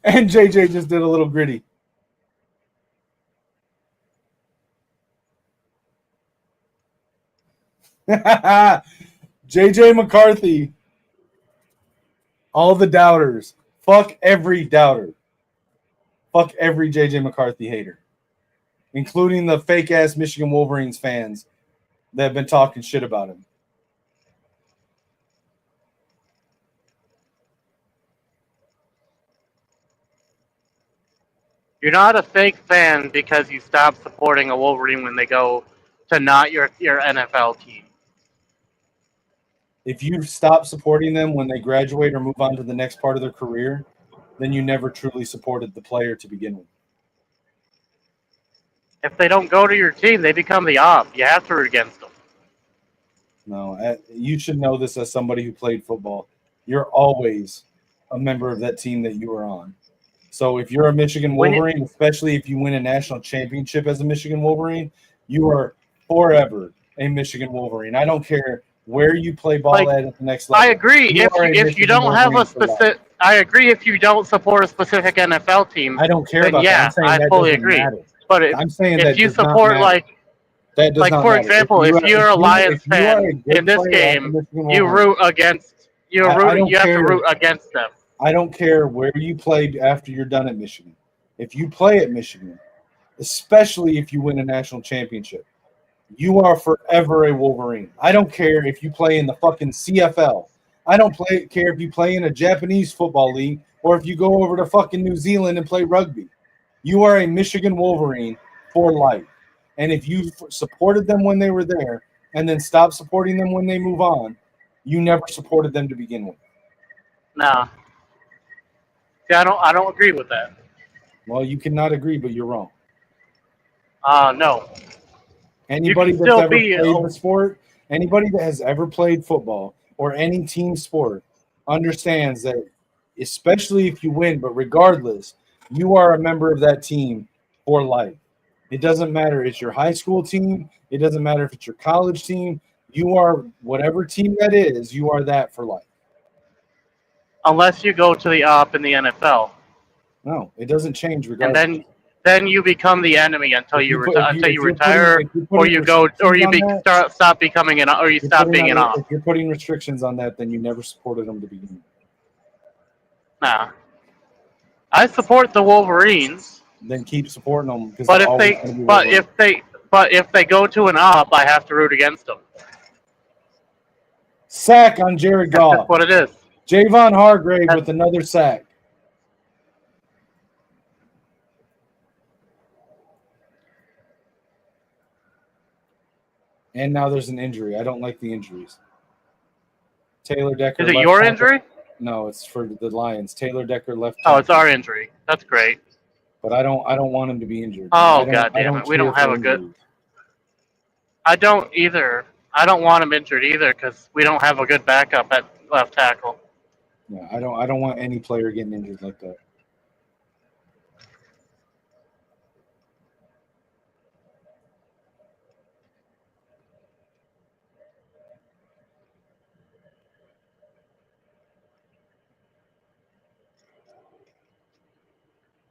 And JJ just did a little gritty. JJ McCarthy. All the doubters. Fuck every doubter. Fuck every JJ McCarthy hater. Including the fake-ass Michigan Wolverines fans that have been talking shit about him. You're not a fake fan because you stop supporting a Wolverine when they go to not your NFL team. If you stop supporting them when they graduate or move on to the next part of their career, then you never truly supported the player to begin with. If they don't go to your team, they become the op. You have to root against them. No, you should know this as somebody who played football. You're always a member of that team that you are on. So if you're a Michigan Wolverine, especially if you win a national championship as a Michigan Wolverine, you are forever a Michigan Wolverine. I don't care where you play ball at the next level. I agree. If you don't have a specific, I agree. If you don't support a specific NFL team, I don't care about that. I'm saying I fully agree. Matter. But I'm saying if you support that does not for matter. example, if you're a Lions fan in this game, you root against. You have to root against them. I don't care where you play after you're done at Michigan. If you play at Michigan, especially if you win a national championship, you are forever a Wolverine. I don't care if you play in the fucking CFL. I don't care if you play in a Japanese football league or if you go over to fucking New Zealand and play rugby. You are a Michigan Wolverine for life. And if you supported them when they were there and then stop supporting them when they move on, you never supported them to begin with. No. See, I don't agree with that. Well, you cannot agree, but you're wrong. No. Anybody that's ever played the sport, anybody that has ever played football or any team sport understands that, especially if you win, but regardless, you are a member of that team for life. It doesn't matter. It's your high school team. It doesn't matter if it's your college team. You are whatever team that is, you are that for life. Unless you go to the op in the NFL. No, it doesn't change regardless. And then you become the enemy until you retire, or you stop becoming an, or you stop being an op. If you're putting restrictions on that, then you never supported them to begin with. Nah, I support the Wolverines. Then keep supporting them. But if they go to an op, I have to root against them. Sack on Jared Goff. That's what it is. Javon Hargrave with another sack. And now there's an injury. I don't like the injuries. Taylor Decker. Is it your injury? No, it's for the Lions. Taylor Decker left. Oh, it's our injury. That's great. But I don't want him to be injured. Oh, God damn it. We don't have a good. I don't either. I don't want him injured either because we don't have a good backup at left tackle. Yeah, I don't want any player getting injured like that.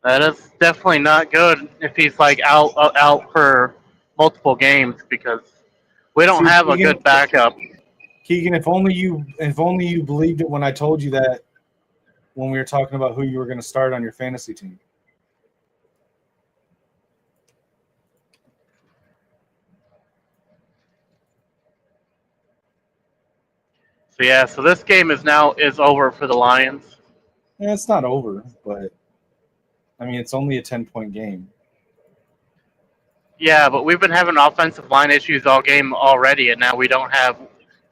That is definitely not good if he's like out for multiple games because we don't have a good backup. Keegan, if only you believed it when I told you that when we were talking about who you were going to start on your fantasy team. So yeah, so this game is over for the Lions. Yeah, it's not over, but I mean, it's only a 10-point game. Yeah, but we've been having offensive line issues all game already, and now we don't have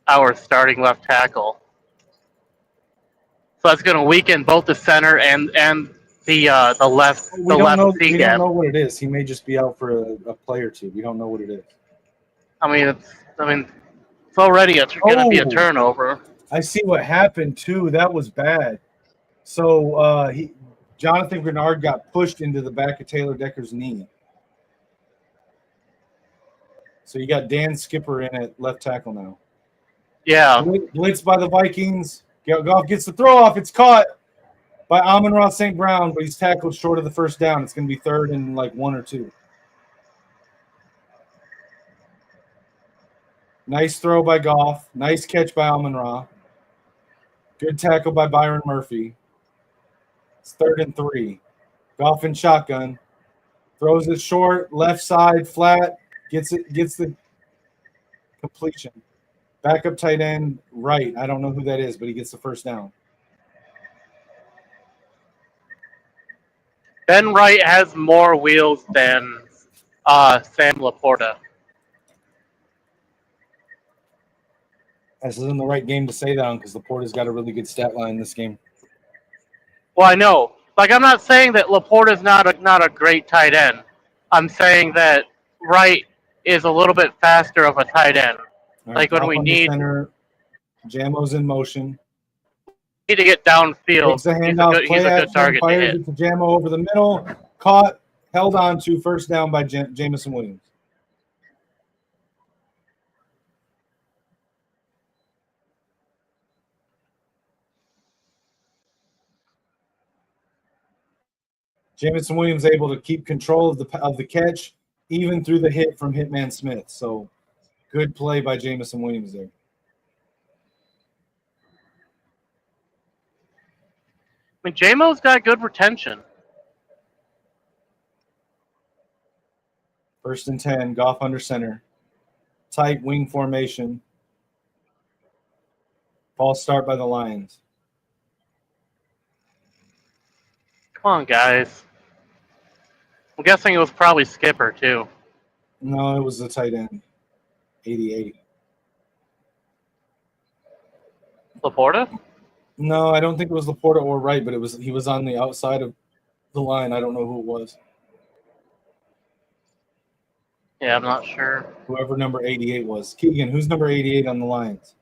our starting left tackle. So that's going to weaken both the center and the left We don't know. C We gap. don't know what it is. He may just be out for a play or two. We don't know what it is. I mean, it's already going to be a Oh. turnover. I see what happened too. That was bad. So Jonathan Grenard got pushed into the back of Taylor Decker's knee. So you got Dan Skipper in at left tackle now. Yeah. Blitz by the Vikings. Goff gets the throw off. It's caught by Amon-Ra St. Brown, but he's tackled short of the first down. It's going to be 3rd and like 1 or 2. Nice throw by Goff. Nice catch by Amon-Ra. Good tackle by Byron Murphy. It's 3rd and 3. Goff in shotgun. Throws it short, left side, flat. Gets the completion. Backup tight end, right. I don't know who that is, but he gets the first down. Ben Wright has more wheels than Sam Laporta. This isn't the right game to say that on because Laporta's got a really good stat line in this game. Well, I know. Like, I'm not saying that Laporta's not a great tight end. I'm saying that Wright is a little bit faster of a tight end. Right, like when we need center, Jamo's in motion. to get downfield. Takes the handoff, He's a good target to hit. Fires it to Jamo over the middle. Caught, held on to, first down by Jamison Williams. Jamison Williams able to keep control of the catch, even through the hit from Hitman Smith. So good play by Jamison Williams there. I mean, Jamo's got good retention. 1st and 10, Goff under center. Tight wing formation. False start by the Lions. Come on, guys. I'm guessing it was probably Skipper, too. No, it was the tight end. 88. Laporta? No, I don't think it was Laporta or Wright, but he was on the outside of the line. I don't know who it was. Yeah, I'm not sure. Whoever number 88 was. Keegan, who's number 88 on the Lions?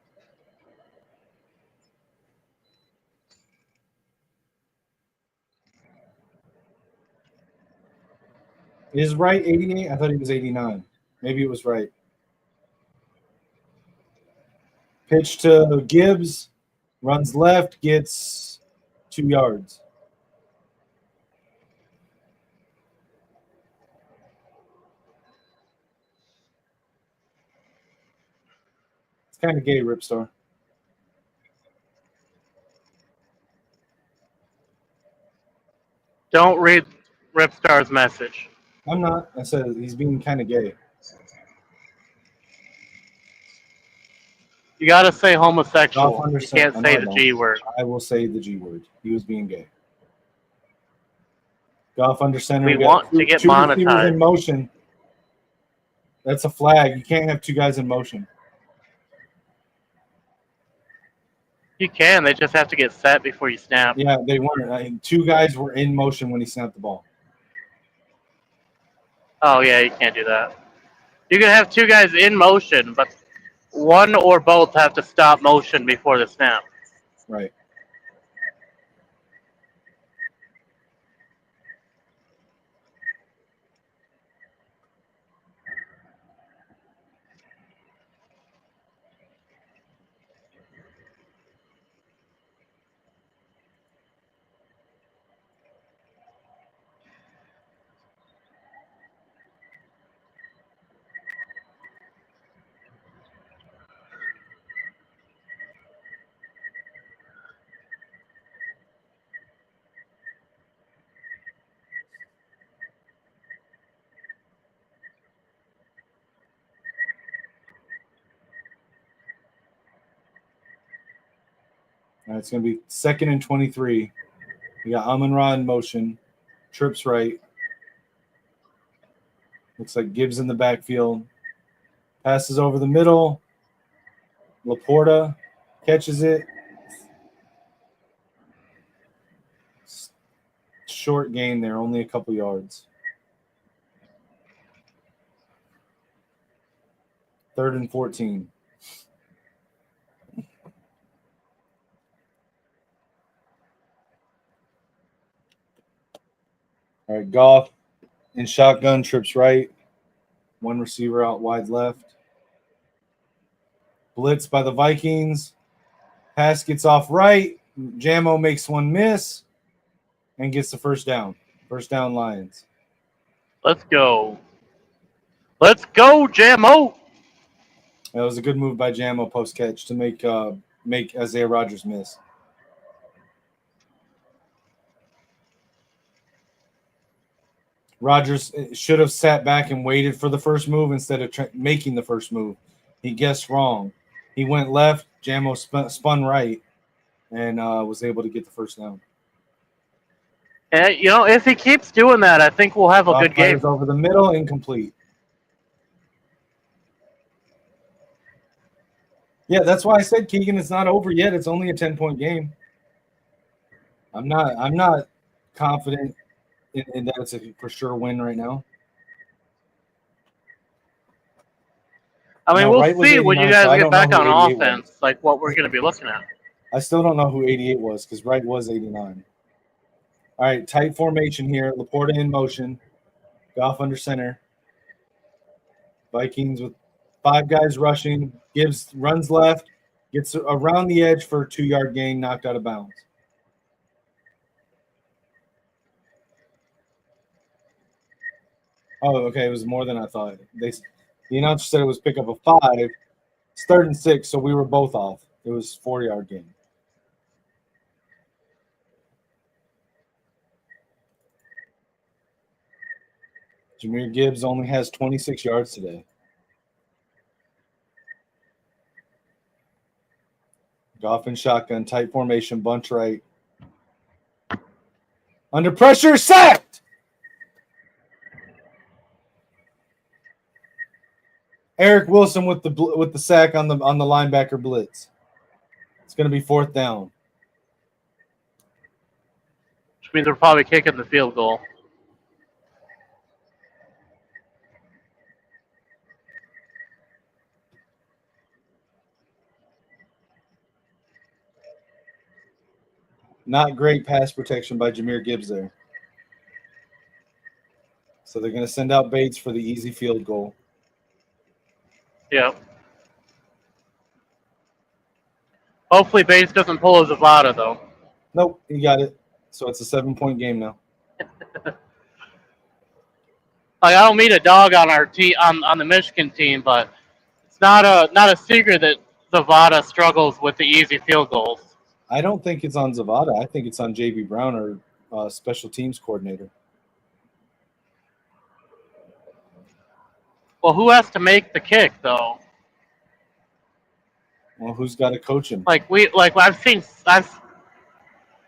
Is Wright 88? I thought he was 89. Maybe it was Wright. Pitch to Gibbs. Runs left, gets 2 yards. It's kind of gay, Ripstar. Don't read Ripstar's message. I'm not. I said he's being kind of gay. You gotta say homosexual. You Understand. can't say the G word. I will say the G word. He was being gay. Goff under center. We want to get monetized. In motion. That's a flag. You can't have 2 guys in motion. You can. They just have to get set before you snap. Yeah, they weren't. 2 guys were in motion when he snapped the ball. Oh, yeah, you can't do that. You can have 2 guys in motion, but one or both have to stop motion before the snap. Right. right, it's going to be 2nd and 23. We got Amon-Ra in motion. Trips right. Looks like Gibbs in the backfield. Passes over the middle. Laporta catches it. Short gain there, only a couple yards. 3rd and 14. All right, Goff in shotgun, trips right. One receiver out wide left. Blitz by the Vikings. Pass gets off right. Jamo makes one miss and gets the first down. First down, Lions. Let's go. Let's go, Jamo. That was a good move by Jamo post catch to make Isaiah Rodgers miss. Rodgers should have sat back and waited for the first move instead of making the first move. He guessed wrong. He went left. Jamo spun right and was able to get the first down. And, if he keeps doing that, I think we'll have a good game. Over the middle, incomplete. Yeah, that's why I said, Keegan, it's not over yet. It's only a 10-point game. I'm not confident in that it's a for sure win right now. I mean, we'll see when you guys get back on offense, like what we're going to be looking at. I still don't know who 88 was because Wright was 89. All right, tight formation here. Laporta in motion. Goff under center. Vikings with 5 guys rushing. Gibbs runs left. Gets around the edge for a 2-yard gain, knocked out of bounds. Oh, okay. It was more than I thought. The announcer said it was pick up a 5. It's 3rd and 6, so we were both off. It was 4-yard gain. Jahmyr Gibbs only has 26 yards today. Goff in shotgun, tight formation, bunch right. Under pressure, sacked! Eric Wilson with the sack on the linebacker blitz. It's going to be 4th down. Which means they're probably kicking the field goal. Not great pass protection by Jahmyr Gibbs there. So they're going to send out Bates for the easy field goal. Yeah. Hopefully Bates doesn't pull a Zavada, though. Nope, he got it. So it's a 7-point game now. I don't mean a dog on our team on the Michigan team, but it's not a secret that Zavada struggles with the easy field goals. I don't think it's on Zavada. I think it's on J.B. Brown or special teams coordinator. Well, who has to make the kick, though? Well, who's got to coach him?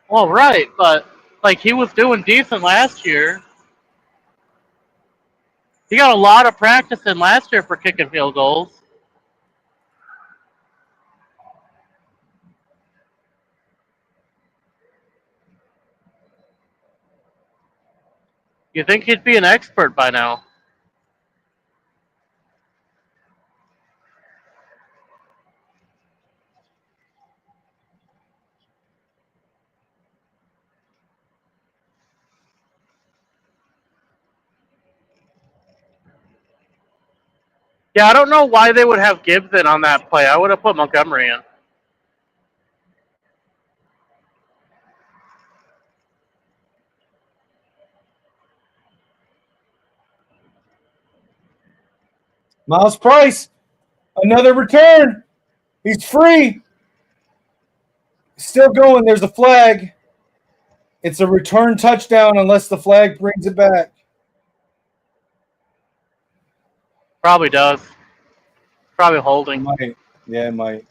Well, right, but he was doing decent last year. He got a lot of practice in last year for kicking field goals. You think he'd be an expert by now? Yeah, I don't know why they would have Gibbs in on that play. I would have put Montgomery in. Miles Price, another return. He's free. Still going. There's a flag. It's a return touchdown unless the flag brings it back. Probably does. Probably holding. It might. Yeah, it might.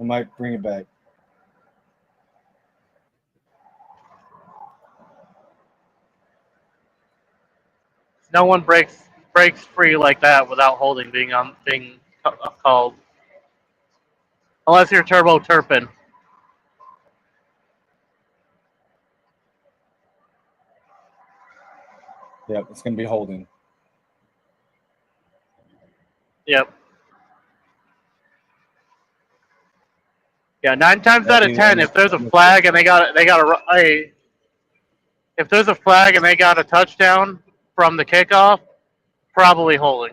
It might bring it back. No one breaks free like that without holding being called, unless you're Turbo Turpin. Yep, it's going to be holding. Yep. Yeah, 9 times out of 10, if there's a flag and they got if there's a flag and they got a touchdown from the kickoff, probably holding.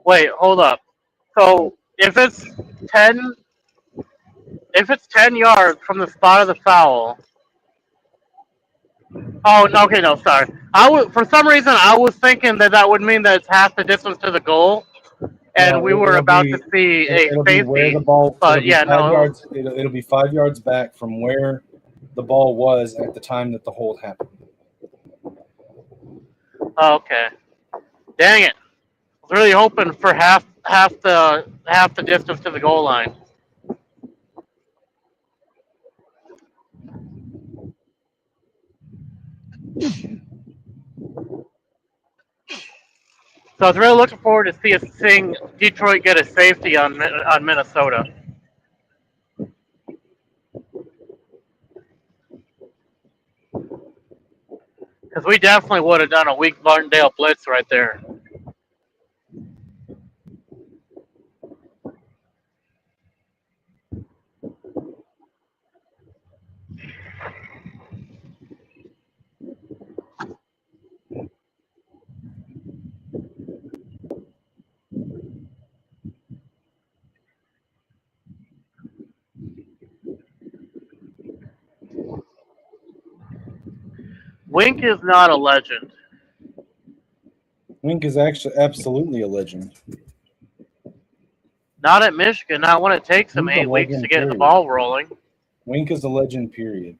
Wait, hold up. So if it's 10 yards from the spot of the foul. Oh, okay, no, sorry. For some reason I was thinking that would mean that it's half the distance to the goal, and we were about to see a safety. But yeah, no. It'll be 5 yards back from where the ball was at the time that the hold happened. Okay. Dang it. I was really hoping for half the distance to the goal line. So I was really looking forward to seeing Detroit get a safety on Minnesota. Because we definitely would have done a weak Martindale blitz right there. Wink is not a legend. Wink is actually absolutely a legend. Not at Michigan, not when it takes him 8 weeks to get the ball rolling. Wink is a legend, period.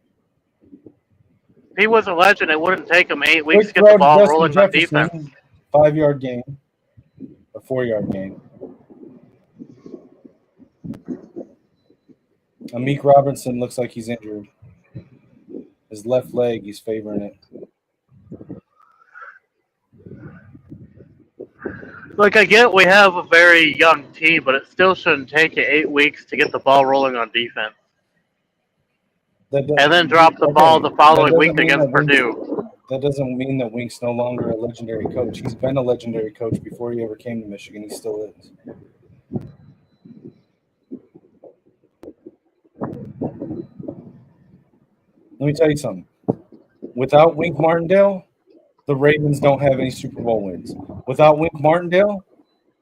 If he was a legend, it wouldn't take him 8 weeks to get the ball rolling on defense. 5-yard gain. A 4-yard gain. Amik Robinson looks like he's injured. His left leg, he's favoring it. Like, I get we have a very young team, but it still shouldn't take you 8 weeks to get the ball rolling on defense. And then drop the ball the following week against Purdue. That doesn't mean that Wink's no longer a legendary coach. He's been a legendary coach before he ever came to Michigan. He still is. Let me tell you something. Without Wink Martindale, the Ravens don't have any Super Bowl wins. Without Wink Martindale,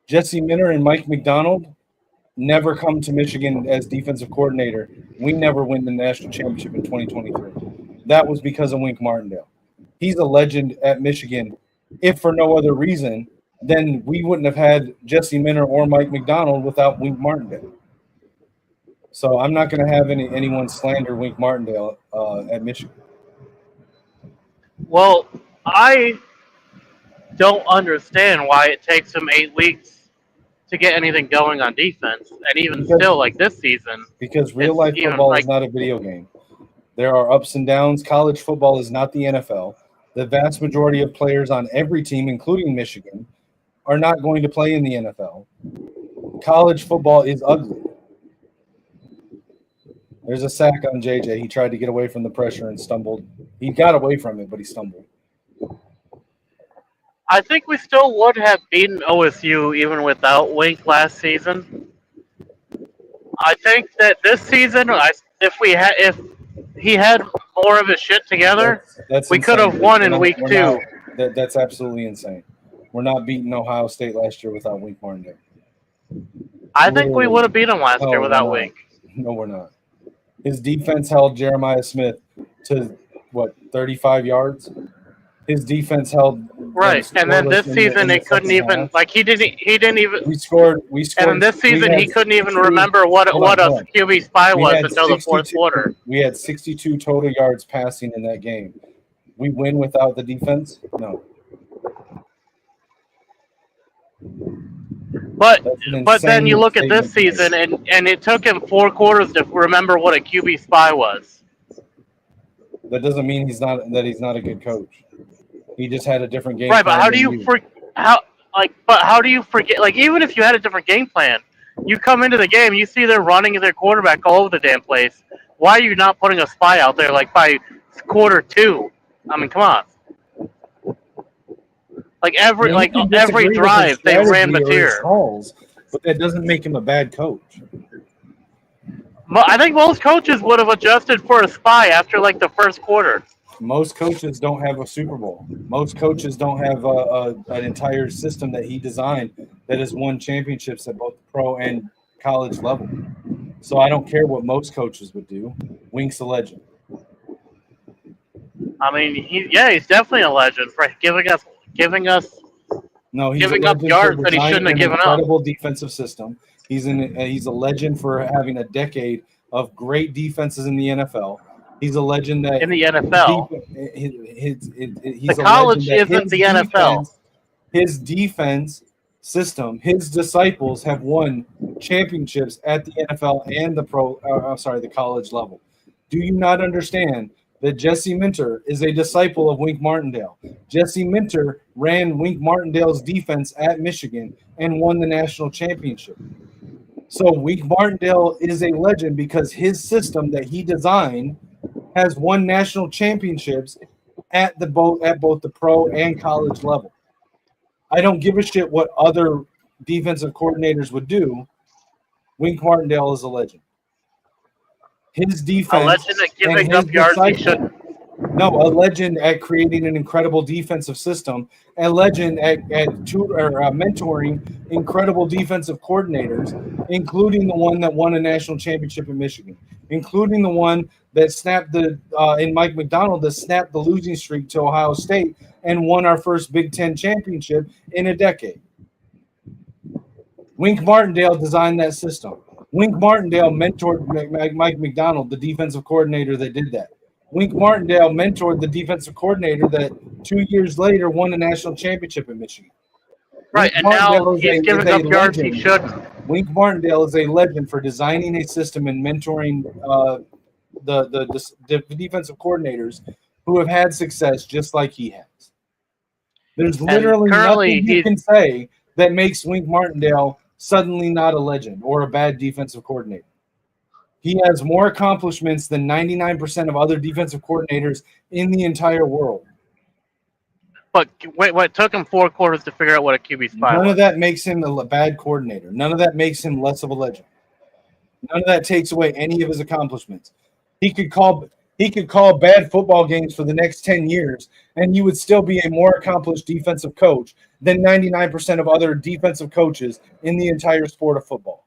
Jesse Minter and Mike McDonald never come to Michigan as defensive coordinator. We never win the national championship in 2023. That was because of Wink Martindale. He's a legend at Michigan. If for no other reason, then we wouldn't have had Jesse Minter or Mike McDonald without Wink Martindale. So I'm not going to have anyone slander Wink Martindale at Michigan. Well, I don't understand why it takes him 8 weeks to get anything going on defense, and even still, like this season. Because real-life football is not a video game. There are ups and downs. College football is not the NFL. The vast majority of players on every team, including Michigan, are not going to play in the NFL. college football is ugly. There's a sack on JJ. He tried to get away from the pressure and stumbled. He got away from it, but he stumbled. I think we still would have beaten OSU even without Wink last season. I think that this season, if he had more of his shit together, That's we could have insane. won in week 2. That's absolutely insane. We're not beating Ohio State last year without Wink Martindale. I think we would have beat him last year without we're not. Wink. No, we're not. His defense held Jeremiah Smith to, 35 yards? His defense held right, and then this season it couldn't even he didn't even. We scored. And in this season he couldn't even remember what a QB spy was until the fourth quarter. We had 62 total yards passing in that game. We win without the defense? No. But then you look at this season, and it took him 4 quarters to remember what a QB spy was. That doesn't mean he's not a good coach. He just had a different game. Right, but how do you forget? Like, even if you had a different game plan, you come into the game, you see they're running their quarterback all over the damn place. Why are you not putting a spy out there like by quarter 2? I mean, come on. Like every drive they ran material. But that doesn't make him a bad coach. I think most coaches would have adjusted for a spy after like the first quarter. Most coaches don't have a Super Bowl. Most coaches don't have an entire system that he designed that has won championships at both pro and college level. So I don't care what most coaches would do. Wink's a legend. I mean, he's definitely a legend for giving up yards that he shouldn't have given up. Incredible defensive system. He's a legend for having a decade of great defenses in the NFL. He's a legend that in the NFL. He's the college isn't the NFL. His defense system, his disciples have won championships at the NFL and the college level. Do you not understand that Jesse Minter is a disciple of Wink Martindale? Jesse Minter ran Wink Martindale's defense at Michigan and won the national championship. So Wink Martindale is a legend because his system that he designed has won national championships at both the pro and college level. I don't give a shit what other defensive coordinators would do. Wink Martindale is a legend. His defense. A legend at giving up yards he shouldn't. No, a legend at creating an incredible defensive system. A legend at mentoring incredible defensive coordinators, including the one that won a national championship in Michigan, including the one that snapped in Mike McDonald that snapped the losing streak to Ohio State and won our first Big Ten championship in a decade. Wink Martindale designed that system. Wink Martindale mentored Mike McDonald, the defensive coordinator that did that. Wink Martindale mentored the defensive coordinator that 2 years later won a national championship in Michigan. Right, and now he's giving up yards he shouldn't. Wink Martindale is a legend for designing a system and mentoring the defensive coordinators who have had success just like he has. There's literally nothing you can say that makes Wink Martindale suddenly not a legend or a bad defensive coordinator. He has more accomplishments than 99% of other defensive coordinators in the entire world. But what took him 4 quarters to figure out what a QB spy was? None of that makes him a bad coordinator. None of that makes him less of a legend. None of that takes away any of his accomplishments. He could call bad football games for the next 10 years, and you would still be a more accomplished defensive coach than 99% of other defensive coaches in the entire sport of football.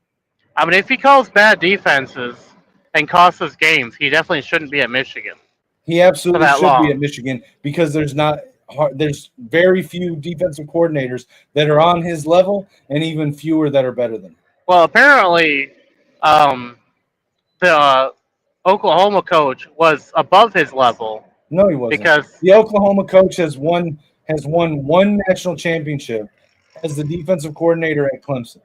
I mean, if he calls bad defenses and costs us games, he definitely shouldn't be at Michigan. He absolutely should be at Michigan because there's very few defensive coordinators that are on his level and even fewer that are better than him. Well, apparently the Oklahoma coach was above his level. No, he wasn't. Because the Oklahoma coach has won one national championship as the defensive coordinator at Clemson.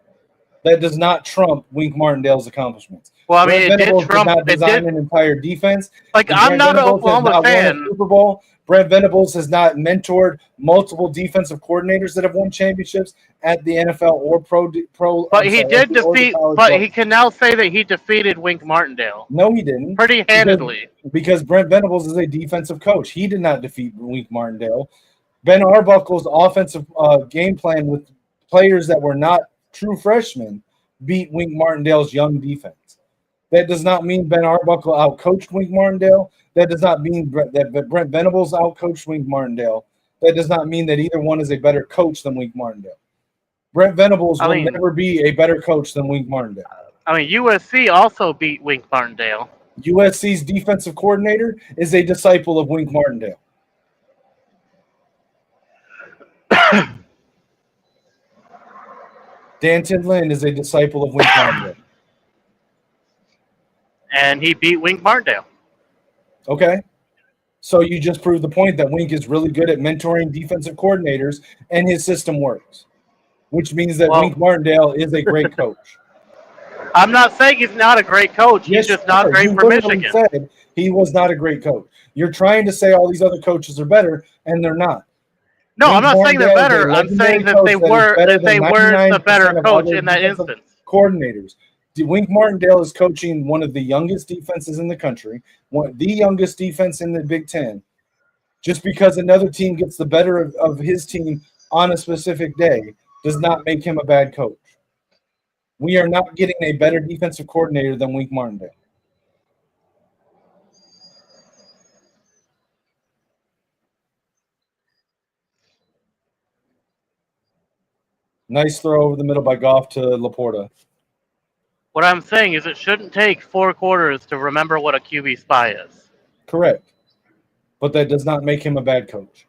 That does not trump Wink Martindale's accomplishments. Well, I mean, Brent it did Venables did trump. not It design did. an entire defense. Like, And I'm Brent not an Venables has Oklahoma not won a fan. Super Bowl. Brent Venables has not mentored multiple defensive coordinators that have won championships at the NFL or But he did or the defeat. college But level. he can now say that he defeated Wink Martindale No, he didn't. pretty handedly. Because Brent Venables is a defensive coach. He did not defeat Wink Martindale. Ben Arbuckle's offensive game plan with players that were not true freshmen beat Wink Martindale's young defense. That does not mean Ben Arbuckle outcoached Wink Martindale. That does not mean that Brent Venables outcoached Wink Martindale. That does not mean that either one is a better coach than Wink Martindale. Brent Venables will never be a better coach than Wink Martindale. I mean, USC also beat Wink Martindale. USC's defensive coordinator is a disciple of Wink Martindale. Danton Lynn is a disciple of Wink Martindale. And he beat Wink Martindale. Okay. So you just proved the point that Wink is really good at mentoring defensive coordinators and his system works, which means that Wink Martindale is a great coach. I'm not saying he's not a great coach. He's just not great for Michigan. Said he was not a great coach. You're trying to say all these other coaches are better, and they're not. No, I'm not saying they're better. I'm saying that they were the better coach in that instance. Coordinators. Wink Martindale is coaching one of the youngest defenses in the country, the youngest defense in the Big Ten. Just because another team gets the better of his team on a specific day does not make him a bad coach. We are not getting a better defensive coordinator than Wink Martindale. Nice throw over the middle by Goff to Laporta. What I'm saying is it shouldn't take 4 quarters to remember what a QB spy is. Correct. But that does not make him a bad coach.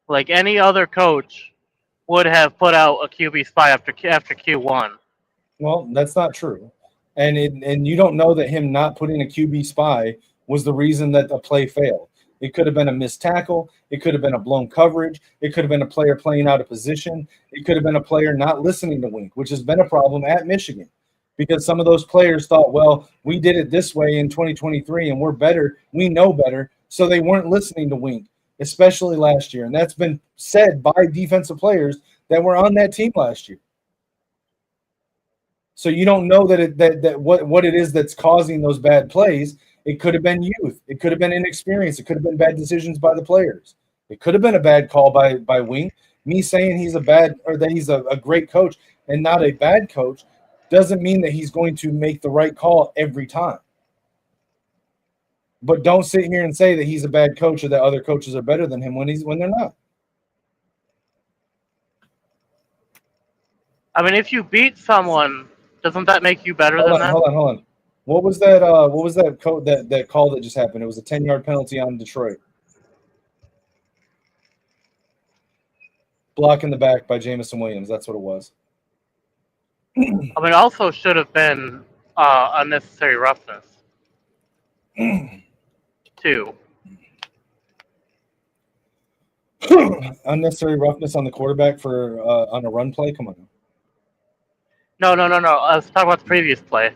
Like any other coach would have put out a QB spy after Q1. Well, that's not true. And you don't know that him not putting a QB spy was the reason that the play failed. It could have been a missed tackle. It could have been a blown coverage. It could have been a player playing out of position. It could have been a player not listening to Wink, which has been a problem at Michigan because some of those players thought, well, we did it this way in 2023 and we're better. We know better. So they weren't listening to Wink, especially last year. And that's been said by defensive players that were on that team last year. So you don't know what it is that's causing those bad plays. It could have been youth. It could have been inexperience. It could have been bad decisions by the players. It could have been a bad call by Wink. Me saying he's a great coach and not a bad coach doesn't mean that he's going to make the right call every time. But don't sit here and say that he's a bad coach or that other coaches are better than him when they're not. I mean, if you beat someone, doesn't that make you better than them? Hold on. What was that? What was that call that just happened? It was a 10-yard penalty on Detroit. Block in the back by Jamison Williams. That's what it was. I mean, it also should have been unnecessary roughness. 2. Unnecessary roughness on the quarterback for on a run play. Come on. No. Let's talk about the previous play.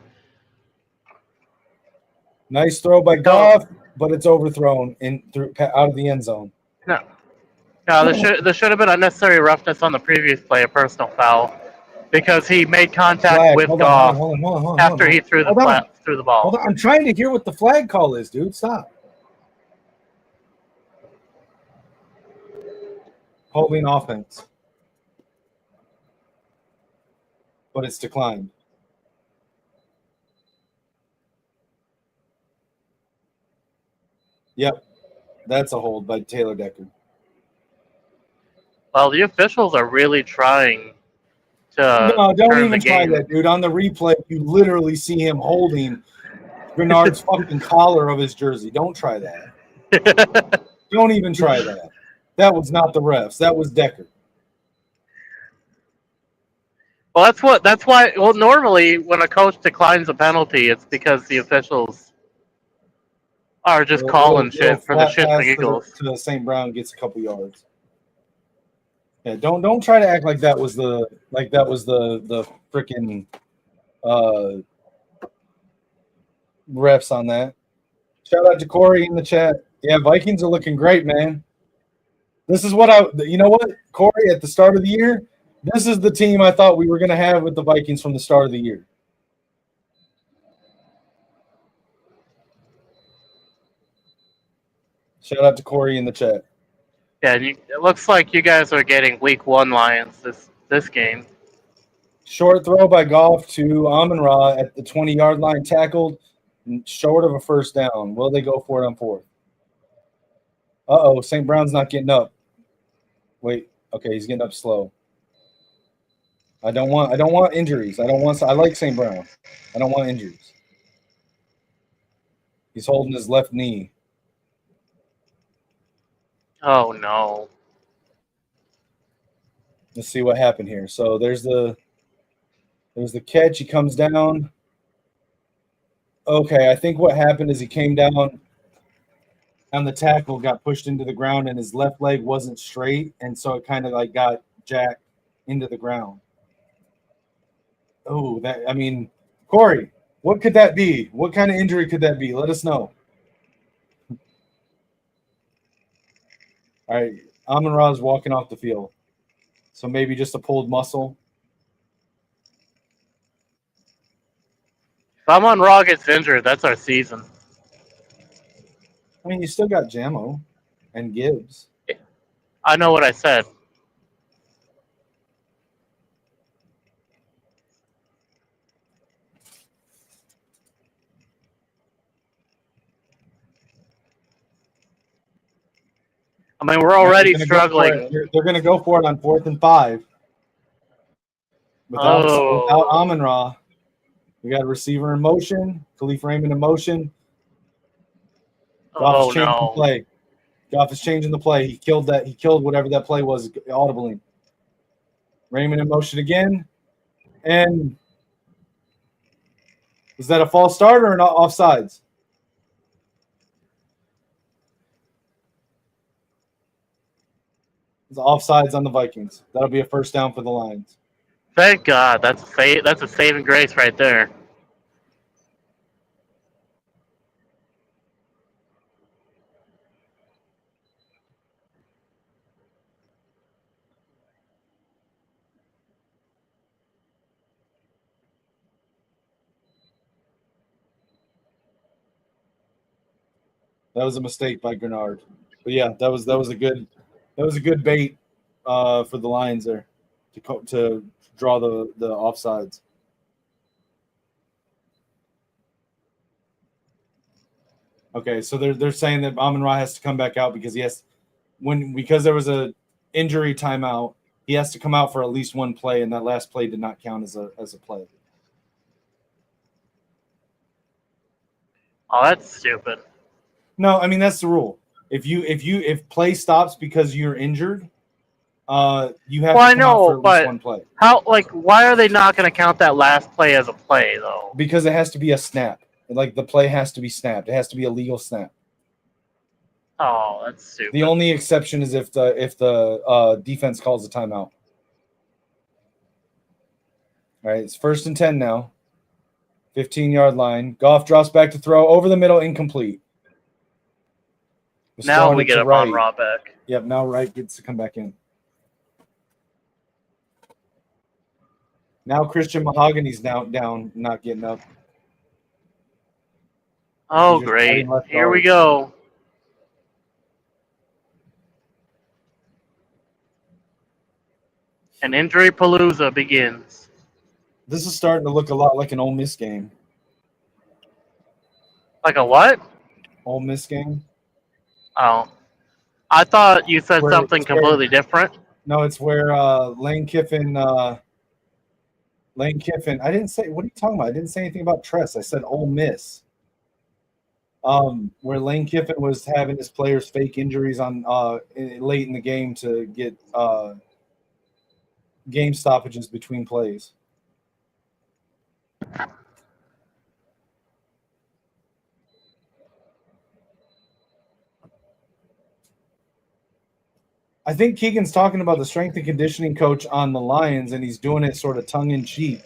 Nice throw by Goff, but it's overthrown out of the end zone. No, there should have been unnecessary roughness on the previous play, a personal foul, because he made contact with Goff after he threw the ball. Hold on, I'm trying to hear what the flag call is, dude. Stop. Holding offense, but it's declined. Yep, that's a hold by Taylor Decker. Well, the officials are really trying to. No, don't even try that, dude. On the replay, you literally see him holding Bernard's fucking collar of his jersey. Don't try that. Don't even try that. That was not the refs. That was Decker. Well, that's why. Well, normally when a coach declines a penalty, it's because the officials are just calling shit for the shits and giggles. To St. Brown gets a couple yards. Yeah, don't try to act like that was the freaking uh, refs on that. Shout out to Corey in the chat. Yeah, Vikings are looking great, man. This is what you know what, Corey, at the start of the year, this is the team I thought we were going to have with the Vikings from the start of the year. Shout out to Corey in the chat. Yeah, it looks like you guys are getting Week 1 Lions this game. Short throw by Goff to Amon-Ra at the 20-yard line, tackled, short of a first down. Will they go for it on fourth? Uh-oh, St. Brown's not getting up. Wait, okay, he's getting up slow. I don't want injuries. I like St. Brown. I don't want injuries. He's holding his left knee. Oh no. Let's see what happened here. So there's the catch. He comes down. Okay, I think what happened is he came down on the tackle, got pushed into the ground, and his left leg wasn't straight, and so it kind of like got jacked into the ground. Oh, Corey, what could that be? What kind of injury could that be? Let us know. All right, Amon-Ra is walking off the field, so maybe just a pulled muscle. If Amon-Ra gets injured, that's our season. I mean, you still got Jamo and Gibbs. I know what I said. I mean, we're already struggling. They're going to go for it on 4th and 5. Without Amon-Ra. We got a receiver in motion. Khalif Raymond in motion. Goff is changing the play. Goff is changing the play. He killed that. He killed whatever that play was audibly. Raymond in motion again. And is that a false start or an offsides? It's offsides on the Vikings. That'll be a first down for the Lions. Thank God. That's a saving grace right there. That was a mistake by Grenard. But yeah, that was a good bait for the Lions there to draw the offsides. Okay, so they're saying that Amon-Ra has to come back out because because there was a injury timeout, he has to come out for at least one play, and that last play did not count as a play. Oh, that's stupid. No, I mean that's the rule. If play stops because you're injured, you have to come out for at least one play. Why are they not going to count that last play as a play though? Because it has to be a snap. Like the play has to be snapped. It has to be a legal snap. Oh, that's stupid. The only exception is if the defense calls a timeout. All right, it's 1st and 10 now. 15-yard line. Goff drops back to throw over the middle, incomplete. Now we get Amon-Ra back. Yep, now Wright gets to come back in. Now Christian Mahogany's now down, not getting up. Oh, great. Here we go. An injury palooza begins. This is starting to look a lot like an Ole Miss game. Like a what? Ole Miss game. Oh. I thought you said something completely different. No, it's where Lane Kiffin, I didn't say, what are you talking about? I didn't say anything about Tress. I said Ole Miss. Where Lane Kiffin was having his players fake injuries on late in the game to get game stoppages between plays. I think Keegan's talking about the strength and conditioning coach on the Lions, and he's doing it sort of tongue in cheek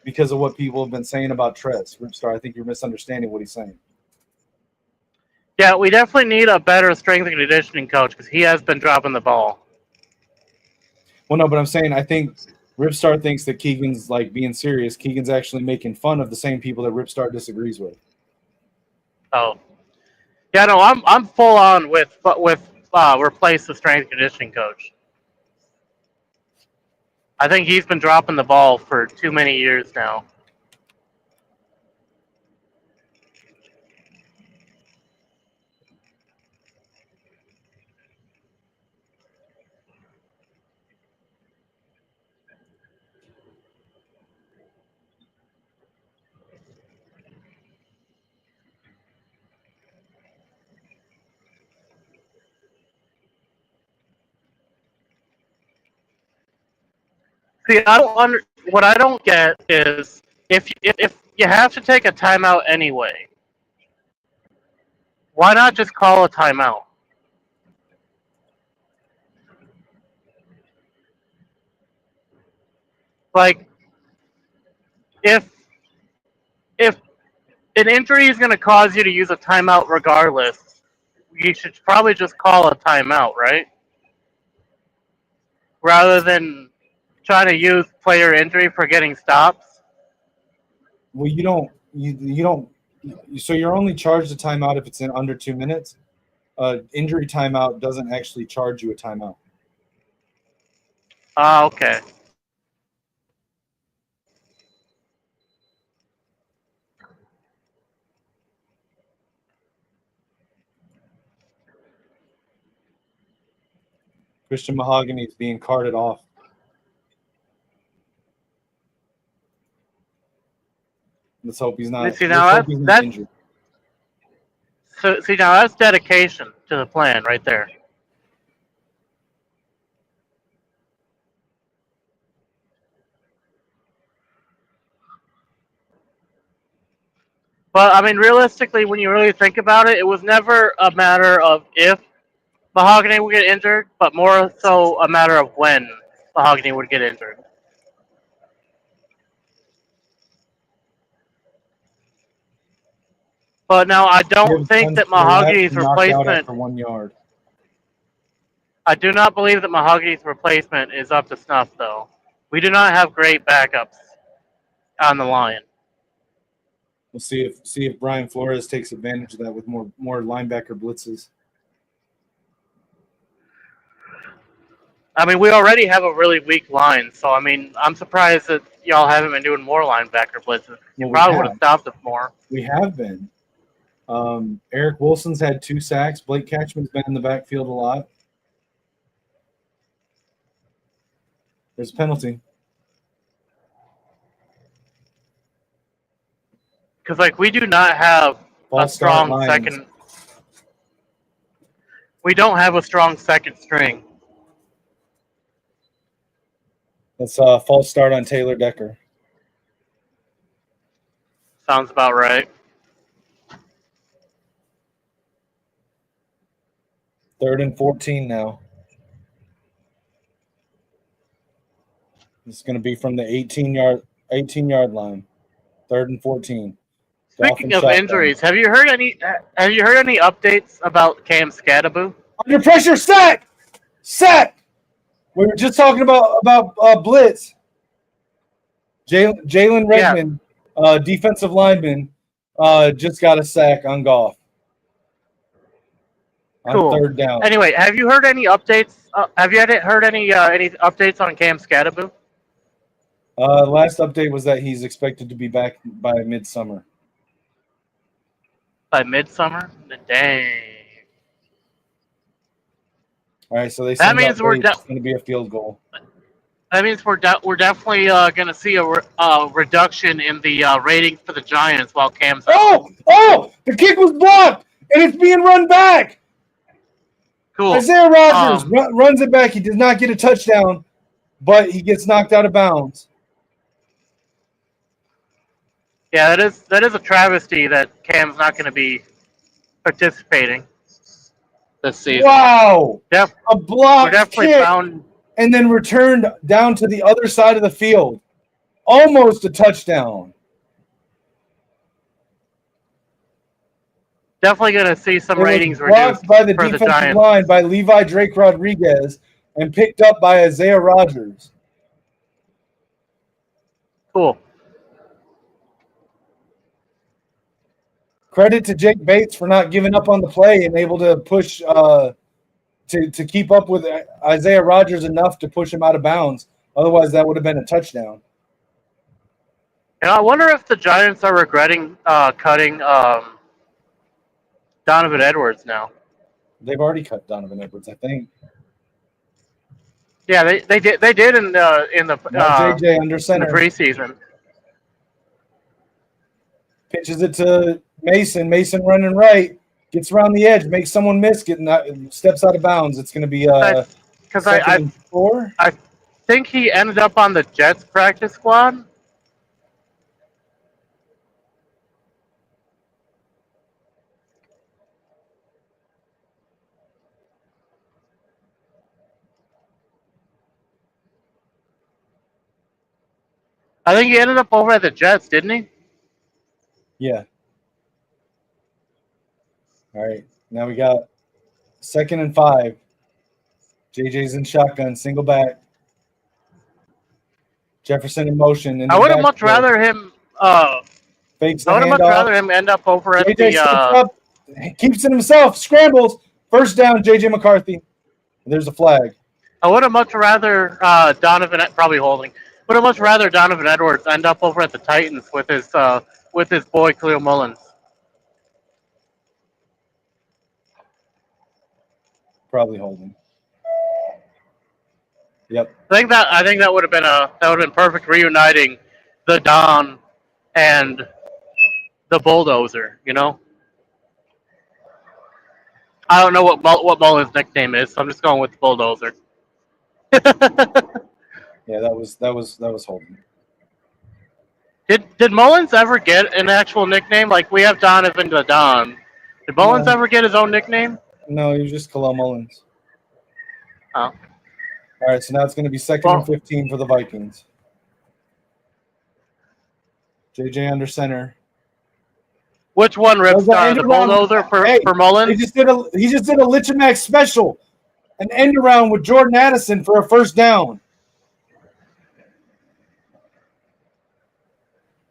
because of what people have been saying about Trez. Ripstar, I think you're misunderstanding what he's saying. Yeah, we definitely need a better strength and conditioning coach because he has been dropping the ball. Well, no, but I'm saying I think Ripstar thinks that Keegan's like being serious. Keegan's actually making fun of the same people that Ripstar disagrees with. Oh, yeah, no, I'm full on with replace the strength and conditioning coach. I think he's been dropping the ball for too many years now. See, what I don't get is if you have to take a timeout anyway, why not just call a timeout? Like, if an injury is going to cause you to use a timeout regardless, you should probably just call a timeout, right? Rather than trying to use player injury for getting stops. Well, you don't. So you're only charged a timeout if it's in under 2 minutes. Injury timeout doesn't actually charge you a timeout. Ah, okay. Christian Mahogany is being carted off. Let's hope he's not. See, now that's injured. So see, now that's dedication to the plan right there. But I mean, realistically, when you really think about it, it was never a matter of if Mahogany would get injured, but more so a matter of when Mahogany would get injured. But now I don't think that Mahogany's replacement. For 1 yard. I do not believe that Mahogany's replacement is up to snuff, though. We do not have great backups on the line. We'll see if Brian Flores takes advantage of that with more linebacker blitzes. I mean, we already have a really weak line, so I mean, I'm surprised that y'all haven't been doing more linebacker blitzes. You probably would have stopped us more. We have been. Eric Wilson's had 2 sacks. Blake Catchman's been in the backfield a lot. There's a penalty. Because, like, we do not have a strong second. We don't have a strong second string. That's a false start on Taylor Decker. Sounds about right. 3rd and 14 now. It's going to be from the 18-yard line. 3rd and 14. Speaking of injuries, have you heard any updates about Cam Scadaboo? Under pressure, sack! We were just talking about blitz. Jalen Redmond, defensive lineman, just got a sack on Goff. Cool. On 3rd down. Anyway, have you heard any updates? Have you heard any updates on Cam Scadaboo? Last update was that he's expected to be back by midsummer. By midsummer? Dang. All right, so that means it's going to be a field goal. That means we're definitely going to see a reduction in the ratings for the Giants while Cam's out. Oh! The kick was blocked, and it's being run back. Cool. Isaiah Rodgers runs it back. He does not get a touchdown, but he gets knocked out of bounds. Yeah, that is a travesty that Cam's not going to be participating. this season. Wow! Yep, A we're blocked definitely kick bound. and then returned down to the other side of the field. Almost a touchdown. Definitely going to see some It was ratings reduced blocked by the for the defensive Giants. line by Levi Drake Rodriguez and picked up by Isaiah Rogers. Cool. Credit to Jake Bates for not giving up on the play and able to push to keep up with Isaiah Rogers enough to push him out of bounds. Otherwise, that would have been a touchdown. And I wonder if the Giants are regretting cutting Donovan Edwards now. They've already cut Donovan Edwards, I think. Yeah, they did in the Now JJ under in the center preseason. pitches it to Mason. Mason running right, gets around the edge, makes someone miss, steps out of bounds. It's going to be Because second and 4. I think he ended up on the Jets practice squad. I think he ended up over at the Jets, didn't he? Yeah. All right. Now we got second and 5. JJ's in shotgun, single back. Jefferson in motion. I would have much rather him. Fakes the I would have much handoff. rather him end up over at JJ steps the. up, keeps it himself, scrambles. First down, JJ McCarthy. There's a flag. I would have much rather Donovan probably holding. Would have much rather Donovan Edwards end up over at the Titans with his boy Cleo Mullins. Probably holding. Yep. I think that would have been perfect reuniting the Don and the Bulldozer. You know. I don't know what Mullins' nickname is, so I'm just going with the Bulldozer. Yeah, that was holding. Did Mullins ever get an actual nickname? Like we have Donovan the Don. Did Mullins ever get his own nickname? No, he was just Khalil Mullins. Oh. All right, so now it's going to be second and 15 for the Vikings. JJ under center. Which one rips the Bulldozer for Mullins? He just did a Lichamax special, an end around with Jordan Addison for a first down.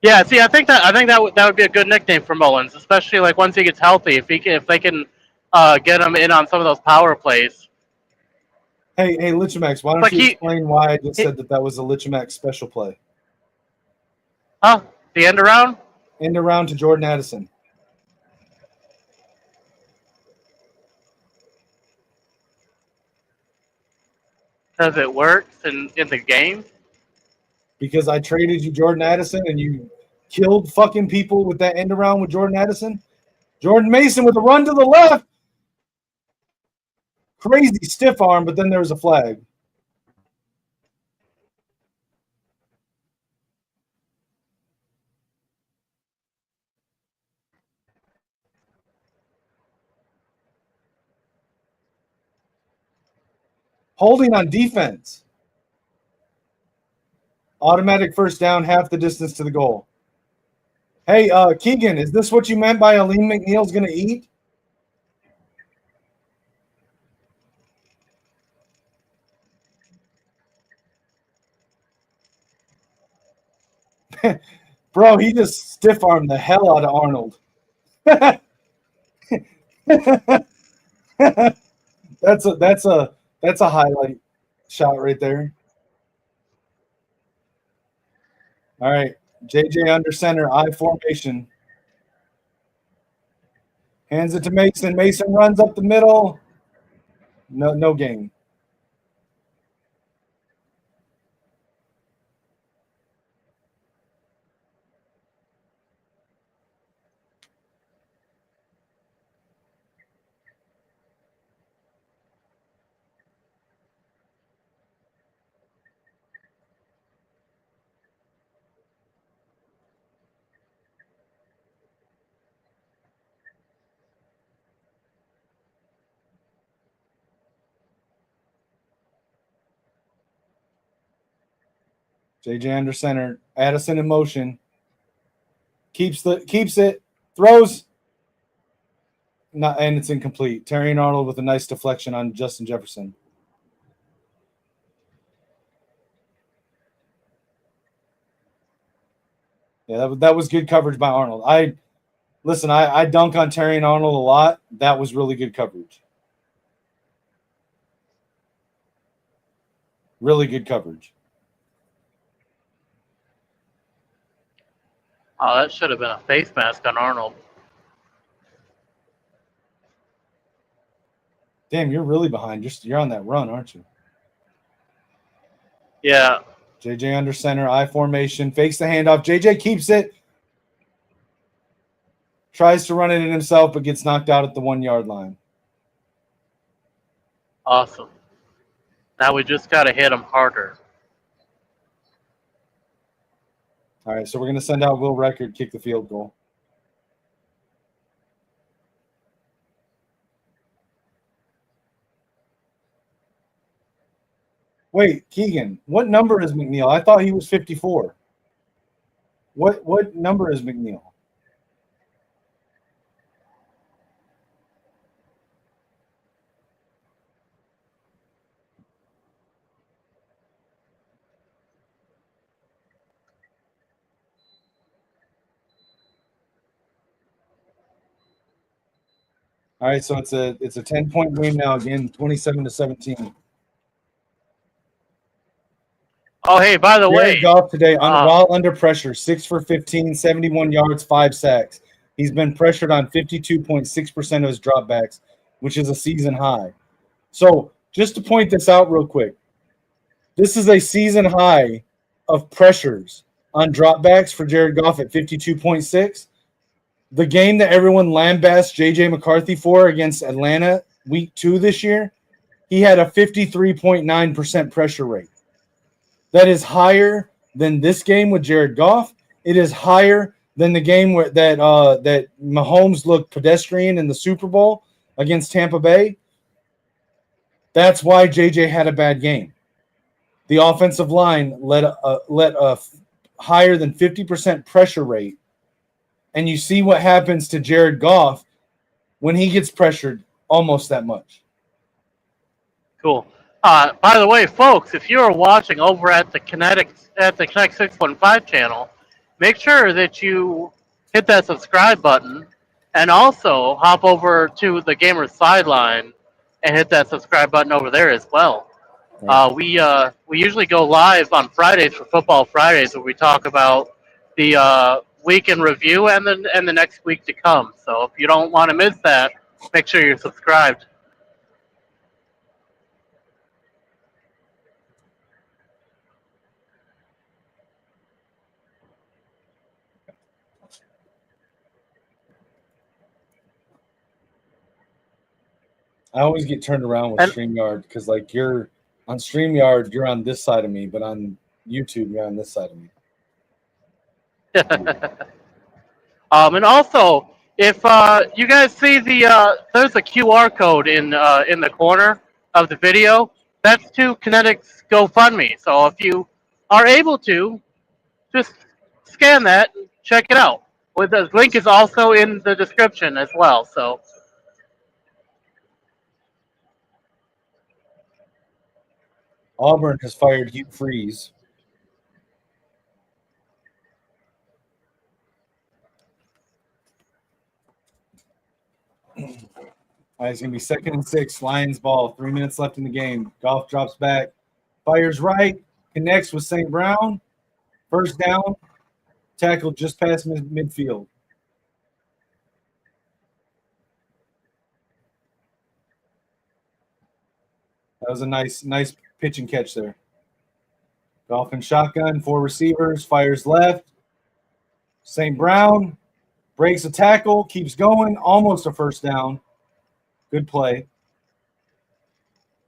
Yeah, see, I think that would be a good nickname for Mullins, especially like once he gets healthy. If they can get him in on some of those power plays. Hey, Lichamax, why don't you explain why I just said that was a Lichamax special play? Huh? The end around? End around to Jordan Addison. Because it works in the game? Because I traded you Jordan Addison and you killed fucking people with that end around with Jordan Addison? Jordan Mason with a run to the left. Crazy stiff arm, but then there was a flag. Holding on defense. Automatic first down, half the distance to the goal. Hey, Keegan, is this what you meant by Aline McNeil's going to eat? Bro, he just stiff-armed the hell out of Arnold. That's a highlight shot right there. All right, JJ under center, I formation. Hands it to Mason. Mason runs up the middle. No gain. JJ under center. Addison in motion. Keeps it. Throws. And it's incomplete. Terry and Arnold with a nice deflection on Justin Jefferson. Yeah, that was good coverage by Arnold. I dunk on Terry and Arnold a lot. That was really good coverage. Really good coverage. Oh, that should have been a face mask on Arnold. Damn, you're really behind. You're on that run, aren't you? Yeah. JJ under center, I formation, fakes the handoff. JJ keeps it. Tries to run it in himself, but gets knocked out at the 1 yard line. Awesome. Now we just got to hit him harder. All right, so we're going to send out Will Record, kick the field goal. Wait, Keegan, what number is McNeil? I thought he was 54. What number is McNeil? All right, so it's a 10-point win now again, 27-17. Oh, hey, by the way, Jared Goff today, while under pressure, 6 for 15, 71 yards, 5 sacks. He's been pressured on 52.6% of his dropbacks, which is a season high. So just to point this out real quick, this is a season high of pressures on dropbacks for Jared Goff at 52.6. The game that everyone lambasts J.J. McCarthy for against Atlanta week 2 this year, he had a 53.9% pressure rate. That is higher than this game with Jared Goff. It is higher than the game where that Mahomes looked pedestrian in the Super Bowl against Tampa Bay. That's why JJ had a bad game. The offensive line let a higher than 50% pressure rate, and you see what happens to Jared Goff when he gets pressured almost that much. Cool. By the way, folks, if you are watching over at the Kinetik 615 channel, make sure that you hit that subscribe button, and also hop over to the Gamer Sideline and hit that subscribe button over there as well. Right. We usually go live on Fridays for Football Fridays, where we talk about the week in review and the next week to come. So if you don't want to miss that, make sure you're subscribed. I always get turned around with StreamYard because, like, you're on StreamYard, you're on this side of me, but on YouTube, you're on this side of me. And also, if you guys see there's a QR code in the corner of the video. That's to Kinetik's GoFundMe. So if you are able to, just scan that and check it out. The link is also in the description as well. So. Auburn has fired Hugh Freeze. All right, it's going to be 2nd and 6. Lions ball. 3 minutes left in the game. Goff drops back. Fires right. Connects with St. Brown. First down. Tackled just past midfield. That was a nice pitch and catch there. Goff and shotgun, 4 receivers, fires left. St. Brown breaks a tackle, keeps going, almost a first down. Good play.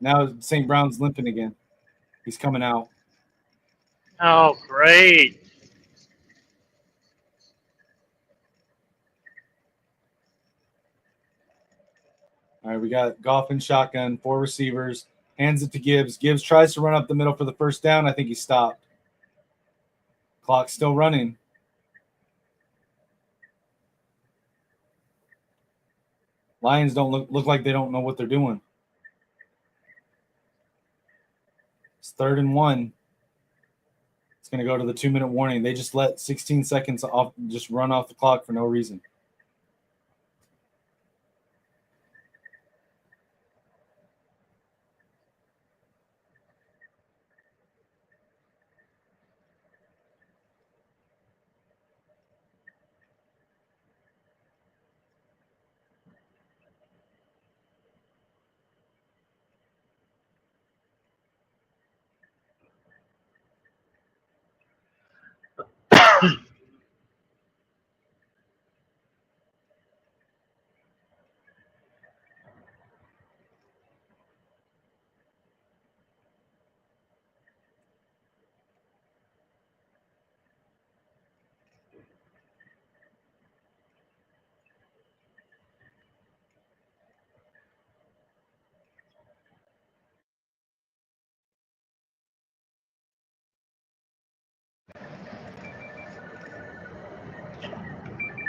Now St. Brown's limping again. He's coming out. Oh, great. All right, we got Goff and shotgun, 4 receivers. Hands it to Gibbs. Gibbs tries to run up the middle for the first down. I think he stopped. Clock's still running. Lions don't look like they don't know what they're doing. It's 3rd and 1. It's going to go to the 2-minute warning. They just let 16 seconds off, just run off the clock for no reason.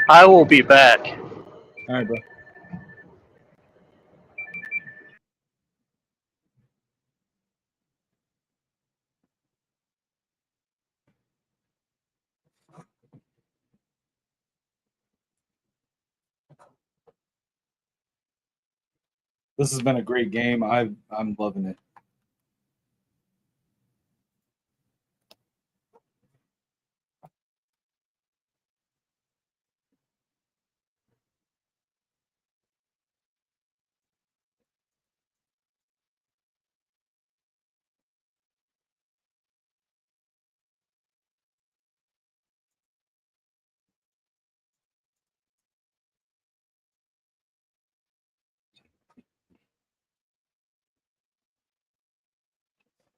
I will be back. All right, bro. This has been a great game. I'm loving it.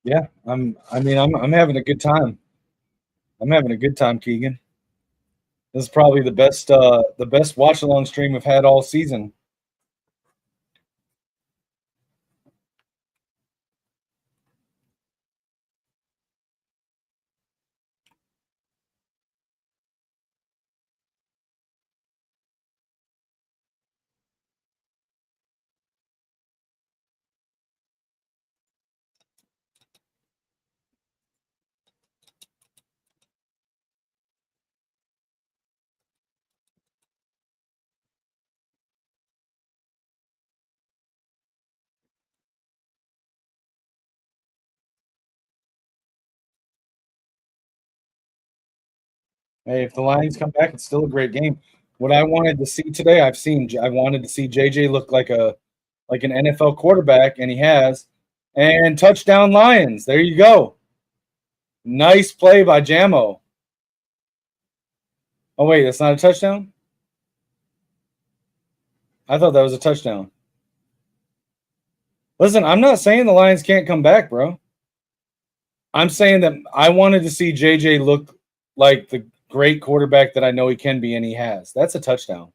Yeah, I'm having a good time. I'm having a good time, Keegan. This is probably the best watch along stream we've had all season. Hey, if the Lions come back, it's still a great game. What I wanted to see today, I wanted to see JJ look like an NFL quarterback, and he has. And touchdown Lions. There you go. Nice play by Jamo. Oh wait, that's not a touchdown? I thought that was a touchdown. Listen, I'm not saying the Lions can't come back, bro. I'm saying that I wanted to see JJ look like the great quarterback that I know he can be, and he has. That's a touchdown.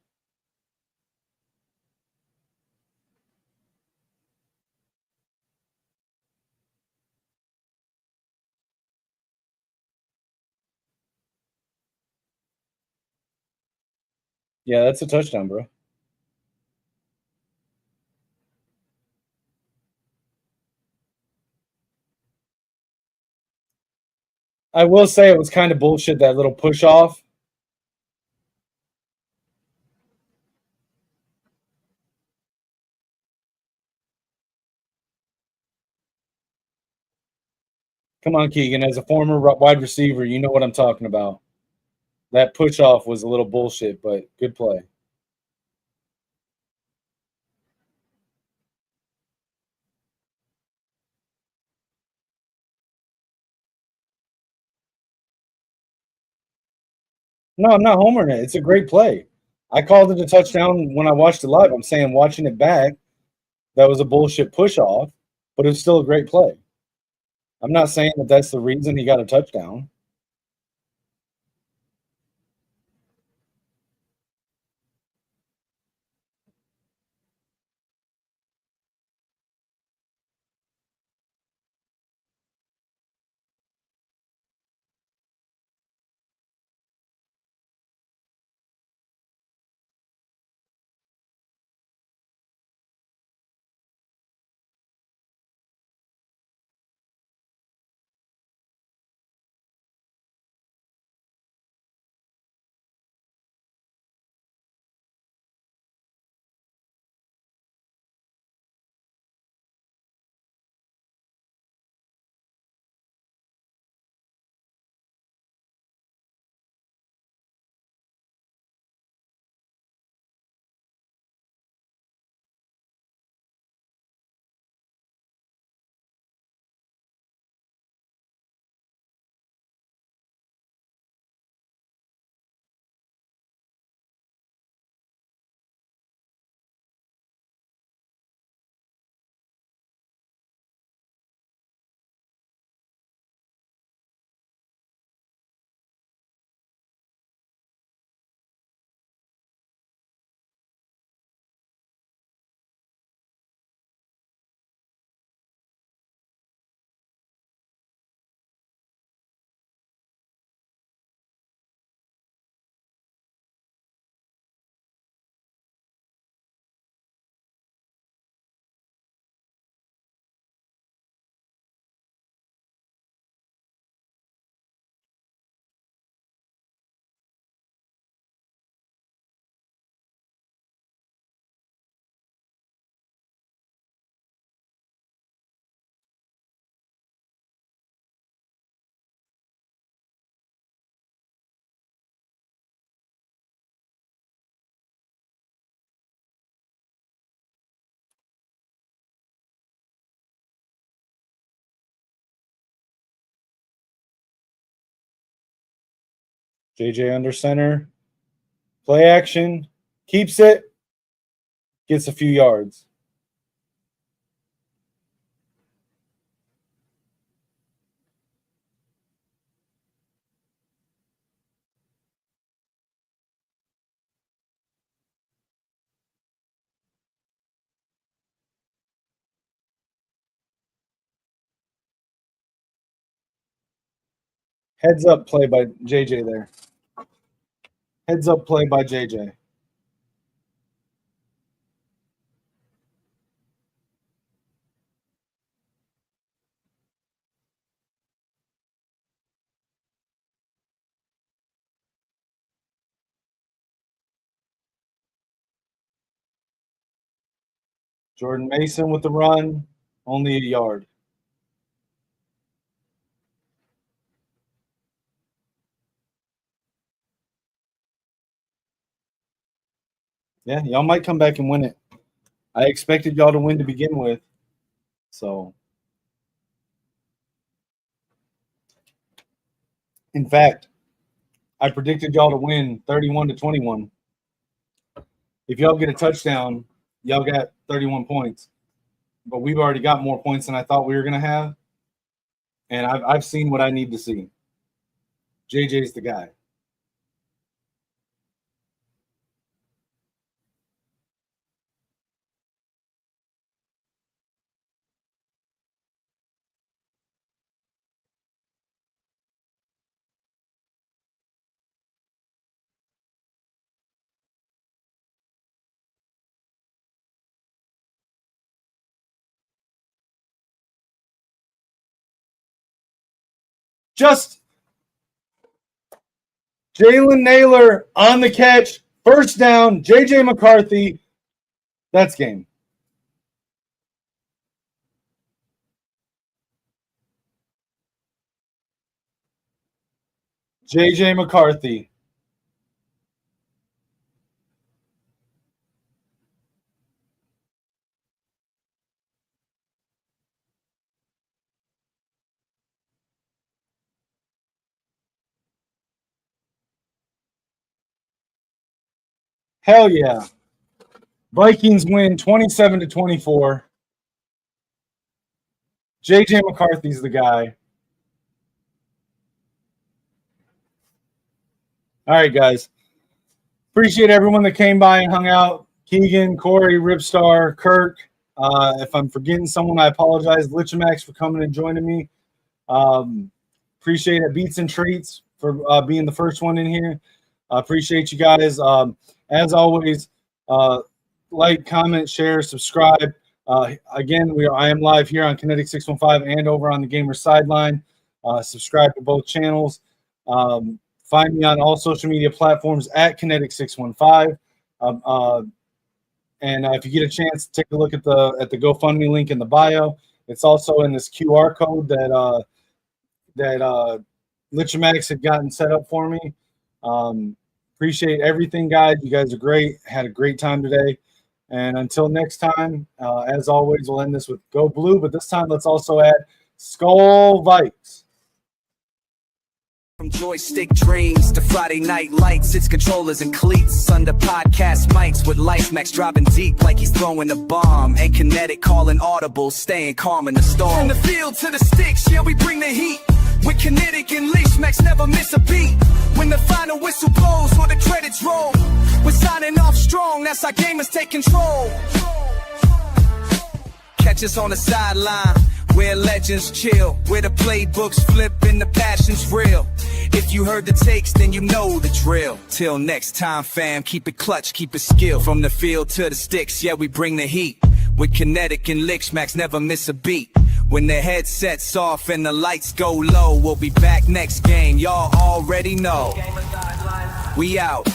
Yeah, that's a touchdown, bro. I will say it was kind of bullshit, that little push off. Come on, Keegan. As a former wide receiver, you know what I'm talking about. That push off was a little bullshit, but good play. No, I'm not homering it. It's a great play. I called it a touchdown when I watched it live. I'm saying watching it back, that was a bullshit push off, but it's still a great play. I'm not saying that that's the reason he got a touchdown. JJ under center. Play action. Keeps it. Gets a few yards. Heads up play by JJ there. Heads up play by JJ. Jordan Mason with the run, only a yard. Yeah, y'all might come back and win it. I expected y'all to win to begin with. So, in fact, I predicted y'all to win 31-21. If y'all get a touchdown, y'all got 31 points. But we've already got more points than I thought we were going to have. And I've seen what I need to see. JJ's the guy. Just Jalen Naylor on the catch. First down. JJ McCarthy. That's game. JJ McCarthy. Hell yeah. Vikings win 27-24. JJ McCarthy's the guy. All right, guys. Appreciate everyone that came by and hung out. Keegan, Corey, Ripstar, Kirk. If I'm forgetting someone, I apologize. Lichamax for coming and joining me. Appreciate it. Beats and Treats for being the first one in here. Appreciate you guys. As always, like, comment, share, subscribe. Again, I am live here on Kinetik 615 and over on the Gamer Sideline. Subscribe to both channels. Find me on all social media platforms at Kinetik 615. And if you get a chance, take a look at the GoFundMe link in the bio. It's also in this QR code that Lichamax had gotten set up for me. Appreciate everything, guys. You guys are great. Had a great time today. And until next time, as always, we'll end this with Go Blue. But this time, let's also add Skull Vikes. From joystick dreams to Friday night lights, it's controllers and cleats under podcast mics with Life Max dropping deep like he's throwing a bomb, and Kinetik calling audible, staying calm in the storm. From the field to the sticks, yeah, we bring the heat. With Kinetik and Leash Max, never miss a beat. When the final whistle blows or the credits roll, we're signing off strong, that's our gamers take control. Catch us on the sideline, where legends chill, where the playbooks flip and the passion's real. If you heard the takes, then you know the drill. Till next time, fam, keep it clutch, keep it skill. From the field to the sticks, yeah, we bring the heat. With Kinetik and Lichmax, never miss a beat. When the headset's off and the lights go low, we'll be back next game, y'all already know. We out.